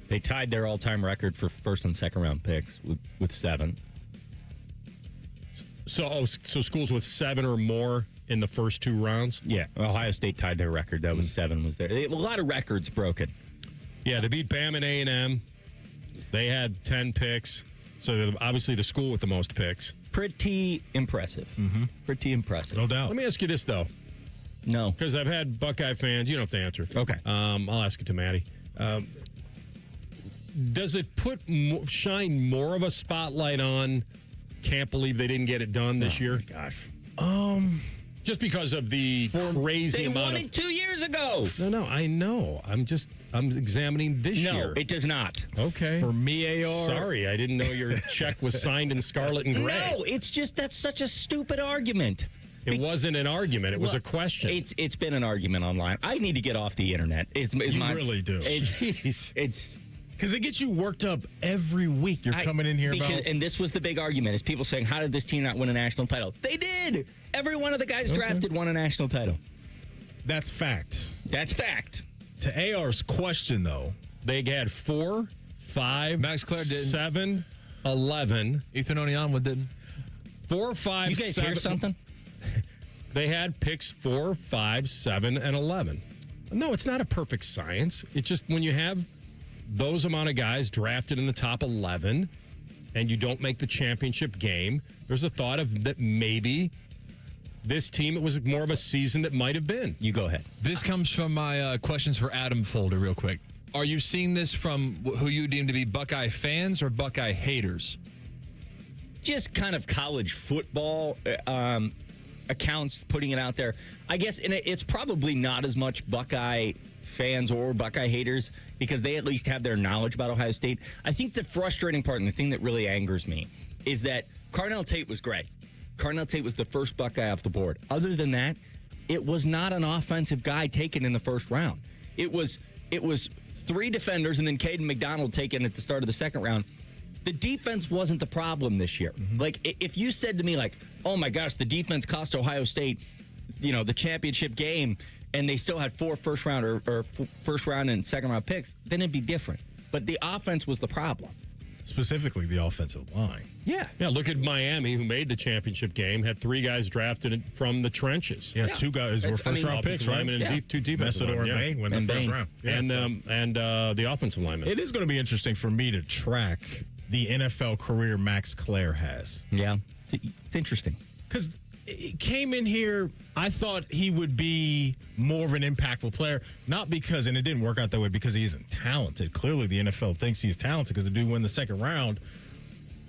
They tied their all-time record for first and second-round picks with 7. So schools with 7 or more in the first 2 rounds? Yeah, Ohio State tied their record. That was 7 was there. A lot of records broken. Yeah, they beat Bama and A&M. They had 10 picks. So they're obviously the school with the most picks. Pretty impressive. Mm-hmm. Pretty impressive. No doubt. Let me ask you this, though. No. Because I've had Buckeye fans. You don't have to answer. Okay. I'll ask it to Maddie. Does it shine more of a spotlight on can't believe they didn't get it done this year? Gosh. Just because of the crazy They amount won of... it 2 years ago. No, I know. I'm examining this year. No, it does not. Okay. For me, AR. Sorry, I didn't know your check was signed in scarlet and gray. No, it's just that's such a stupid argument. It wasn't an argument. It was a Well, question. It's been an argument online. I need to get off the internet. You really do. It's because it gets you worked up every week. You're coming in here about. And this was the big argument: is people saying, "How did this team not win a national title?" They did. Every one of the guys drafted won a national title. That's fact. That's fact. To AR's question, though, they had 4, 5, Max Clare didn't. 7, 11. Ethan Onionwood didn't. 4, 5, You guys 7. hear something? They had picks 4, 5, 7, and 11. No, it's not a perfect science. It's just when you have those amount of guys drafted in the top 11 and you don't make the championship game, there's a thought of that maybe this team, it was more of a season that might have been. You go ahead. This comes from my questions for Adam folder real quick. Are you seeing this from who you deem to be Buckeye fans or Buckeye haters? Just kind of college football accounts putting it out there. I guess it's probably not as much Buckeye fans or Buckeye haters because they at least have their knowledge about Ohio State. I think the frustrating part and the thing that really angers me is that Carnell Tate was great. Carnell Tate was the first Buckeye off the board. Other than that, it was not an offensive guy taken in the first round. It was 3 defenders and then Caden McDonald taken at the start of the second round. The defense wasn't the problem this year. Like, if you said to me, like, oh my gosh, the defense cost Ohio State, the championship game, and they still had 4 first round or first round and second round picks, then it'd be different. But the offense was the problem. Specifically, the offensive line. Yeah. Yeah, look at Miami, who made the championship game, had 3 guys drafted from the trenches. Yeah, 2 guys were first-round picks, right? And 2 defensive Messidor linemen, and Bain went in the first round. Yeah, and the offensive lineman. It is going to be interesting for me to track the NFL career Max Clare has. Yeah, it's interesting. Because it came in here, I thought he would be more of an impactful player, not because, and it didn't work out that way because he isn't talented. Clearly, the NFL thinks he's talented because the dude won the second round.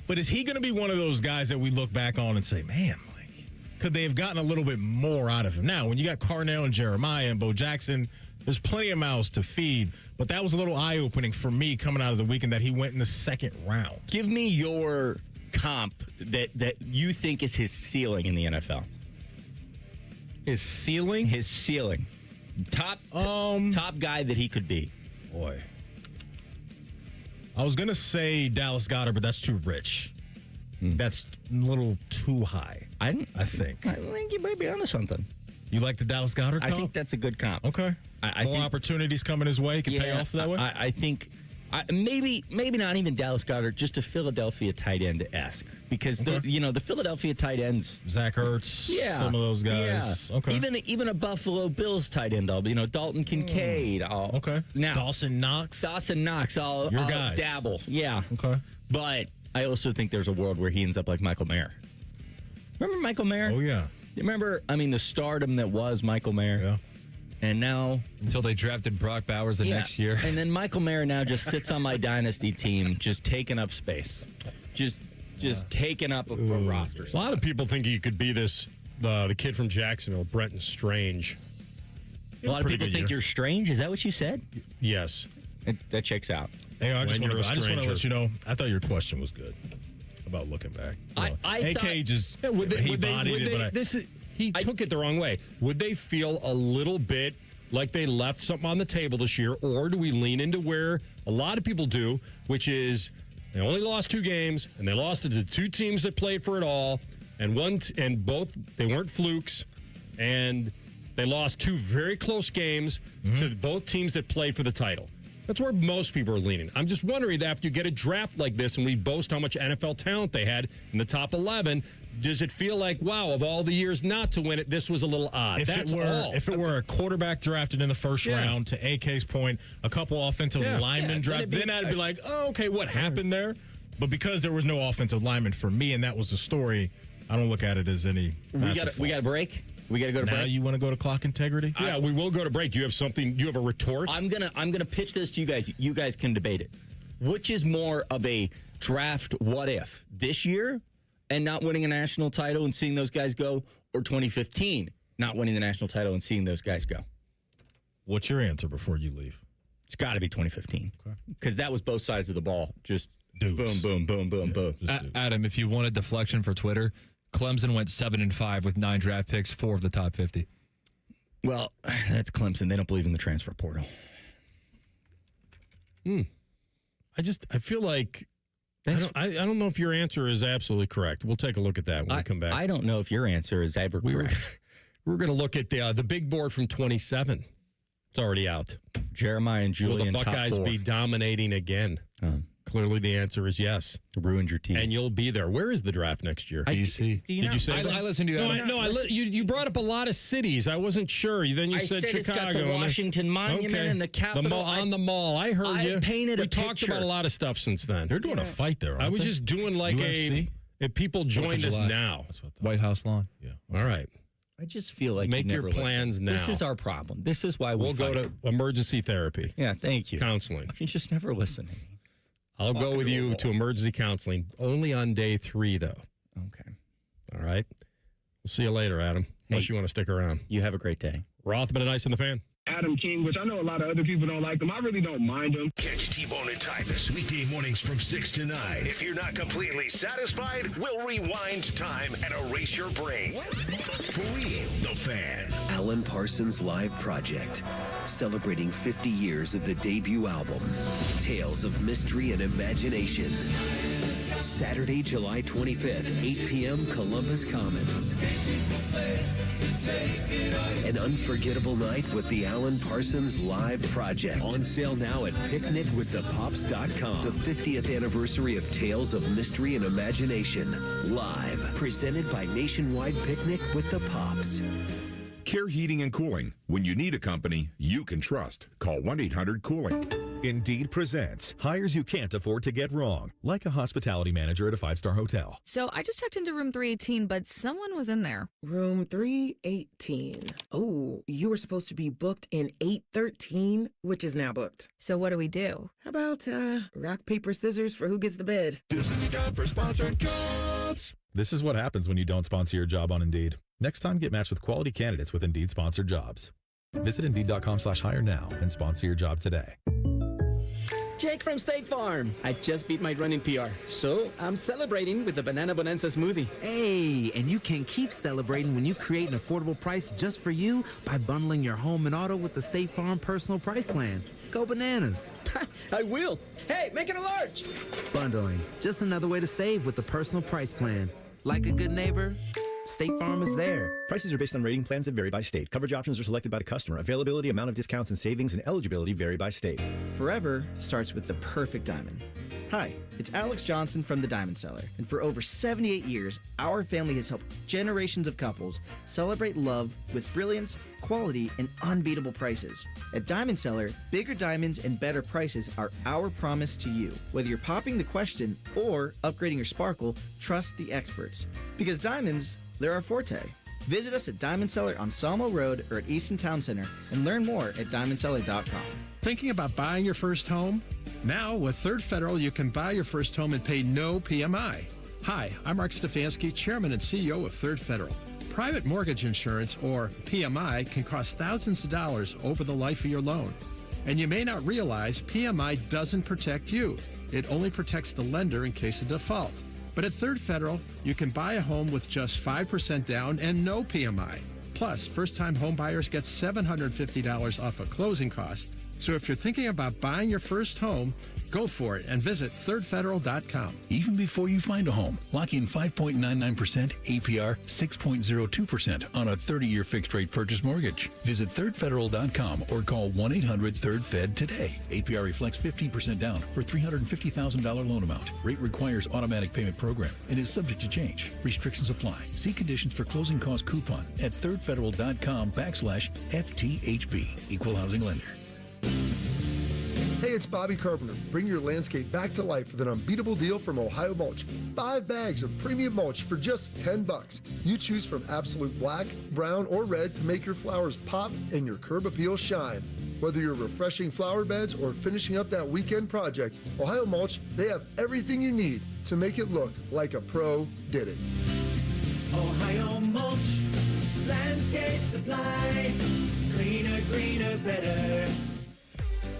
But is he going to be one of those guys that we look back on and say, man, like, could they have gotten a little bit more out of him? Now, when you got Carnell and Jeremiah and Bo Jackson, there's plenty of mouths to feed. But that was a little eye-opening for me coming out of the weekend that he went in the second round. Give me your comp that you think is his ceiling in the NFL. His ceiling? His ceiling. Top guy that he could be. Boy. I was going to say Dallas Goedert, but that's too rich. That's a little too high. I think. I think you might be onto something. You like the Dallas Goedert comp? I think that's a good comp. Okay. I More think, opportunities coming his way can pay off that way? I think maybe not even Dallas Goedert, just a Philadelphia tight end-esque. Because, the Philadelphia tight ends. Zach Ertz, some of those guys. Yeah. Okay. Even a Buffalo Bills tight end, Dalton Kincaid. Okay. Now, Dawson Knox. I'll guys. dabble. Yeah. Okay. But I also think there's a world where he ends up like Michael Mayer. Remember Michael Mayer? Oh, yeah. Remember, the stardom that was Michael Mayer? Yeah. And now... Until they drafted Brock Bowers the next year. And then Michael Mayer now just sits on my dynasty team, just taking up space. Just taking up a roster. A lot of people think he could be the kid from Jacksonville, Brenton Strange. A lot of people think you're strange? Is that what you said? Yes. That checks out. Hey, I just want to let you know, I thought your question was good about looking back. AK just he took it the wrong way. Would they feel a little bit like they left something on the table this year, or do we lean into where a lot of people do, which is they only lost 2 games and they lost to the 2 teams that played for it all, and both they weren't flukes, and they lost 2 very close games to both teams that played for the title. That's where most people are leaning. I'm just wondering, after you get a draft like this and we boast how much NFL talent they had in the top 11, does it feel like, wow, of all the years not to win it, this was a little odd? If it were a quarterback drafted in the first round, to AK's point, a couple offensive linemen drafted, then I'd be like, oh, okay, what happened there? But because there was no offensive lineman for me, and that was the story, I don't look at it as any. We got a break. We got to go to now break. You want to go to clock integrity? Yeah, we will go to break. Do you have something? Do you have a retort? I'm gonna pitch this to you guys. You guys can debate it. Which is more of a draft what if? This year and not winning a national title and seeing those guys go, or 2015 not winning the national title and seeing those guys go? What's your answer before you leave? It's got to be 2015 because that was both sides of the ball. Just Dukes. boom, boom, boom, boom, boom. Adam, if you want a deflection for Twitter, Clemson went 7-5 with 9 draft picks, 4 of the top 50. Well, that's Clemson. They don't believe in the transfer portal. I feel like I don't know if your answer is absolutely correct. We'll take a look at that when we come back. I don't know if your answer is ever correct. We're going to look at the big board from 27. It's already out. Jeremiah and Julian. Will the Buckeyes be dominating again? Clearly, the answer is yes. Ruined your team, and you'll be there. Where is the draft next year? DC. Did you say? I listened to you. You brought up a lot of cities. I wasn't sure. Then you I said Chicago. It's got the Washington Monument and the Capitol. On the mall. I heard you. Painted we a talked picture. about a lot of stuff since then. They're doing a fight there. I was just doing like UFC? if people joined us now. White House lawn. Yeah. All right. I just feel like make you your never plans listen. now. This is our problem. This is why we'll go to emergency therapy. Yeah, thank you. Counseling. You just never listen. I'll go with you to emergency counseling only on day 3, though. Okay. All right. We'll see you later, Adam. Unless you want to stick around. You have a great day. Rothman and Ice on the Fan. Adam King, which I know a lot of other people don't like him. I really don't mind him. Catch T-Bone and Tyvis weekday mornings from 6 to 9. If you're not completely satisfied, we'll rewind time and erase your brain. For real, the Fan. Alan Parsons Live Project, celebrating 50 years of the debut album, Tales of Mystery and Imagination. Saturday, July 25th, 8 p.m., Columbus Commons. An unforgettable night with the Alan Parsons Live Project. On sale now at picnicwiththepops.com. The 50th anniversary of Tales of Mystery and Imagination. Live. Presented by Nationwide Picnic with the Pops. Care Heating and Cooling. When you need a company you can trust, call 1-800-COOLING. Indeed presents hires you can't afford to get wrong, like a hospitality manager at a 5-star hotel. So I just checked into room 318, but someone was in there. Room 318. Oh, you were supposed to be booked in 813, which is now booked. So what do we do? How about rock, paper, scissors for who gets the bid? This is a job for sponsored jobs. This is what happens when you don't sponsor your job on Indeed. Next time, get matched with quality candidates with Indeed sponsored jobs. Visit Indeed.com/hire now and sponsor your job today. Jake from State Farm. I just beat my running PR, so I'm celebrating with the Banana Bonanza smoothie. Hey, and you can keep celebrating when you create an affordable price just for you by bundling your home and auto with the State Farm Personal Price Plan. Go bananas. I will. Hey, make it a large. Bundling, just another way to save with the Personal Price Plan. Like a good neighbor, State Farm is there. Prices are based on rating plans that vary by state. Coverage options are selected by the customer. Availability, amount of discounts and savings, and eligibility vary by state. Forever starts with the perfect diamond. Hi, it's Alex Johnson from The Diamond Seller, and for over 78 years, our family has helped generations of couples celebrate love with brilliance, quality, and unbeatable prices. At Diamond Seller, bigger diamonds and better prices are our promise to you. Whether you're popping the question or upgrading your sparkle, trust the experts. Because diamonds, they're our forte. Visit us at Diamond Seller on Sawmill Road or at Easton Town Center and learn more at diamondseller.com. Thinking about buying your first home? Now, with Third Federal, you can buy your first home and pay no PMI. Hi, I'm Mark Stefanski, Chairman and CEO of Third Federal. Private mortgage insurance, or PMI, can cost thousands of dollars over the life of your loan. And you may not realize PMI doesn't protect you. It only protects the lender in case of default. But at Third Federal, you can buy a home with just 5% down and no PMI. Plus, first-time home buyers get $750 off a closing cost. So if you're thinking about buying your first home, go for it and visit thirdfederal.com. Even before you find a home, lock in 5.99% APR, 6.02% on a 30-year fixed-rate purchase mortgage. Visit thirdfederal.com or call 1-800-3rd-FED today. APR reflects 15% down for $350,000 loan amount. Rate requires automatic payment program and is subject to change. Restrictions apply. See conditions for closing cost coupon at thirdfederal.com/FTHB. Equal housing lender. Hey, it's Bobby Carpenter. Bring your landscape back to life with an unbeatable deal from Ohio Mulch. 5 bags of premium mulch for just $10. You choose from absolute black, brown, or red to make your flowers pop and your curb appeal shine. Whether you're refreshing flower beds or finishing up that weekend project, Ohio Mulch, they have everything you need to make it look like a pro did it. Ohio Mulch, landscape supply, cleaner, greener, better.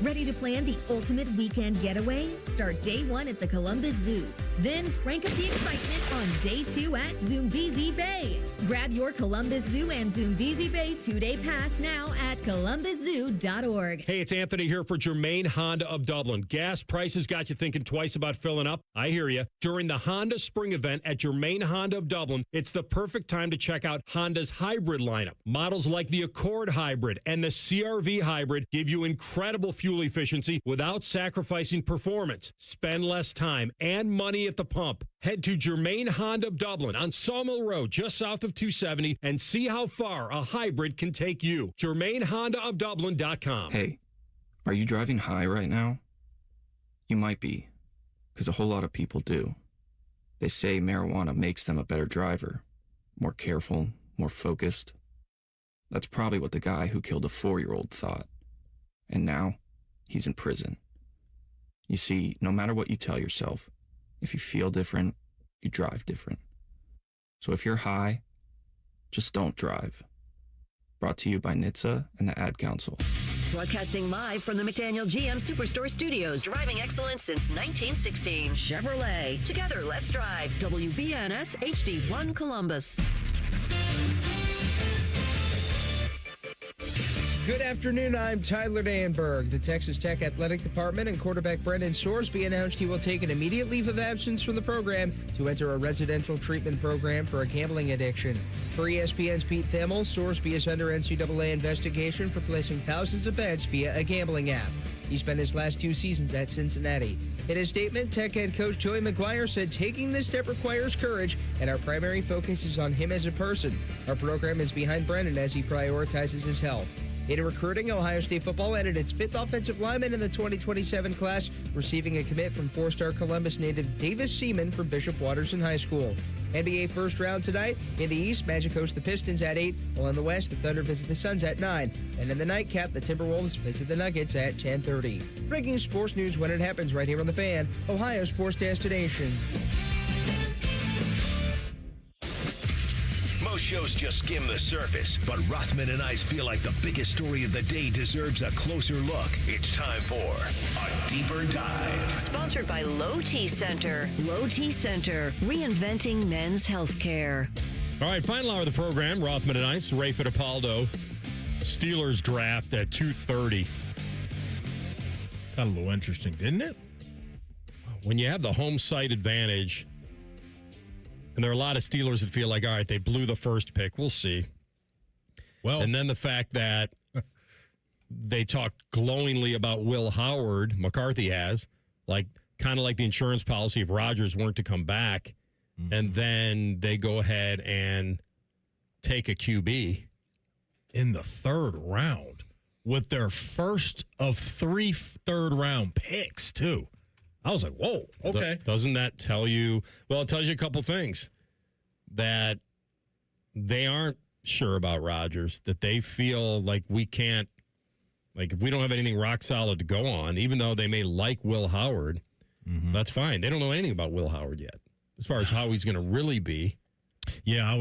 Ready to plan the ultimate weekend getaway? Start day 1 at the Columbus Zoo. Then crank up the excitement on day 2 at Zoombezi Bay. Grab your Columbus Zoo and Zoombezi Bay 2-day pass now at columbuszoo.org. Hey, it's Anthony here for Germain Honda of Dublin. Gas prices got you thinking twice about filling up? I hear you. During the Honda Spring event at Germain Honda of Dublin, it's the perfect time to check out Honda's hybrid lineup. Models like the Accord Hybrid and the CR-V Hybrid give you incredible fuel efficiency without sacrificing performance. Spend less time and money at the pump. Head to Germain Honda of Dublin on Sawmill Road, just south of 270, and see how far a hybrid can take you. GermainHondaofDublin.com. Hey, are you driving high right now? You might be, because a whole lot of people do. They say marijuana makes them a better driver, more careful, more focused. That's probably what the guy who killed a 4-year-old thought. And now, he's in prison. You see, no matter what you tell yourself, if you feel different, you drive different. So if you're high, just don't drive. Brought to you by NHTSA and the Ad Council. Broadcasting live from the McDaniel GM Superstore Studios, driving excellence since 1916. Chevrolet. Together, let's drive. WBNS HD1 Columbus. Good afternoon, I'm Tyler Danberg. The Texas Tech Athletic Department and quarterback Brendan Sorsby announced he will take an immediate leave of absence from the program to enter a residential treatment program for a gambling addiction. For ESPN's Pete Thamel, Sorsby is under NCAA investigation for placing thousands of bets via a gambling app. He spent his last 2 seasons at Cincinnati. In a statement, Tech head coach Joey McGuire said taking this step requires courage, and our primary focus is on him as a person. Our program is behind Brendan as he prioritizes his health. In recruiting, Ohio State football added its 5th offensive lineman in the 2027 class, receiving a commit from 4-star Columbus native Davis Seaman from Bishop Watterson High School. NBA first round tonight. In the East, Magic host the Pistons at 8, while in the West, the Thunder visit the Suns at 9. And in the nightcap, the Timberwolves visit the Nuggets at 10:30. Breaking sports news when it happens right here on The Fan, Ohio sports destination. Most shows just skim the surface, but Rothman and Ice feel like the biggest story of the day deserves a closer look. It's time for a deeper dive. Sponsored by Low T Center. Low T Center, reinventing men's healthcare. All right, final hour of the program. Rothman and Ice, Ray Fittipaldo. Steelers draft at 2:30. Got a little interesting, didn't it? When you have the home site advantage, and there are a lot of Steelers that feel like, all right, they blew the first pick. We'll see. Well, and then the fact that they talked glowingly about Will Howard, McCarthy has, like kind of like the insurance policy if Rodgers weren't to come back, and then they go ahead and take a QB in the 3rd round with their first of 3 third-round picks, too. I was like, whoa, okay. Doesn't that tell you? Well, it tells you a couple things. That they aren't sure about Rodgers, that they feel like we can't, like if we don't have anything rock solid to go on, even though they may like Will Howard, that's fine. They don't know anything about Will Howard yet, as far as how he's going to really be. Yeah,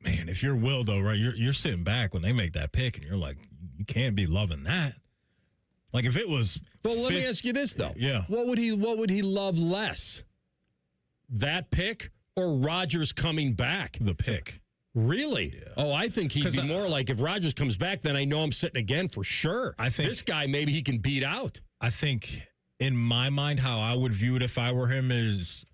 man, if you're Will, though, right, you're sitting back when they make that pick, and you're like, you can't be loving that. Like if it was. Well, let me ask you this though. Yeah. What would he love less? That pick or Rodgers coming back? The pick. Really? Yeah. Oh, I think he'd be more like if Rodgers comes back, then I know I'm sitting again for sure. I think this guy maybe he can beat out. I think in my mind, how I would view it if I were him is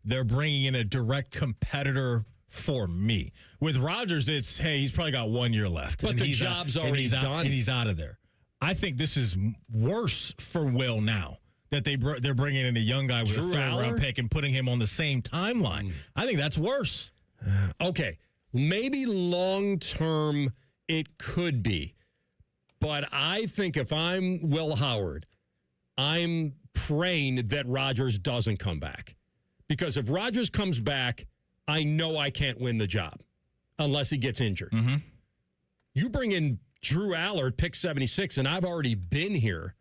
they're bringing in a direct competitor for me. With Rodgers, it's hey, he's probably got 1 year left, but the job's already done, and he's out of there. I think this is worse for Will now that they're bringing in a young guy with Drew a 3rd-round pick and putting him on the same timeline. I think that's worse. Okay, maybe long-term it could be, but I think if I'm Will Howard, I'm praying that Rodgers doesn't come back. Because if Rodgers comes back, I know I can't win the job unless he gets injured. Mm-hmm. You bring in Drew Allar, pick 76, and I've already been here.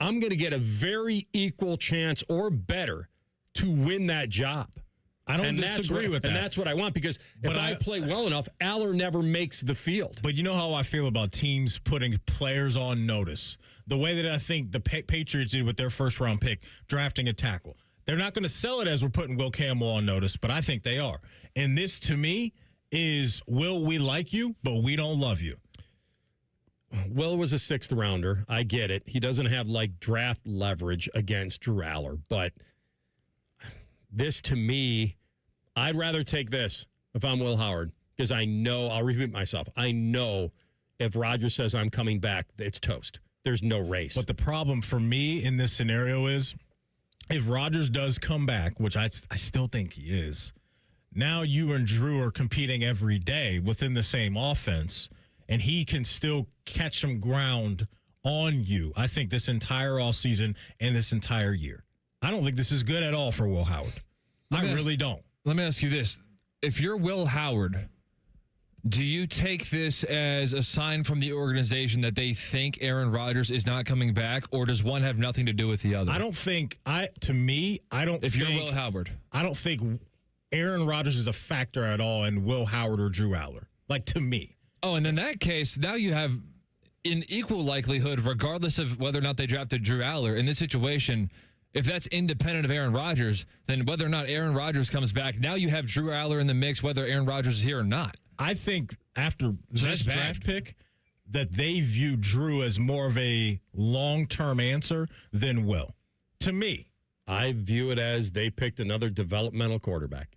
I'm going to get a very equal chance or better to win that job. I don't disagree with that. And that's what I want, because if I play well enough, Allar never makes the field. But you know how I feel about teams putting players on notice. The way that I think the Patriots did with their first-round pick, drafting a tackle. They're not going to sell it as we're putting Will Campbell on notice, but I think they are. And this, to me, is, Will, we like you, but we don't love you. Will was a sixth-rounder. I get it. He doesn't have, draft leverage against Drew Allar. But this, to me, I'd rather take this if I'm Will Howard, because I know, I'll repeat myself, I know if Rodgers says I'm coming back, it's toast. There's no race. But the problem for me in this scenario is, if Rodgers does come back, which I still think he is, now you and Drew are competing every day within the same offense, and he can still catch some ground on you, I think, this entire offseason and this entire year. I don't think this is good at all for Will Howard. I really don't. Let me ask you this. If you're Will Howard, do you take this as a sign from the organization that they think Aaron Rodgers is not coming back, or does one have nothing to do with the other? I don't think, if you're Will Howard, I don't think Aaron Rodgers is a factor at all in Will Howard or Drew Allar, to me. Oh, and in that case, now you have an equal likelihood, regardless of whether or not they drafted Drew Allar, in this situation, if that's independent of Aaron Rodgers, then whether or not Aaron Rodgers comes back, now you have Drew Allar in the mix, whether Aaron Rodgers is here or not. I think after this draft pick that they view Drew as more of a long-term answer than Will. To me. I view it as they picked another developmental quarterback.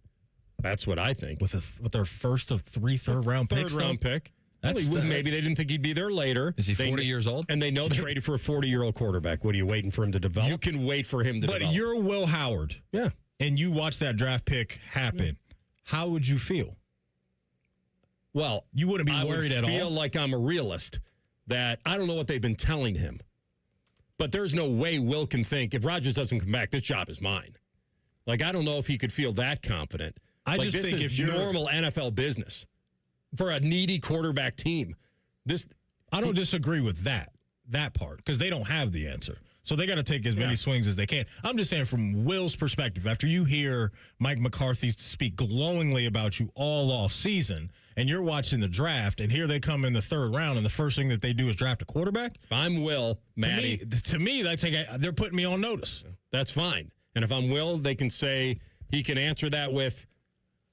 That's what I think. With their first of 3 third-round picks? Third-round pick. Maybe they didn't think he'd be there later. Is he 40 years old? And they know they traded for a 40-year-old quarterback. What are you waiting for him to develop? You can wait for him to develop. But you're Will Howard. Yeah. And you watch that draft pick happen. How would you feel? Well, you wouldn't be worried at all. I feel like I'm a realist, that I don't know what they've been telling him. But there's no way Will can think, if Rodgers doesn't come back, this job is mine. I don't know if he could feel that confident. I just this think is if you're normal NFL business for a needy quarterback team. I don't disagree with that part, because they don't have the answer. So they got to take as many swings as they can. I'm just saying, from Will's perspective, after you hear Mike McCarthy speak glowingly about you all off season, and you're watching the draft, and here they come in the third round, and the first thing that they do is draft a quarterback. If I'm Will, Matty. To me, that's they're putting me on notice. That's fine. And if I'm Will, they can say, he can answer that with,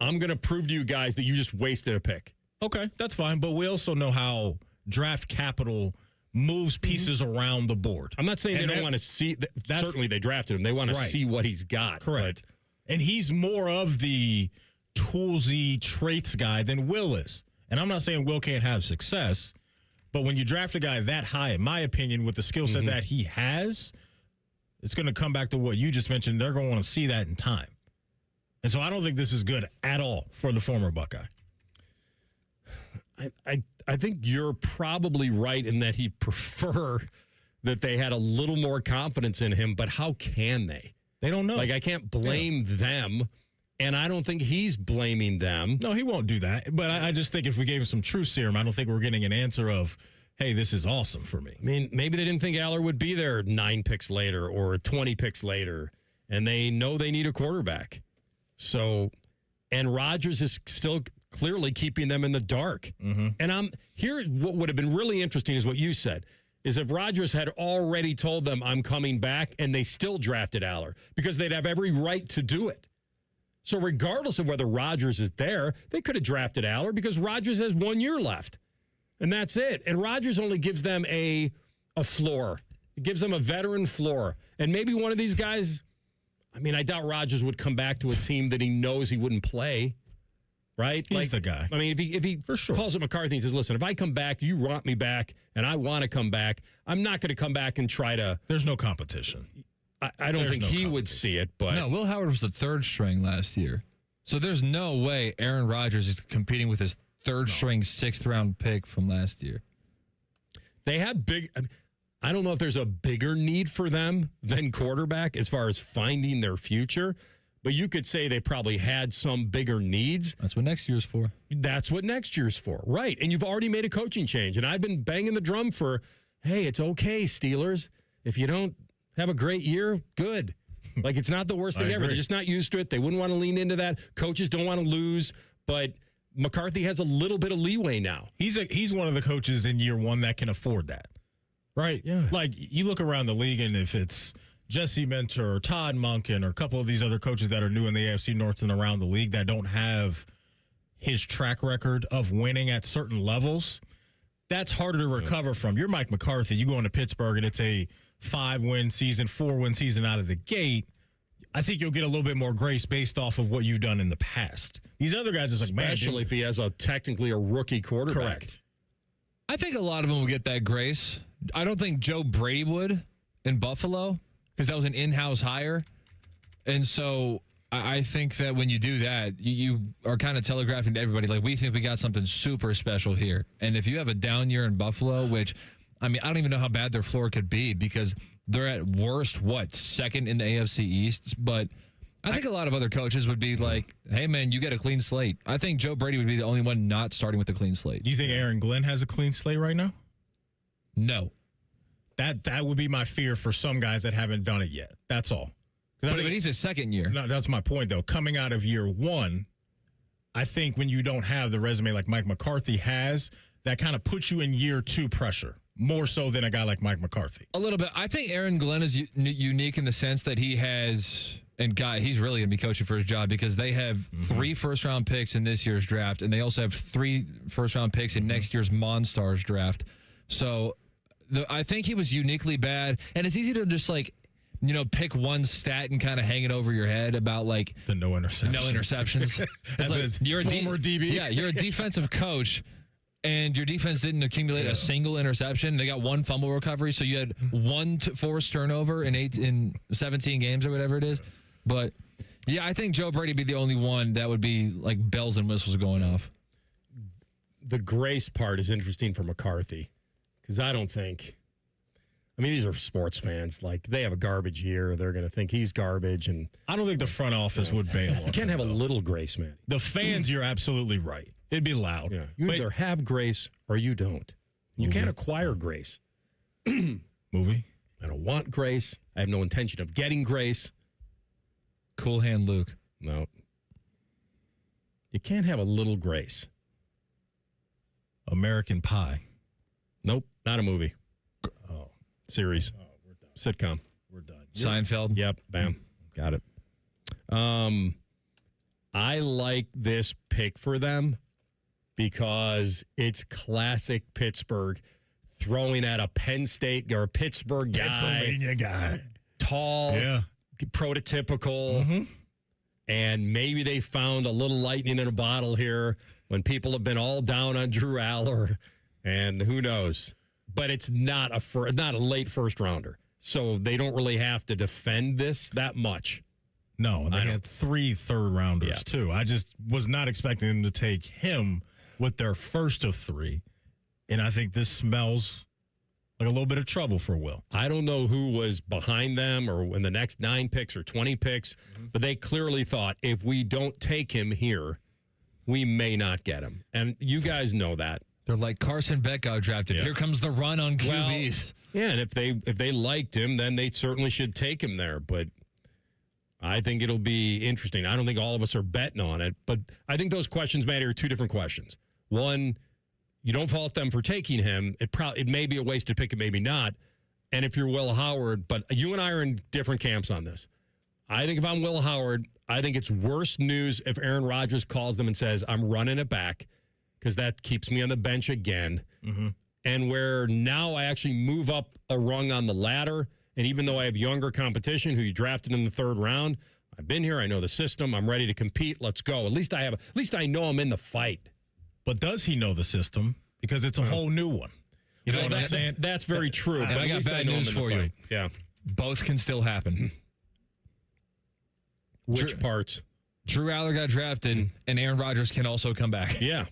I'm going to prove to you guys that you just wasted a pick. Okay, that's fine. But we also know how draft capital moves pieces around the board. I'm not saying they don't want to see. Certainly, they drafted him. They want to see what he's got. Correct. And he's more of the toolsy traits guy than Will is. And I'm not saying Will can't have success, but when you draft a guy that high, in my opinion, with the skill set that he has, it's going to come back to what you just mentioned. They're going to want to see that in time. And so I don't think this is good at all for the former Buckeye. I think you're probably right in that he'd prefer that they had a little more confidence in him, but how can they? They don't know. I can't blame them, and I don't think he's blaming them. No, he won't do that. But I just think if we gave him some truth serum, I don't think we're getting an answer of, hey, this is awesome for me. I mean, maybe they didn't think Allar would be there 9 picks later or 20 picks later, and they know they need a quarterback. So, and Rodgers is still clearly keeping them in the dark. And what would have been really interesting is what you said, is if Rodgers had already told them, I'm coming back, and they still drafted Allar, because they'd have every right to do it. So regardless of whether Rodgers is there, they could have drafted Allar, because Rodgers has 1 year left. And that's it. And Rodgers only gives them a floor. It gives them a veteran floor. And maybe one of these guys, I mean, I doubt Rodgers would come back to a team that he knows he wouldn't play. Right? He's the guy. I mean, if he for sure calls up McCarthy and says, listen, if I come back, you want me back, and I want to come back, I'm not going to come back and try to. There's no competition. I don't think he would see it, but. No, Will Howard was the third string last year. So there's no way Aaron Rodgers is competing with his third string, 6th round pick from last year. They had big. I don't know if there's a bigger need for them than quarterback as far as finding their future, but you could say they probably had some bigger needs. That's what next year's for. That's what next year's for. Right. And you've already made a coaching change. And I've been banging the drum for, hey, it's okay, Steelers. If you don't have a great year, good. Like, it's not the worst thing ever. They're just not used to it. They wouldn't want to lean into that. Coaches don't want to lose, but McCarthy has a little bit of leeway now. He's one of the coaches in year one that can afford that. Right? Yeah. Like, you look around the league, and if it's Jesse Minter or Todd Monken or a couple of these other coaches that are new in the AFC North and around the league that don't have his track record of winning at certain levels, that's harder to recover from. You're Mike McCarthy. You go into Pittsburgh, and it's a 5-win season, 4-win season out of the gate. I think you'll get a little bit more grace based off of what you've done in the past. These other guys, it's like, man, especially if he has technically a rookie quarterback. Correct. I think a lot of them will get that grace. I don't think Joe Brady would in Buffalo because that was an in-house hire. And so I think that when you do that, you are kind of telegraphing to everybody, like, we think we got something super special here. And if you have a down year in Buffalo, which, I mean, I don't even know how bad their floor could be because they're at worst, second in the AFC East. But I think a lot of other coaches would be like, hey, man, you get a clean slate. I think Joe Brady would be the only one not starting with a clean slate. Do you think Aaron Glenn has a clean slate right now? No. That would be my fear for some guys that haven't done it yet. That's all. But he's his second year. No, that's my point, though. Coming out of year one, I think when you don't have the resume like Mike McCarthy has, that kind of puts you in year two pressure, more so than a guy like Mike McCarthy. A little bit. I think Aaron Glenn is unique in the sense that he has, and he's really going to be coaching for his job because they have 3 first-round picks in this year's draft, and they also have 3 first-round picks in next year's Monstars draft. So I think he was uniquely bad, and it's easy to just pick one stat and kind of hang it over your head about the no interceptions. No interceptions. It's like you're a former DB. Yeah, you're a defensive coach, and your defense didn't accumulate a single interception. They got 1 fumble recovery, so you had 1 forced turnover in 17 games or whatever it is. But yeah, I think Joe Brady would be the only one that would be like bells and whistles going off. The grace part is interesting for McCarthy. Because I don't think, these are sports fans. Like, they have a garbage year. They're going to think he's garbage. And I don't think the front office would bail on You can't have a little grace, man. The fans, you're absolutely right. It'd be loud. Yeah. You either have grace or you don't. You can't acquire grace. Movie? I don't want grace. I have no intention of getting grace. Cool hand Luke. No. You can't have a little grace. American Pie. Nope, not a movie. Oh. Series. Oh, we're done. Sitcom. We're done. Seinfeld. Yep, bam. Got it. I like this pick for them because it's classic Pittsburgh throwing at a Penn State or a Pittsburgh guy. Pennsylvania guy. Tall, prototypical. And maybe they found a little lightning in a bottle here when people have been all down on Drew Allar. And who knows? But it's not a late first rounder. So they don't really have to defend this that much. No, and they had 3 third-rounders, too. I just was not expecting them to take him with their first of 3. And I think this smells like a little bit of trouble for Will. I don't know who was behind them or in the next 9 picks or 20 picks, but they clearly thought if we don't take him here, we may not get him. And you guys know that. They're like Carson Beck got drafted. Yeah. Here comes the run on QBs. Well, yeah, and if they liked him, then they certainly should take him there. But I think it'll be interesting. I don't think all of us are betting on it, but I think those questions, Matty, are 2 different questions. One, you don't fault them for taking him. It may be a wasted pick, it maybe not. And if you're Will Howard, but you and I are in different camps on this. I think if I'm Will Howard, I think it's worse news if Aaron Rodgers calls them and says, I'm running it back, because that keeps me on the bench again. And where now I actually move up a rung on the ladder, and even though I have younger competition who you drafted in the 3rd round, I've been here, I know the system, I'm ready to compete, let's go. At least I know I'm in the fight. But does he know the system? Because it's a whole new one. You know what I'm saying? That's very true. But I got bad news for you. Yeah. Both can still happen. Which parts? Drew Allar got drafted, and Aaron Rodgers can also come back. Yeah.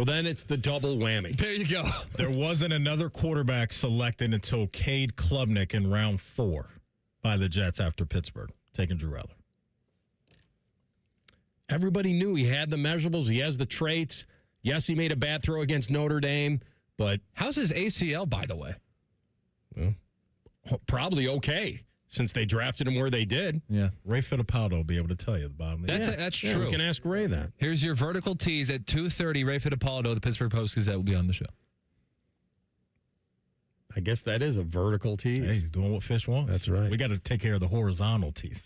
Well, then it's the double whammy. There you go. There wasn't another quarterback selected until Cade Klubnik in round 4 by the Jets after Pittsburgh, taking Drew Allar. Everybody knew he had the measurables. He has the traits. Yes, he made a bad throw against Notre Dame, but how's his ACL, by the way? Well, probably okay, since they drafted him where they did. Yeah. Ray Fittipaldo will be able to tell you the bottom. That's true. We can ask Ray that. Here's your vertical tease at 2:30. Ray Fittipaldo, the Pittsburgh Post-Gazette, will be on the show. I guess that is a vertical tease. Hey, he's doing what Fish wants. That's right. We got to take care of the horizontal teases.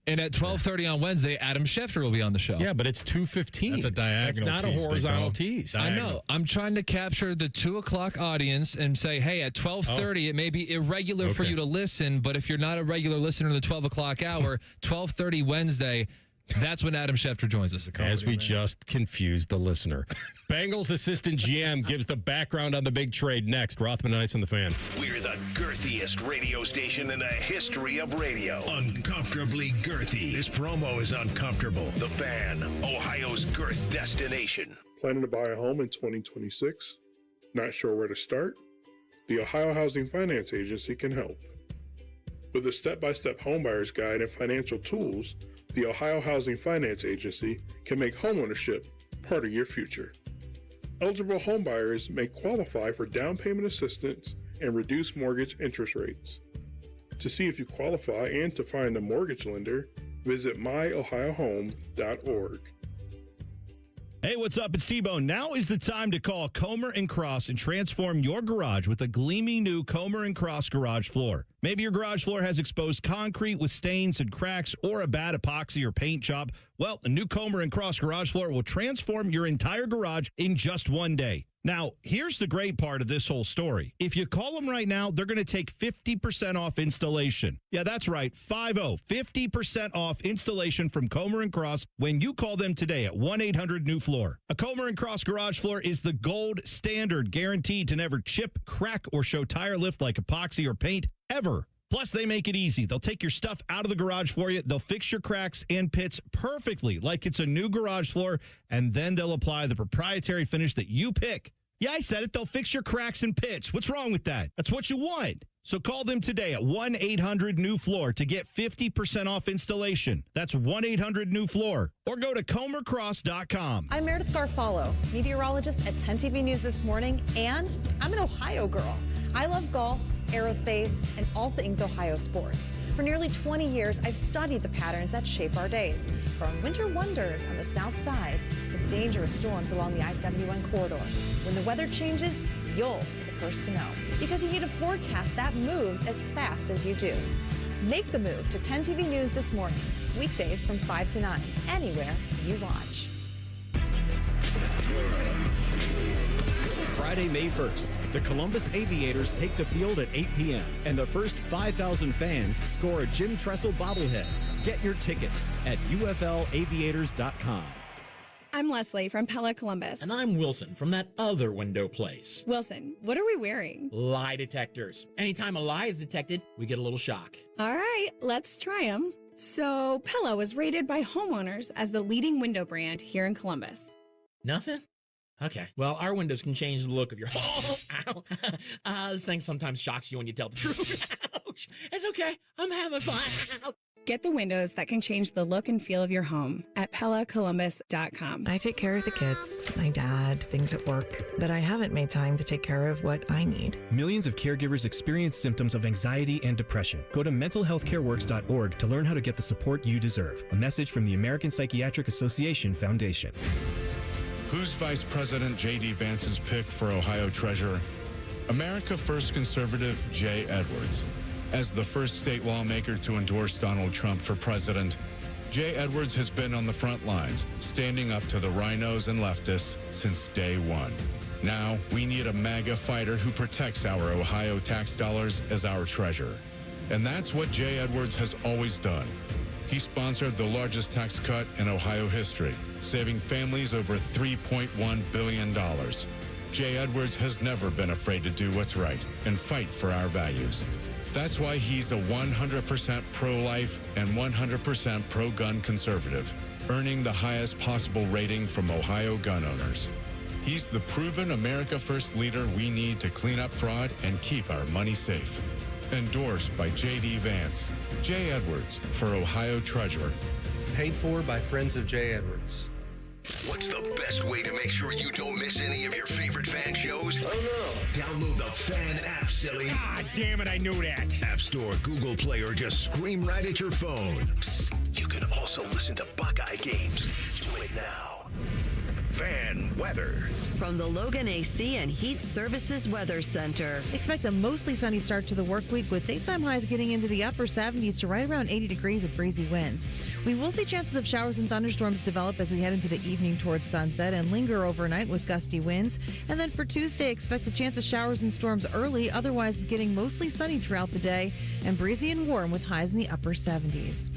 And at 12:30 on Wednesday, Adam Schefter will be on the show. Yeah, but it's 2:15. That's a diagonal That's not tease, a horizontal tease. Diagonal. I know. I'm trying to capture the 2 o'clock audience and say, hey, at 12:30, it may be irregular for you to listen, but if you're not a regular listener in the 12 o'clock hour, 12:30 Wednesday, that's when Adam Schefter joins us. As we just confused the listener. Bengals assistant GM gives the background on the big trade next. Rothman Ice on the Fan. We're the girthiest radio station in the history of radio. Uncomfortably girthy. This promo is uncomfortable. The Fan, Ohio's girth destination. Planning to buy a home in 2026? Not sure where to start? The Ohio Housing Finance Agency can help. With a step-by-step homebuyer's guide and financial tools, the Ohio Housing Finance Agency can make homeownership part of your future. Eligible homebuyers may qualify for down payment assistance and reduced mortgage interest rates. To see if you qualify and to find a mortgage lender, visit myohiohome.org. Hey, what's up? It's T-Bone. Now is the time to call Comer & Cross and transform your garage with a gleaming new Comer & Cross garage floor. Maybe your garage floor has exposed concrete with stains and cracks or a bad epoxy or paint job. Well, a new Comer & Cross garage floor will transform your entire garage in just one day. Now, here's the great part of this whole story. If you call them right now, they're going to take 50% off installation. Yeah, that's right, 50% off installation from Comer & Cross when you call them today at 1-800-NEW-FLOOR. A Comer & Cross garage floor is the gold standard, guaranteed to never chip, crack, or show tire lift like epoxy or paint ever. Plus, they make it easy. They'll take your stuff out of the garage for you. They'll fix your cracks and pits perfectly like it's a new garage floor, and then they'll apply the proprietary finish that you pick. Yeah, I said it. They'll fix your cracks and pits. What's wrong with that? That's what you want. So call them today at 1-800-NEW-FLOOR to get 50% off installation. That's 1-800-NEW-FLOOR. Or go to comercross.com. I'm Meredith Garfalo, meteorologist at 10 TV News This Morning, and I'm an Ohio girl. I love golf, aerospace, and all things Ohio sports. For nearly 20 years, I've studied the patterns that shape our days, from winter wonders on the south side to dangerous storms along the I-71 corridor. When the weather changes, you'll be the first to know, because you need a forecast that moves as fast as you do. Make the move to 10 TV News This Morning, weekdays from 5 to 9, anywhere you watch. Friday, May 1st, the Columbus Aviators take the field at 8 p.m. and the first 5,000 fans score a Jim Tressel bobblehead. Get your tickets at uflaviators.com. I'm Leslie from Pella Columbus. And I'm Wilson from that other window place. Wilson, what are we wearing? Lie detectors. Anytime a lie is detected, we get a little shock. All right, let's try them. So, Pella was rated by homeowners as the leading window brand here in Columbus. Nothing? Okay. Well, our windows can change the look of your home. Ow. This thing sometimes shocks you when you tell the truth. Ouch. It's okay. I'm having fun. Get the windows that can change the look and feel of your home at PellaColumbus.com. I take care of the kids, my dad, things at work, but I haven't made time to take care of what I need. Millions of caregivers experience symptoms of anxiety and depression. Go to mentalhealthcareworks.org to learn how to get the support you deserve. A message from the American Psychiatric Association Foundation. Who's Vice President J.D. Vance's pick for Ohio Treasurer? America First conservative Jay Edwards. As the first state lawmaker to endorse Donald Trump for president, Jay Edwards has been on the front lines, standing up to the rhinos and leftists since day one. Now, we need a MAGA fighter who protects our Ohio tax dollars as our treasurer. And that's what Jay Edwards has always done. He sponsored the largest tax cut in Ohio history, saving families over $3.1 billion. Jay Edwards has never been afraid to do what's right and fight for our values. That's why he's a 100% pro-life and 100% pro-gun conservative, earning the highest possible rating from Ohio gun owners. He's the proven America First leader we need to clean up fraud and keep our money safe. Endorsed by J.D. Vance, Jay Edwards for Ohio Treasurer. Paid for by Friends of Jay Edwards. What's the best way to make sure you don't miss any of your favorite fan shows? Oh no. Download the Fan app, silly. Ah, damn it, I knew that. App Store, Google Play, or just scream right at your phone. Psst, you can also listen to Buckeye games. Do it now. Fan weather. From the Logan AC and Heat Services Weather Center. Expect a mostly sunny start to the work week with daytime highs getting into the upper 70s to right around 80 degrees with breezy winds. We will see chances of showers and thunderstorms develop as we head into the evening towards sunset and linger overnight with gusty winds. And then for Tuesday, expect a chance of showers and storms early, otherwise getting mostly sunny throughout the day and breezy and warm with highs in the upper 70s.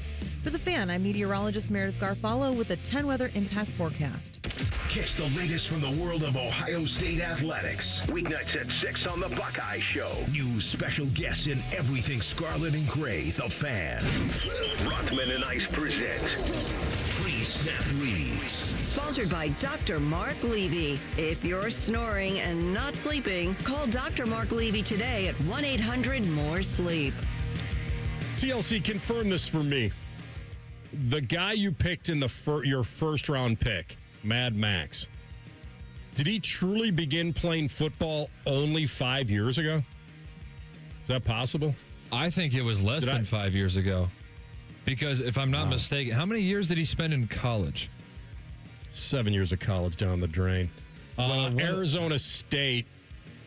For the Fan, I'm meteorologist Meredith Garfalo with a 10 weather impact forecast. Catch the latest from the world of Ohio State athletics. Weeknights at 6 on The Buckeye Show. New special guests in everything scarlet and gray. The Fan. Rothman and Ice present Pre-Snap Reads. Sponsored by Dr. Mark Levy. If you're snoring and not sleeping, call Dr. Mark Levy today at 1-800-MORE-SLEEP. TLC, confirm this for me. The guy you picked in your first round pick, Mad Max, did he truly begin playing football only 5 years ago? Is that possible? I think it was less than 5 years ago. Because if I'm not mistaken, how many years did he spend in college? 7 years of college down the drain. Arizona State,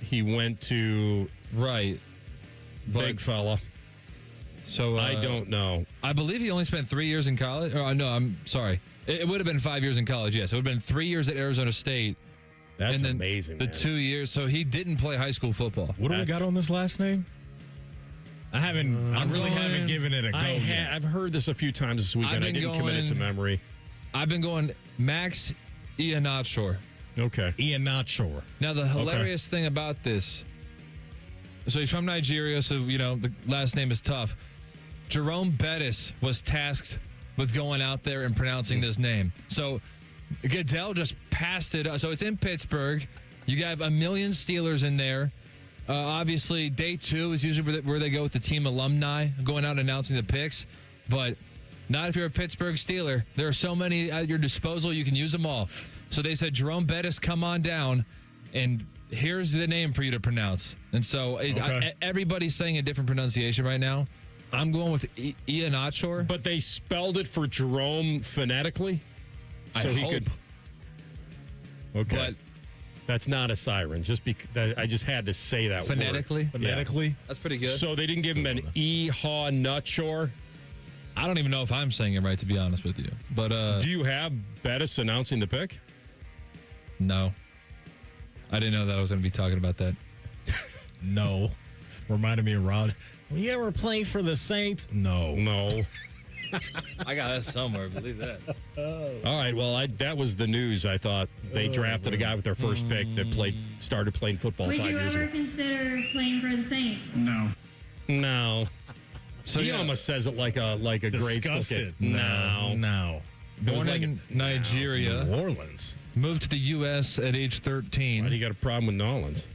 he went to. Right. Big fella. So I don't know. I believe he only spent 3 years in college. Oh, no, I'm sorry. It would have been 5 years in college, yes. It would have been 3 years at Arizona State. That's and then amazing, The man. 2 years. So he didn't play high school football. What do we got on this last name? I really haven't given it a go yet. I've heard this a few times this weekend. I didn't commit it to memory. I've been going Max Iannaccio. Okay. Iannaccio. Now, the hilarious thing about this, so he's from Nigeria, so, the last name is tough. Jerome Bettis was tasked with going out there and pronouncing this name. So Goodell just passed it up. So it's in Pittsburgh. You have a million Steelers in there. Obviously, day 2 is usually where they go with the team alumni, going out and announcing the picks. But not if you're a Pittsburgh Steeler. There are so many at your disposal, you can use them all. So they said, Jerome Bettis, come on down, and here's the name for you to pronounce. And so everybody's saying a different pronunciation right now. I'm going with Iannaccio. But they spelled it for Jerome phonetically? So he could. Okay. But that's not a siren. I just had to say that phonetically? Word. Phonetically? Yeah. That's pretty good. So they didn't give him an Iannaccio? I don't even know if I'm saying it right, to be honest with you. But do you have Bettis announcing the pick? No. I didn't know that I was going to be talking about that. No. Reminded me of Rod. Will you ever play for the Saints? No. I got that somewhere, believe that. All right, well, that was the news. I thought they drafted a guy with their first pick that started playing football 5 years ago. Would you ever consider playing for the Saints? No. So he almost says it like a grade school kid. No. Born in Nigeria. New Orleans. Moved to the U.S. at age 13. Why do you got a problem with New Orleans?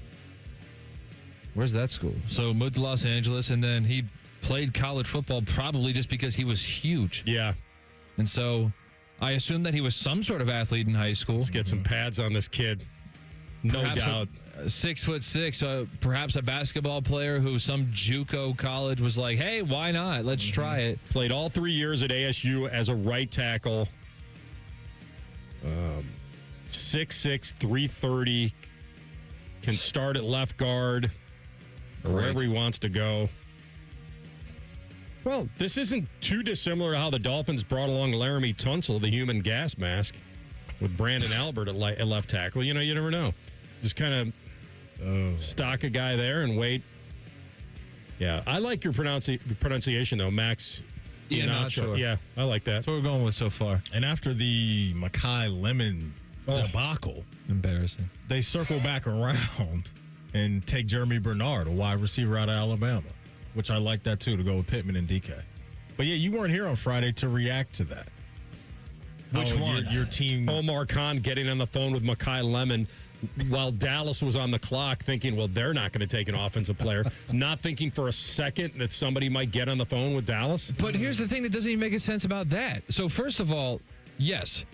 Where's that school? So moved to Los Angeles, and then he played college football probably just because he was huge. Yeah. And so I assume that he was some sort of athlete in high school. Let's get some pads on this kid. No doubt. 6'6", perhaps a basketball player who some JUCO college was like, hey, why not? Let's try it. Played all 3 years at ASU as a right tackle. 6'6", 330. Can start at left guard or wherever he wants to go. Well, this isn't too dissimilar to how the Dolphins brought along Laramie Tunsil, the human gas mask, with Brandon Albert at left tackle. You never know. Just kind of stock a guy there and wait. Yeah, I like your pronunciation, though, Max Iannaccio. Yeah, I like that. That's what we're going with so far. And after the Mekhi Lemon debacle, embarrassing, they circle back around and take Jeremy Bernard, a wide receiver out of Alabama, which I like that, too, to go with Pittman and DK. But, yeah, you weren't here on Friday to react to that. Which one? Your team. Omar Khan getting on the phone with Mekhi Lemon, while Dallas was on the clock thinking, well, they're not going to take an offensive player, not thinking for a second that somebody might get on the phone with Dallas. But here's the thing that doesn't even make sense about that. So first of all, yes,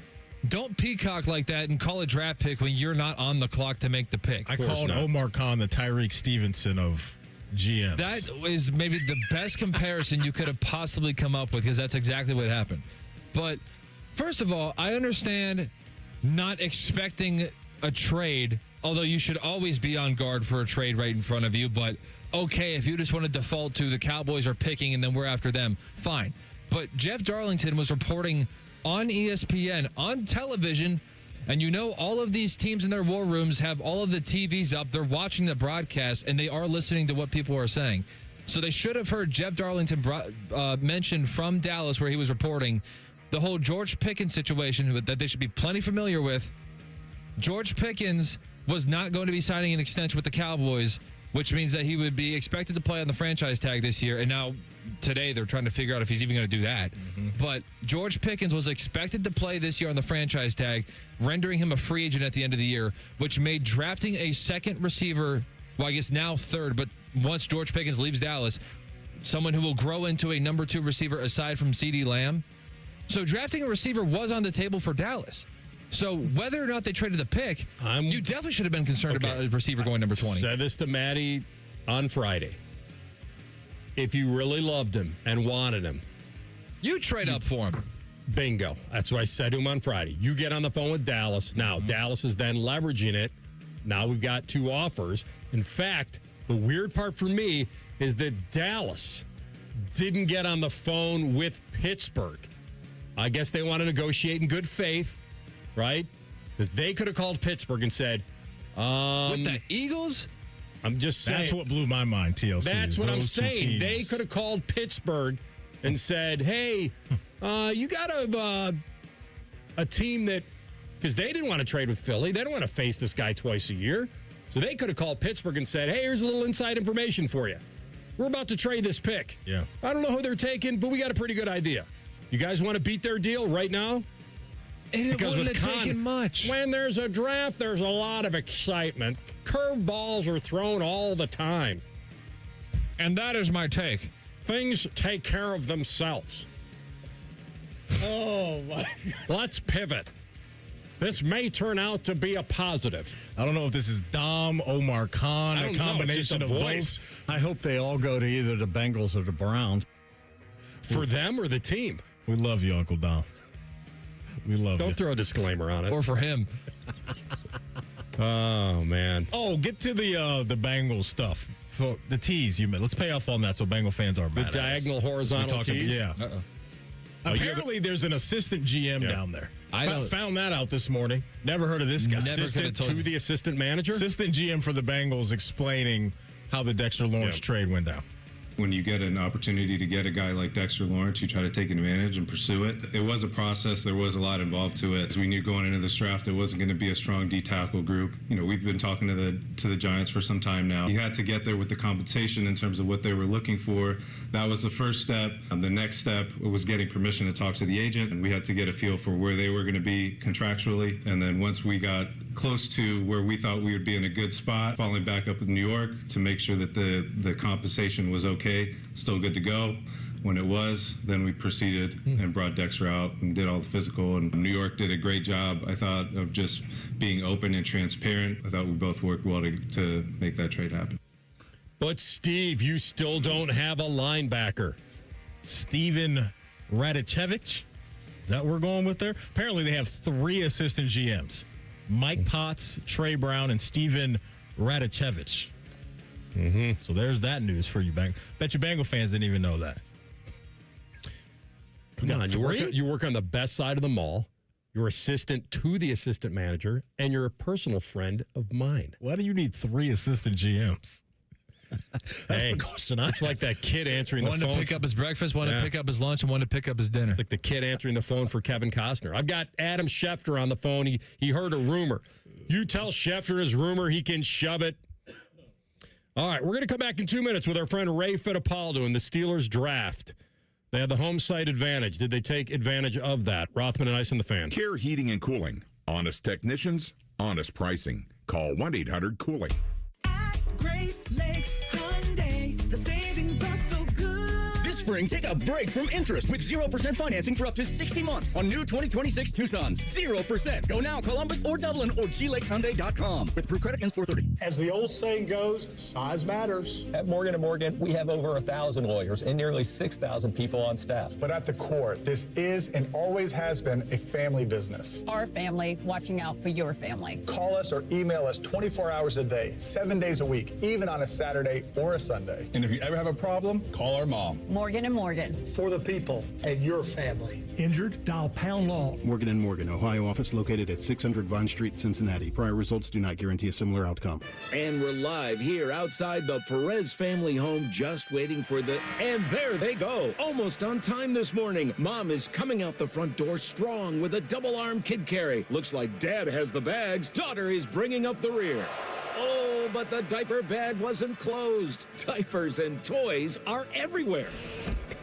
don't peacock like that and call a draft pick when you're not on the clock to make the pick. I called Omar Khan the Tyreek Stevenson of GMs. That is maybe the best comparison you could have possibly come up with, because that's exactly what happened. But first of all, I understand not expecting a trade, although you should always be on guard for a trade right in front of you. But okay, if you just want to default to the Cowboys are picking and then we're after them, fine. But Jeff Darlington was reporting on ESPN, on television, and you know all of these teams in their war rooms have all of the TVs up. They're watching the broadcast, and they are listening to what people are saying. So they should have heard Jeff Darlington mention from Dallas, where he was reporting the whole George Pickens situation that they should be plenty familiar with. George Pickens was not going to be signing an extension with the Cowboys, which means that he would be expected to play on the franchise tag this year. And now today they're trying to figure out if he's even going to do that. But George Pickens was expected to play this year on the franchise tag, rendering him a free agent at the end of the year, which made drafting a second receiver, well, I guess now third, but once George Pickens leaves Dallas, someone who will grow into a number 2 receiver aside from CeeDee Lamb. So drafting a receiver was on the table for Dallas. So whether or not they traded the pick, you definitely should have been concerned about a receiver going number 20. Said this to Maddie on Friday. If you really loved him and wanted him, you trade up for him. Bingo. That's what I said to him on Friday. You get on the phone with Dallas. Now, Dallas is then leveraging it. Now we've got 2 offers. In fact, the weird part for me is that Dallas didn't get on the phone with Pittsburgh. I guess they want to negotiate in good faith. Right? Because they could have called Pittsburgh and said, with the Eagles? I'm just saying. That's what blew my mind, TLC. That's what I'm saying. They could have called Pittsburgh and said, hey, you got a team that, because they didn't want to trade with Philly. They don't want to face this guy twice a year. So they could have called Pittsburgh and said, hey, here's a little inside information for you. We're about to trade this pick. Yeah. I don't know who they're taking, but we got a pretty good idea. You guys want to beat their deal right now? And it wouldn't have taken much. When there's a draft, there's a lot of excitement. Curveballs are thrown all the time. And that is my take. Things take care of themselves. Oh, my God. Let's pivot. This may turn out to be a positive. I don't know if this is Dom, Omar Khan, a combination of both. I hope they all go to either the Bengals or the Browns. For them or the team? We love you, Uncle Dom. We love you. Don't throw a disclaimer on it. Or for him. Oh, man. Oh, get to the Bengals stuff. So the tease you made. Let's pay off on that so Bengal fans aren't mad. The diagonal horizontal tease? Yeah. Apparently, there's an assistant GM down there. I found that out this morning. Never heard of this guy. Assistant to the assistant manager? Assistant GM for the Bengals explaining how the Dexter Lawrence trade went down. When you get an opportunity to get a guy like Dexter Lawrence, you try to take advantage and pursue it. It was a process. There was a lot involved to it. As we knew going into this draft, it wasn't going to be a strong D-tackle group. You know, we've been talking to the Giants for some time now. You had to get there with the compensation in terms of what they were looking for. That was the first step. The next step was getting permission to talk to the agent, and we had to get a feel for where they were going to be contractually. And then once we got close to where we thought we would be in a good spot, following back up in New York to make sure that the compensation was okay, still good to go. When it was, then we proceeded and brought Dexter out and did all the physical. And New York did a great job, I thought, of just being open and transparent. I thought we both worked well to make that trade happen. But, Steve, you still don't have a linebacker. Steven Radicevich? Is that what we're going with there? Apparently they have 3 assistant GMs. Mike Potts, Trey Brown, and Steven Radicevich. So there's that news for you, Bang. Bet you Bengal fans didn't even know that. Come on, you work on the best side of the mall. You're assistant to the assistant manager, and you're a personal friend of mine. Why do you need 3 assistant GMs? That's the question. It's like that kid answering the phone. One to pick up his breakfast, one to pick up his lunch, and one to pick up his dinner. It's like the kid answering the phone for Kevin Costner. I've got Adam Schefter on the phone. He heard a rumor. You tell Schefter his rumor, he can shove it. All right, we're going to come back in 2 minutes with our friend Ray Fittipaldo in the Steelers draft. They had the home site advantage. Did they take advantage of that? Rothman and Ice and the Fan. Care Heating and Cooling. Honest technicians, honest pricing. Call 1-800-COOLING. Great Lakes Hyundai, the savings are so good. This spring, take a break from interest with 0% financing for up to 60 months on new 2026 Tucsons. 0%. Go now, Columbus or Dublin or glakeshyundai.com. With approved credit ends 4/30. As the old saying goes, size matters. At Morgan & Morgan, we have over 1,000 lawyers and nearly 6,000 people on staff. But at the core, this is and always has been a family business. Our family watching out for your family. Call us or email us 24 hours a day, 7 days a week, even on a Saturday or a Sunday. And if you ever have a problem, call our mom. Morgan & Morgan. For the people and your family. Injured? Dial pound law. Morgan & Morgan, Ohio office located at 600 Vine Street, Cincinnati. Prior results do not guarantee a similar outcome. And we're live here outside the Perez family home, just waiting for the... And there they go. Almost on time this morning. Mom is coming out the front door strong with a double-arm kid carry. Looks like Dad has the bags. Daughter is bringing up the rear. Oh, but the diaper bag wasn't closed. Diapers and toys are everywhere.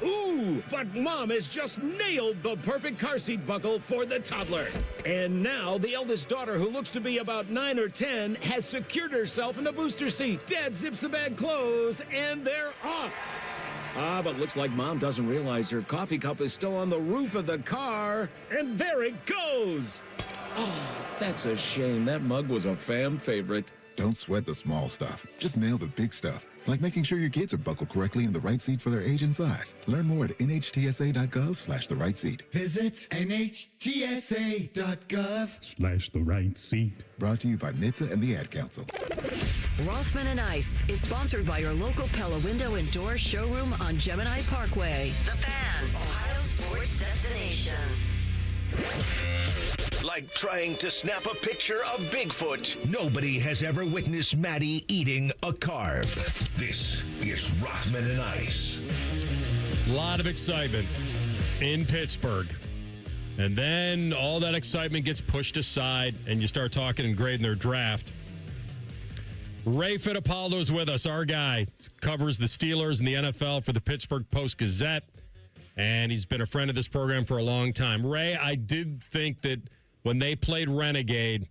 Ooh, but Mom has just nailed the perfect car seat buckle for the toddler. And now the eldest daughter, who looks to be about 9 or 10, has secured herself in the booster seat. Dad zips the bag closed, and they're off. But looks like Mom doesn't realize her coffee cup is still on the roof of the car. And there it goes. Oh, that's a shame. That mug was a fam favorite. Don't sweat the small stuff. Just nail the big stuff, like making sure your kids are buckled correctly in the right seat for their age and size. Learn more at nhtsa.gov/the right seat. Visit nhtsa.gov/the right seat. Brought to you by NHTSA and the Ad Council. Rothman Ice is sponsored by your local Pella Window and Door showroom on Gemini Parkway. The Fan, Ohio sports destination. Like trying to snap a picture of Bigfoot. Nobody has ever witnessed Maddie eating a carb. This is Rothman and Ice. A lot of excitement in Pittsburgh. And then all that excitement gets pushed aside and you start talking and grading their draft. Ray Fittipaldo's with us, our guy. Covers the Steelers and the NFL for the Pittsburgh Post-Gazette. And he's been a friend of this program for a long time. Ray, I did think that when they played Renegade,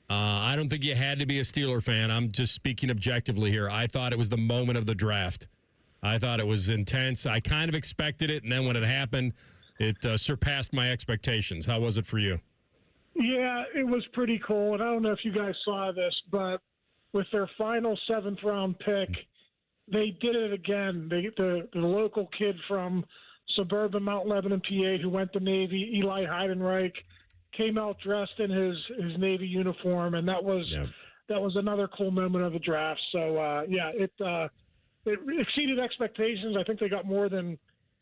I don't think you had to be a Steeler fan. I'm just speaking objectively here. I thought it was the moment of the draft. I thought it was intense. I kind of expected it, and then when it happened, it surpassed my expectations. How was it for you? Yeah, it was pretty cool. And I don't know if you guys saw this, but with their final 7th-round pick, they did it again. The local kid from suburban Mount Lebanon, PA, who went to Navy, Eli Heidenreich, came out dressed in his Navy uniform, and that was another cool moment of the draft. So it exceeded expectations. I think they got more than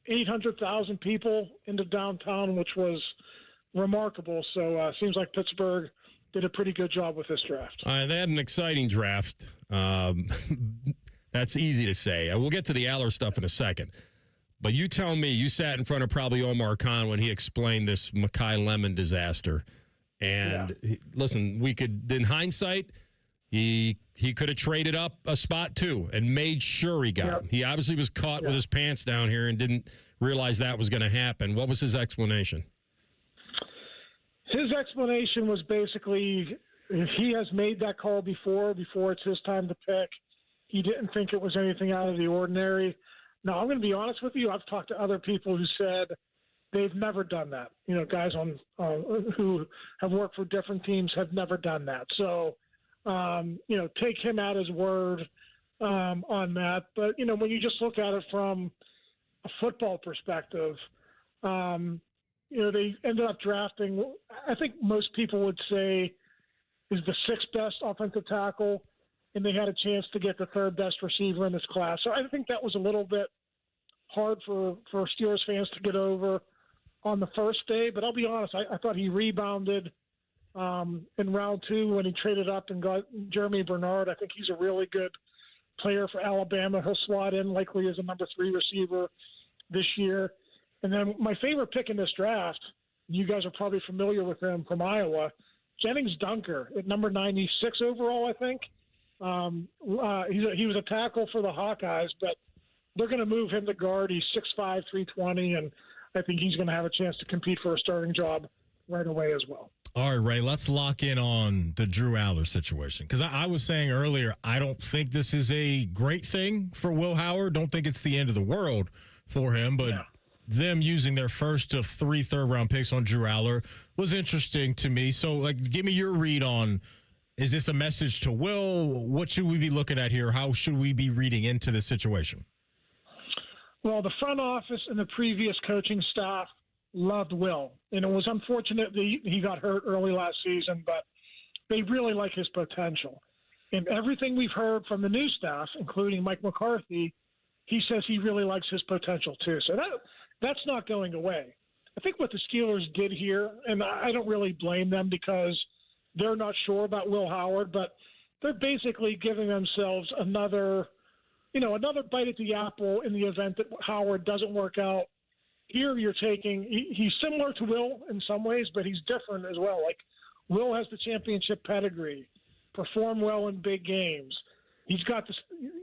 800,000 people into downtown, which was remarkable. So seems like Pittsburgh did a pretty good job with this draft. They had an exciting draft. That's easy to say. We'll get to the Allar stuff in a second. But you tell me, you sat in front of probably Omar Khan when he explained this Mekhi Lemon disaster. And listen, we could, in hindsight, he could have traded up a spot too and made sure he got him. He obviously was caught with his pants down here and didn't realize that was going to happen. What was his explanation? His explanation was basically he has made that call before it's his time to pick. He didn't think it was anything out of the ordinary. Now, I'm going to be honest with you. I've talked to other people who said they've never done that. You know, guys who have worked for different teams have never done that. So, take him at his word on that. But, when you just look at it from a football perspective, they ended up drafting, I think most people would say, is the 6th best offensive tackle, and they had a chance to get the 3rd best receiver in this class. So I think that was a little bit hard for Steelers fans to get over on the first day. But I'll be honest, I thought he rebounded in round 2 when he traded up and got Jeremy Bernard. I think he's a really good player for Alabama. He'll slot in likely as a number 3 receiver this year. And then my favorite pick in this draft, you guys are probably familiar with him from Iowa, Jennings Dunker at number 96 overall, I think. He was a tackle for the Hawkeyes, but they're going to move him to guard. He's 6'5", 320, and I think he's going to have a chance to compete for a starting job right away as well. All right, Ray, let's lock in on the Drew Allar situation. Because I was saying earlier, I don't think this is a great thing for Will Howard. Don't think it's the end of the world for him. But them using their first of 3 third-round picks on Drew Allar was interesting to me. So, give me your read on, is this a message to Will? What should we be looking at here? How should we be reading into this situation? Well, the front office and the previous coaching staff loved Will. And it was unfortunate that he got hurt early last season, but they really like his potential. And everything we've heard from the new staff, including Mike McCarthy, he says he really likes his potential too. So that's not going away. I think what the Steelers did here, and I don't really blame them because they're not sure about Will Howard, but they're basically giving themselves another bite at the apple in the event that Howard doesn't work out. Here you're taking – he's similar to Will in some ways, but he's different as well. Like, Will has the championship pedigree, performed well in big games.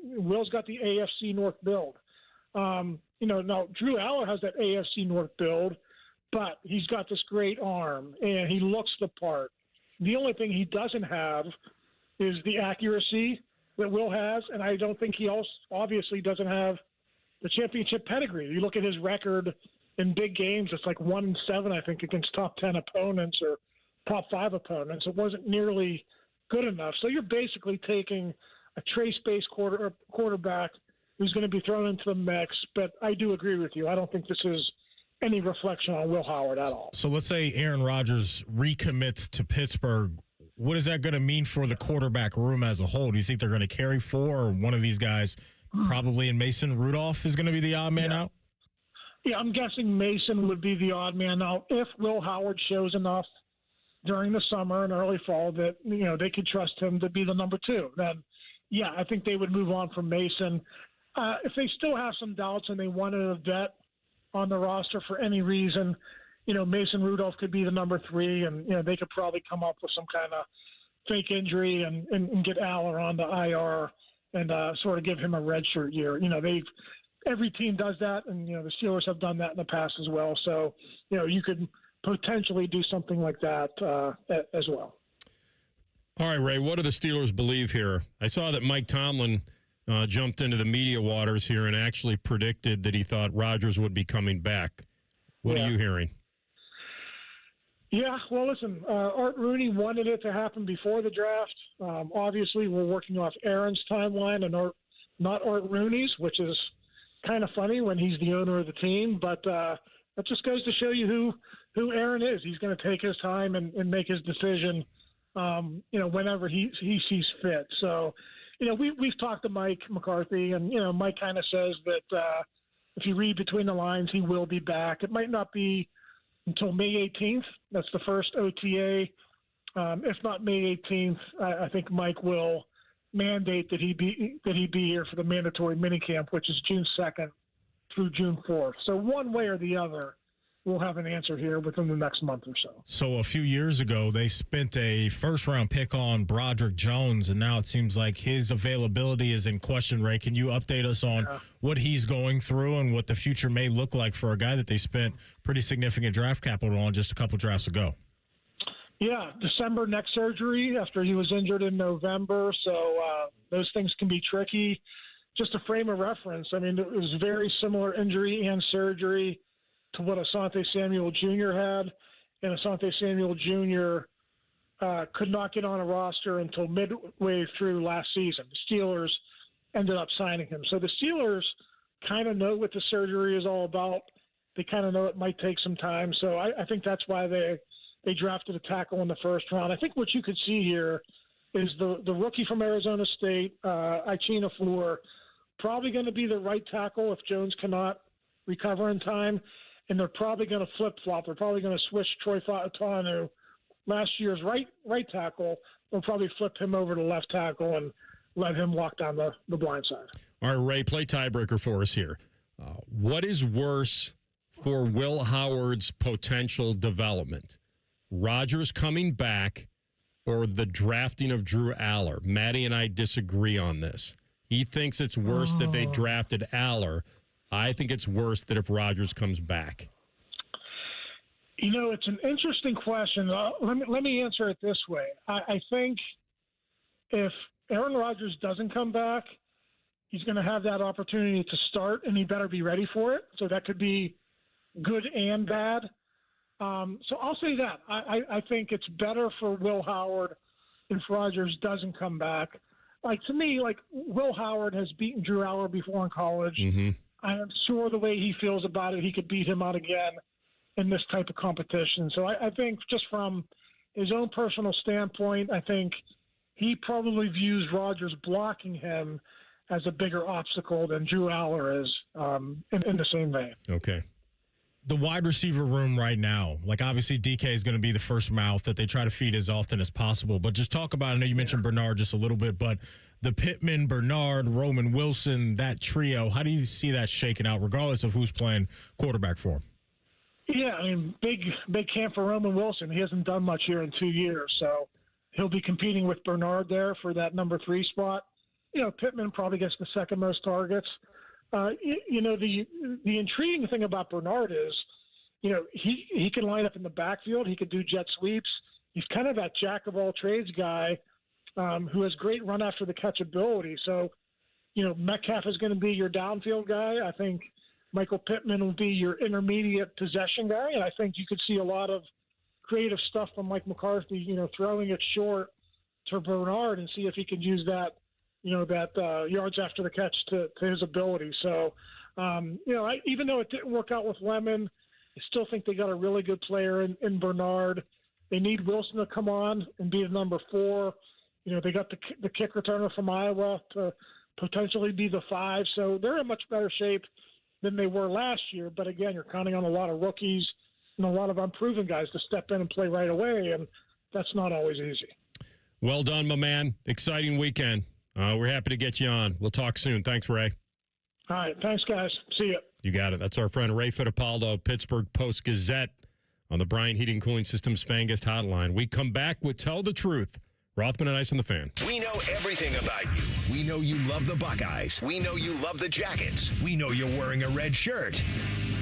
Will's got the AFC North build. Now Drew Allar has that AFC North build, but he's got this great arm, and he looks the part. The only thing he doesn't have is the accuracy that Will has, and I don't think he also obviously doesn't have the championship pedigree. You look at his record in big games, it's like 1-7, I think, against top 10 opponents or top 5 opponents. It wasn't nearly good enough. So you're basically taking a trace-based quarterback who's going to be thrown into the mix. But I do agree with you. I don't think this is any reflection on Will Howard at all. So let's say Aaron Rodgers recommits to Pittsburgh. What is that going to mean for the quarterback room as a whole? Do you think they're going to carry 4, or one of these guys, probably in Mason Rudolph, is going to be the odd man out? Yeah, I'm guessing Mason would be the odd man out if Will Howard shows enough during the summer and early fall that they could trust him to be the number 2. Then, yeah, I think they would move on from Mason. If they still have some doubts and they wanted a vet on the roster for any reason, Mason Rudolph could be the number 3, and they could probably come up with some kind of fake injury and get Allar on the IR and sort of give him a redshirt year. Every team does that, and the Steelers have done that in the past as well. So you could potentially do something like that as well. All right, Ray, what do the Steelers believe here? I saw that Mike Tomlin jumped into the media waters here and actually predicted that he thought Rodgers would be coming back. What are you hearing? Yeah, well, listen, Art Rooney wanted it to happen before the draft. Obviously, we're working off Aaron's timeline and not Art Rooney's, which is kind of funny when he's the owner of the team. But that just goes to show you who Aaron is. He's going to take his time and make his decision, whenever he sees fit. So, we've talked to Mike McCarthy, and, Mike kind of says that if you read between the lines, he will be back. It might not be until May 18th. That's the first OTA. If not May 18th, I think Mike will mandate that he be here for the mandatory minicamp, which is June 2nd through June 4th. So one way or the other, we'll have an answer here within the next month or so. So a few years ago, they spent a first-round pick on Broderick Jones, and now it seems like his availability is in question. Ray, can you update us on what he's going through and what the future may look like for a guy that they spent pretty significant draft capital on just a couple drafts ago? Yeah, December neck surgery after he was injured in November, so those things can be tricky. Just a frame of reference, I mean, it was very similar injury and surgery to what Asante Samuel Jr. had, and Asante Samuel Jr. Could not get on a roster until midway through last season. The Steelers ended up signing him. So the Steelers kind of know what the surgery is all about. They kind of know it might take some time. So I think that's why they drafted a tackle in the first round. I think what you could see here is the rookie from Arizona State, Ichina Fleur, probably going to be the right tackle if Jones cannot recover in time. And they're probably going to flip-flop. They're probably going to switch Troy Fautanu, last year's right tackle. They'll probably flip him over to left tackle and let him lock down the blind side. All right, Ray, play tiebreaker for us here. What is worse for Will Howard's potential development? Rodgers coming back or the drafting of Drew Allar? Matty and I disagree on this. He thinks it's worse that they drafted Allar. I think it's worse that if Rodgers comes back. It's an interesting question. Let me answer it this way. I think if Aaron Rodgers doesn't come back, he's going to have that opportunity to start, and he better be ready for it. So that could be good and bad. So I'll say that. I think it's better for Will Howard if Rodgers doesn't come back. To me, Will Howard has beaten Drew Allar before in college. Mm-hmm. I am sure the way he feels about it, he could beat him out again in this type of competition. So I think just from his own personal standpoint, I think he probably views Rodgers blocking him as a bigger obstacle than Drew Allar is in the same vein. Okay. The wide receiver room right now, obviously DK is going to be the first mouth that they try to feed as often as possible. But just talk about, I know you mentioned Bernard just a little bit, but the Pittman, Bernard, Roman Wilson, that trio, how do you see that shaking out, regardless of who's playing quarterback for him? Yeah, big camp for Roman Wilson. He hasn't done much here in 2 years, so he'll be competing with Bernard there for that number 3 spot. Pittman probably gets the second most targets. The intriguing thing about Bernard is, he can line up in the backfield. He could do jet sweeps. He's kind of that jack of all trades guy who has great run after the catch ability. So, Metcalf is going to be your downfield guy. I think Michael Pittman will be your intermediate possession guy. And I think you could see a lot of creative stuff from Mike McCarthy, throwing it short to Bernard and see if he can use that, yards after the catch to his ability. So, even though it didn't work out with Lemon, I still think they got a really good player in Bernard. They need Wilson to come on and be the number 4. They got the kick returner from Iowa to potentially be the 5. So they're in much better shape than they were last year. But again, you're counting on a lot of rookies and a lot of unproven guys to step in and play right away, and that's not always easy. Well done, my man. Exciting weekend. We're happy to get you on. We'll talk soon. Thanks, Ray. All right. Thanks, guys. See you. You got it. That's our friend Ray Fittipaldo, Pittsburgh Post-Gazette, on the Bryant Heating and Cooling Systems Fan Guest Hotline. We come back with Tell the Truth. Rothman and Ice on the Fan. We know everything about you. We know you love the Buckeyes. We know you love the Jackets. We know you're wearing a red shirt.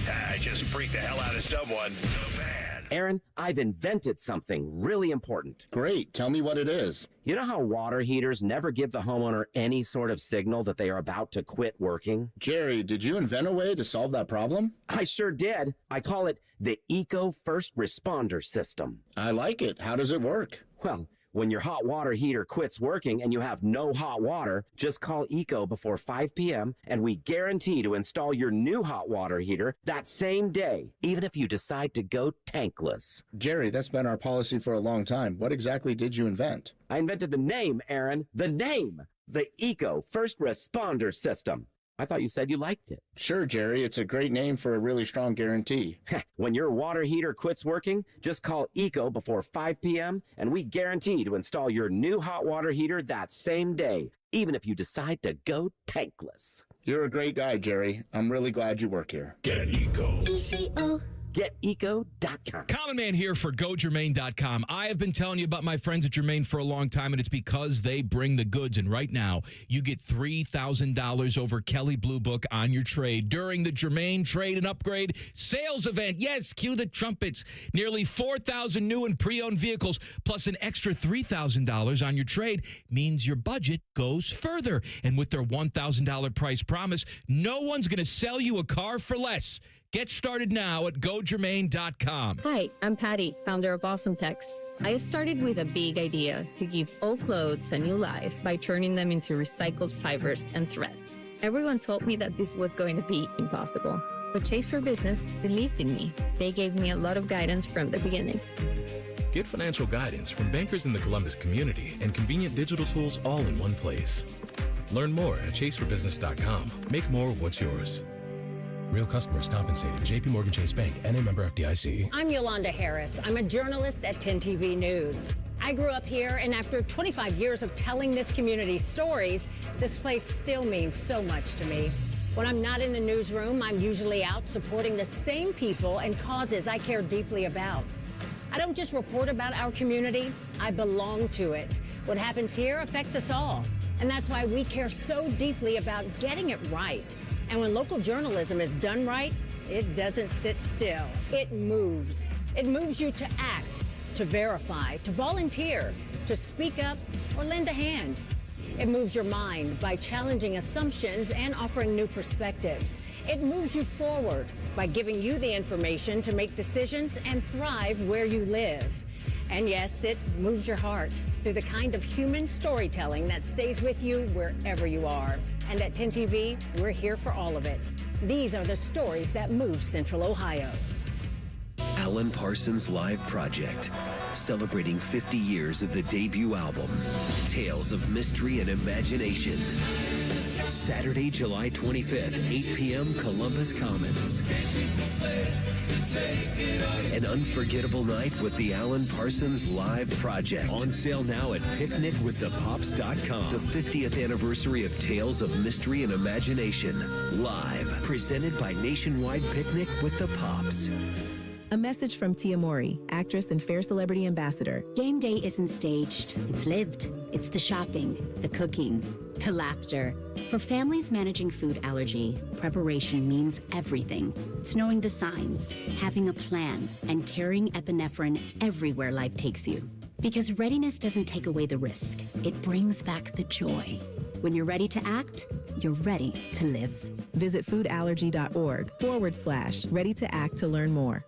I just freaked the hell out of someone. The Fan. Aaron, I've invented something really important. Great. Tell me what it is. You know how water heaters never give the homeowner any sort of signal that they are about to quit working? Jerry, did you invent a way to solve that problem? I sure did. I call it the Eco First Responder System. I like it. How does it work? Well, when your hot water heater quits working and you have no hot water, just call ECO before 5 p.m. and we guarantee to install your new hot water heater that same day, even if you decide to go tankless. Jerry, that's been our policy for a long time. What exactly did you invent? I invented the name, Aaron. The name. The Eco First Responder System. I thought you said you liked it. Sure, Jerry. It's a great name for a really strong guarantee. When your water heater quits working, just call ECO before 5 p.m. and we guarantee to install your new hot water heater that same day, even if you decide to go tankless. You're a great guy, Jerry. I'm really glad you work here. Get ECO. ECO. GetEco.com. Common Man here for GoGermain.com. I have been telling you about my friends at Germain for a long time, and it's because they bring the goods. And right now, you get $3,000 over Kelley Blue Book on your trade during the Germain Trade and Upgrade Sales Event. Yes, cue the trumpets. Nearly 4,000 new and pre-owned vehicles, plus an extra $3,000 on your trade means your budget goes further. And with their $1,000 price promise, no one's going to sell you a car for less. Get started now at GoGermain.com. Hi, I'm Patty, founder of Awesome Tex. I started with a big idea to give old clothes a new life by turning them into recycled fibers and threads. Everyone told me that this was going to be impossible, but Chase for Business believed in me. They gave me a lot of guidance from the beginning. Get financial guidance from bankers in the Columbus community and convenient digital tools all in one place. Learn more at chaseforbusiness.com. Make more of what's yours. Real customers compensated. J.P. Morgan Chase Bank, N.A. member FDIC. I'm Yolanda Harris. I'm a journalist at 10 TV News. I grew up here, and after 25 years of telling this community's stories, this place still means so much to me. When I'm not in the newsroom, I'm usually out supporting the same people and causes I care deeply about. I don't just report about our community, I belong to it. What happens here affects us all, and that's why we care so deeply about getting it right. And when local journalism is done right, it doesn't sit still. It moves. It moves you to act, to verify, to volunteer, to speak up, or lend a hand. It moves your mind by challenging assumptions and offering new perspectives. It moves you forward by giving you the information to make decisions and thrive where you live. And yes, it moves your heart through the kind of human storytelling that stays with you wherever you are. And at 10 TV, we're here for all of it. These are the stories that move Central Ohio. Alan Parsons Live Project, celebrating 50 years of the debut album, Tales of Mystery and Imagination. Saturday, July 25th, 8 p.m., Columbus Commons. An unforgettable night with the Alan Parsons Live Project. On sale now at picnicwiththepops.com. The 50th anniversary of Tales of Mystery and Imagination. Live. Presented by Nationwide Picnic with the Pops. A message from Tia Mori, actress and Fair Celebrity Ambassador. Game day isn't staged, it's lived. It's the shopping, the cooking, the laughter. For families managing food allergy, preparation means everything. It's knowing the signs, having a plan, and carrying epinephrine everywhere life takes you. Because readiness doesn't take away the risk, it brings back the joy. When you're ready to act, you're ready to live. Visit foodallergy.org/ready to act to learn more.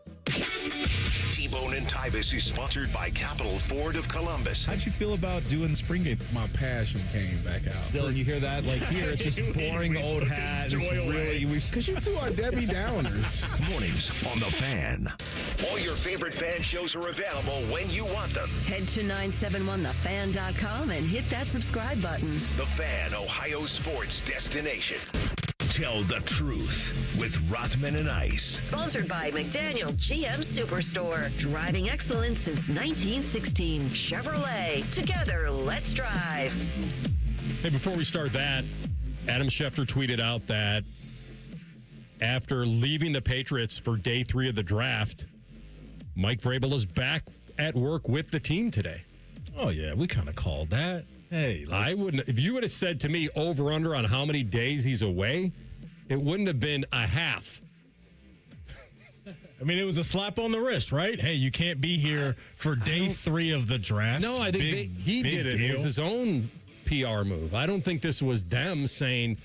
T-Bone and Tybus is sponsored by Capital Ford of Columbus. How'd you feel about doing the spring game? My passion came back out. Dylan, you hear that? Like here, it's just boring old hat. It's really, because you two are Debbie Downers. Mornings on The Fan. All your favorite fan shows are available when you want them. Head to 971thefan.com and hit that subscribe button. The Fan, Ohio sports destination. Tell the truth with Rothman and Ice. Sponsored by McDaniel GM Superstore. Driving excellence since 1916. Chevrolet. Together, let's drive. Hey, before we start that, Adam Schefter tweeted out that after leaving the Patriots for day 3 of the draft, Mike Vrabel is back at work with the team today. Oh, yeah, we kind of called that. Hey, I wouldn't. If you would have said to me over under on how many days he's away, it wouldn't have been a half. I mean, it was a slap on the wrist, right? Hey, you can't be here for day 3 of the draft. No, I think he did it. It was his own PR move. I don't think this was them saying,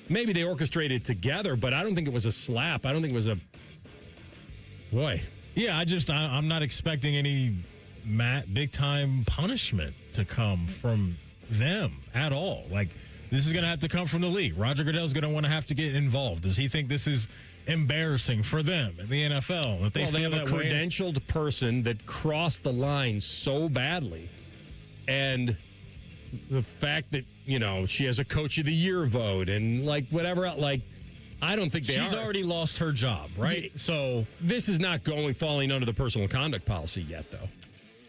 maybe they orchestrated it together, but I don't think it was a slap. I don't think it was a, boy. Yeah, I'm not expecting any big time punishment to come from them at all. Like, this is going to have to come from the league. Roger Goodell's going to want to have to get involved. Does he think this is embarrassing for them in the NFL? That they have a credentialed person that crossed the line so badly. And the fact that, she has a Coach of the Year vote and, like, whatever, like, I don't think She's already lost her job, right? So this is not falling under the personal conduct policy yet, though.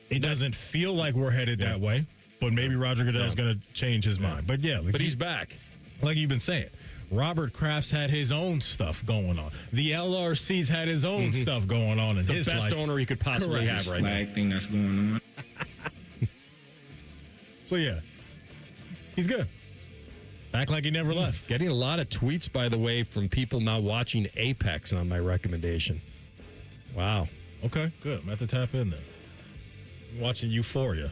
It doesn't feel like we're headed that way, but maybe Roger Goodell's going to change his mind. But yeah, but he's back. Like you've been saying, Robert Kraft's had his own stuff going on. The LRC's had his own stuff going on in his life. The best owner he could possibly have right now. Thing that's going on. So yeah, he's good. Back like he never left. Getting a lot of tweets, by the way, from people now watching Apex on my recommendation. Wow. Okay, good. I'm going to have to tap in then. Watching Euphoria.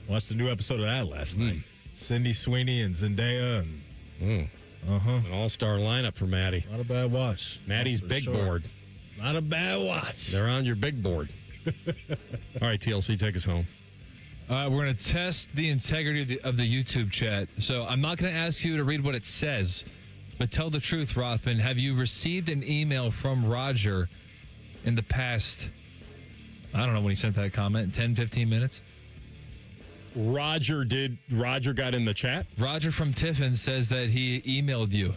Watched the new episode of that last night. Cindy Sweeney and Zendaya and an all-star lineup for Maddie. Not a bad watch. Maddie's big board. Not a bad watch. They're on your big board. All right, TLC, take us home. We're going to test the integrity of the YouTube chat. So I'm not going to ask you to read what it says, but tell the truth, Rothman. Have you received an email from Roger in the past, I don't know when he sent that comment, 10, 15 minutes? Roger got in the chat? Roger from Tiffin says that he emailed you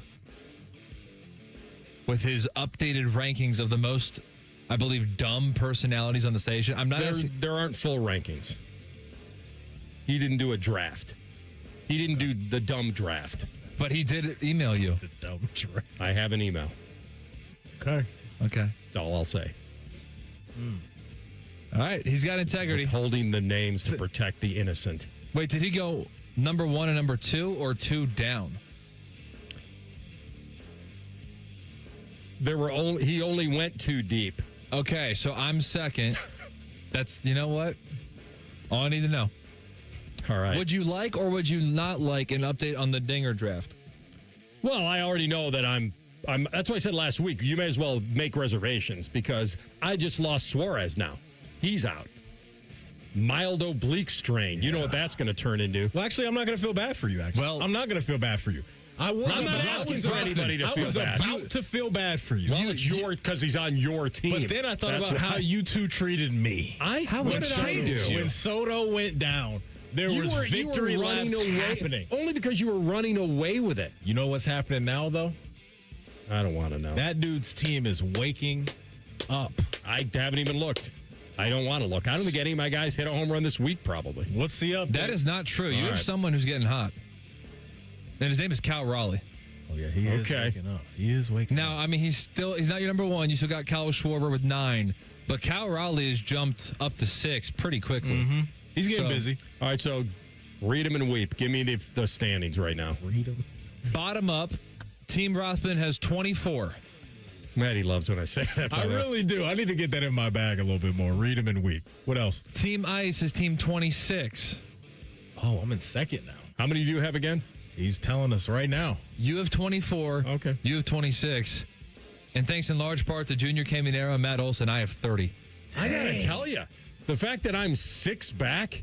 with his updated rankings of the most, I believe, dumb personalities on the station. I'm not asking. There aren't full rankings. He didn't do a draft. He didn't do the dumb draft. But he did email you. The dumb draft. I have an email. Okay. That's all I'll say. All right. He's got integrity. Holding the names to protect the innocent. Wait, did he go number 1 and number 2 or 2 down? he only went too deep. Okay, so I'm second. That's, you know what? All I need to know. All right. Would you like or would you not like an update on the Dinger draft? Well, I already know that I'm that's what I said last week. You may as well make reservations because I just lost Suarez now. He's out. Mild oblique strain. You know what that's going to turn into. Well, actually, I'm not going to feel bad for you, actually. Well, I'm not going to feel bad for you. I'm not asking for anybody to feel bad. I was about to feel bad for you. Well, it's because he's on your team. But then I thought about how you two treated me. What did I do? When Soto went down, there was victory laps happening. Only because you were running away with it. You know what's happening now, though? I don't want to know. That dude's team is waking up. I haven't even looked. I don't want to look. I don't think any of my guys hit a home run this week, probably. What's the update? That is not true. You have someone who's getting hot. And his name is Cal Raleigh. Oh, yeah, he is waking up. He is waking up. Now, I mean, he's not your number one. You still got Cal Schwarber with 9. But Cal Raleigh has jumped up to 6 pretty quickly. Mm-hmm. He's getting busy. All right, so read them and weep. Give me the standings right now. Read them. Bottom up, Team Rothman has 24. Maddie loves when I say that. I really do. I need to get that in my bag a little bit more. Read them and weep. What else? Team Ice is Team 26. Oh, I'm in second now. How many do you have again? He's telling us right now. You have 24. Okay. You have 26. And thanks in large part to Junior Caminero and Matt Olson, I have 30. I got to tell you, the fact that I'm 6 back,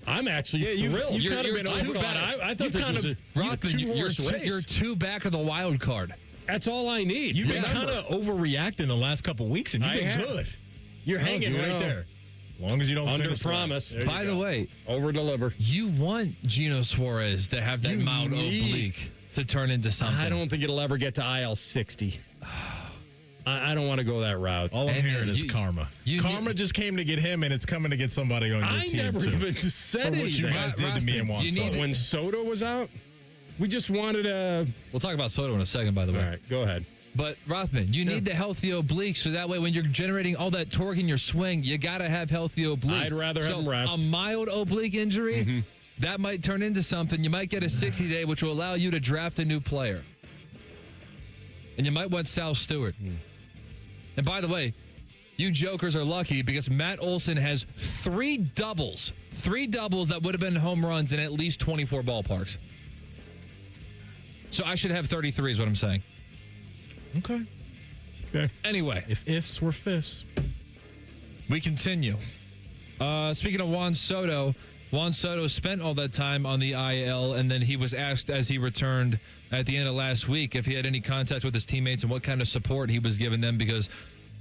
I'm actually thrilled. You've kind of been too bad. I thought this was a two-horse race. You're 2 back of the wild card. That's all I need. You've been kind of overreacting the last couple weeks, and you've been good. You're hanging right there. As long as you don't under promise. By the way, over deliver. You want Gino Suarez to have that mild oblique to turn into something. I don't think it'll ever get to IL 60. I don't want to go that route. All I'm hearing is karma. Karma just came to get him, and it's coming to get somebody on your team. I never even said what you guys did to me and Juan Soto. When Soto was out, we just wanted a... We'll talk about Soto in a second, by the way. All right, go ahead. But, Rothman, you need the healthy oblique, so that way when you're generating all that torque in your swing, you got to have healthy oblique. I'd rather have him rest. A mild oblique injury, that might turn into something. You might get a 60-day, which will allow you to draft a new player. And you might want Sal Stewart. And by the way, you jokers are lucky because Matt Olson has 3 doubles. 3 doubles that would have been home runs in at least 24 ballparks. So I should have 33 is what I'm saying. Okay. Anyway. If ifs were fifths. We continue. Speaking of Juan Soto spent all that time on the IL, and then he was asked as he returned at the end of last week if he had any contact with his teammates and what kind of support he was giving them, because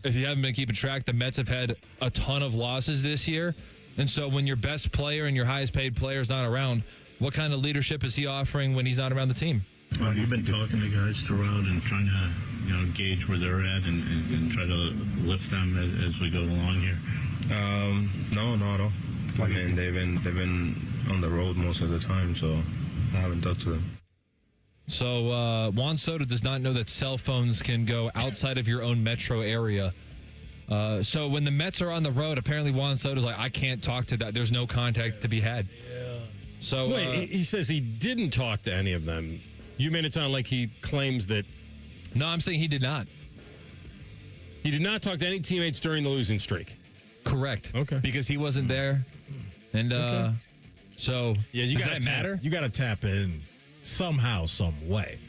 if you haven't been keeping track, the Mets have had a ton of losses this year. And so when your best player and your highest paid player is not around, what kind of leadership is he offering when he's not around the team? Well, you've been talking to guys throughout and trying to, gauge where they're at and try to lift them as we go along here. No, not at all. I mean, they've been on the road most of the time, so I haven't talked to them. So Juan Soto does not know that cell phones can go outside of your own metro area. So when the Mets are on the road, apparently Juan Soto's like, I can't talk to that. There's no contact to be had. Yeah. So wait, he says he didn't talk to any of them. You made it sound like he claims that. No, I'm saying he did not. He did not talk to any teammates during the losing streak. Correct. Okay. Because he wasn't there. And so yeah, does that matter? You got to tap in somehow, some way.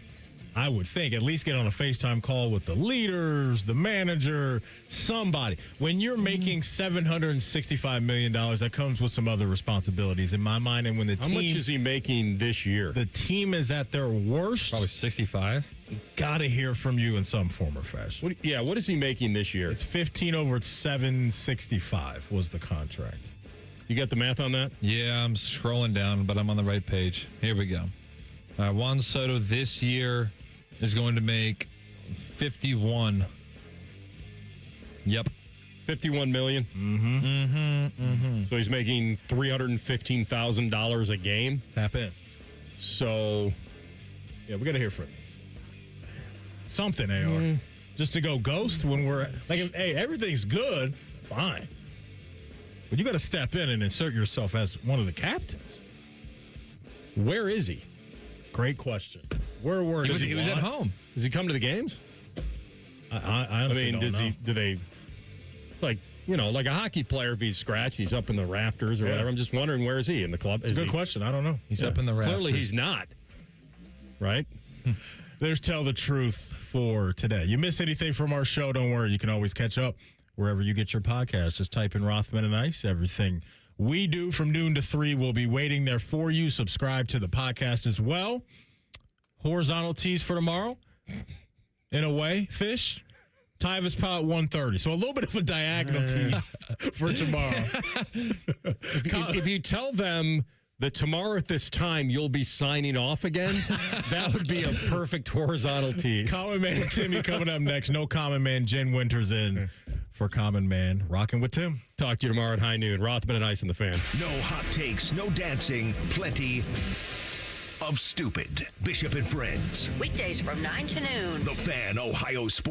I would think at least get on a FaceTime call with the leaders, the manager, somebody. When you're making $765 million, that comes with some other responsibilities in my mind. And when the team, how much is he making this year? The team is at their worst. Probably 65. Got to hear from you in some form or fashion. What is he making this year? It's 15 over 765 was the contract. You got the math on that? Yeah, I'm scrolling down, but I'm on the right page. Here we go. Juan Soto this year is going to make 51. Yep. 51 million? So he's making $315,000 a game. Tap in. So, yeah, we got to hear from you. Something, AR. Just to go ghost when we're like, hey, everything's good, fine. But you got to step in and insert yourself as one of the captains. Where is he? Great question. Where were he was at home. Does he come to the games? I honestly don't know. Do they, like a hockey player, if he's scratched, he's up in the rafters or whatever. I'm just wondering, where is he in the club? It's a good question. I don't know. He's up in the rafters. Clearly he's not. Right? There's Tell the Truth for today. You miss anything from our show, don't worry. You can always catch up wherever you get your podcast. Just type in Rothman and Ice. Everything we do from noon to 3 will be waiting there for you. Subscribe to the podcast as well. Horizontal tees for tomorrow. In a way, Fish. Tyvus Pot 1:30. So a little bit of a diagonal tease for tomorrow. If you tell them that tomorrow at this time you'll be signing off again, that would be a perfect horizontal tease. Common Man Timmy coming up next. No Common Man. Jen Winters in for Common Man. Rocking with Tim. Talk to you tomorrow at high noon. Rothman and Ice and the Fan. No hot takes, no dancing, plenty of stupid. Bishop and Friends. Weekdays from 9 to noon. The Fan, Ohio Sports.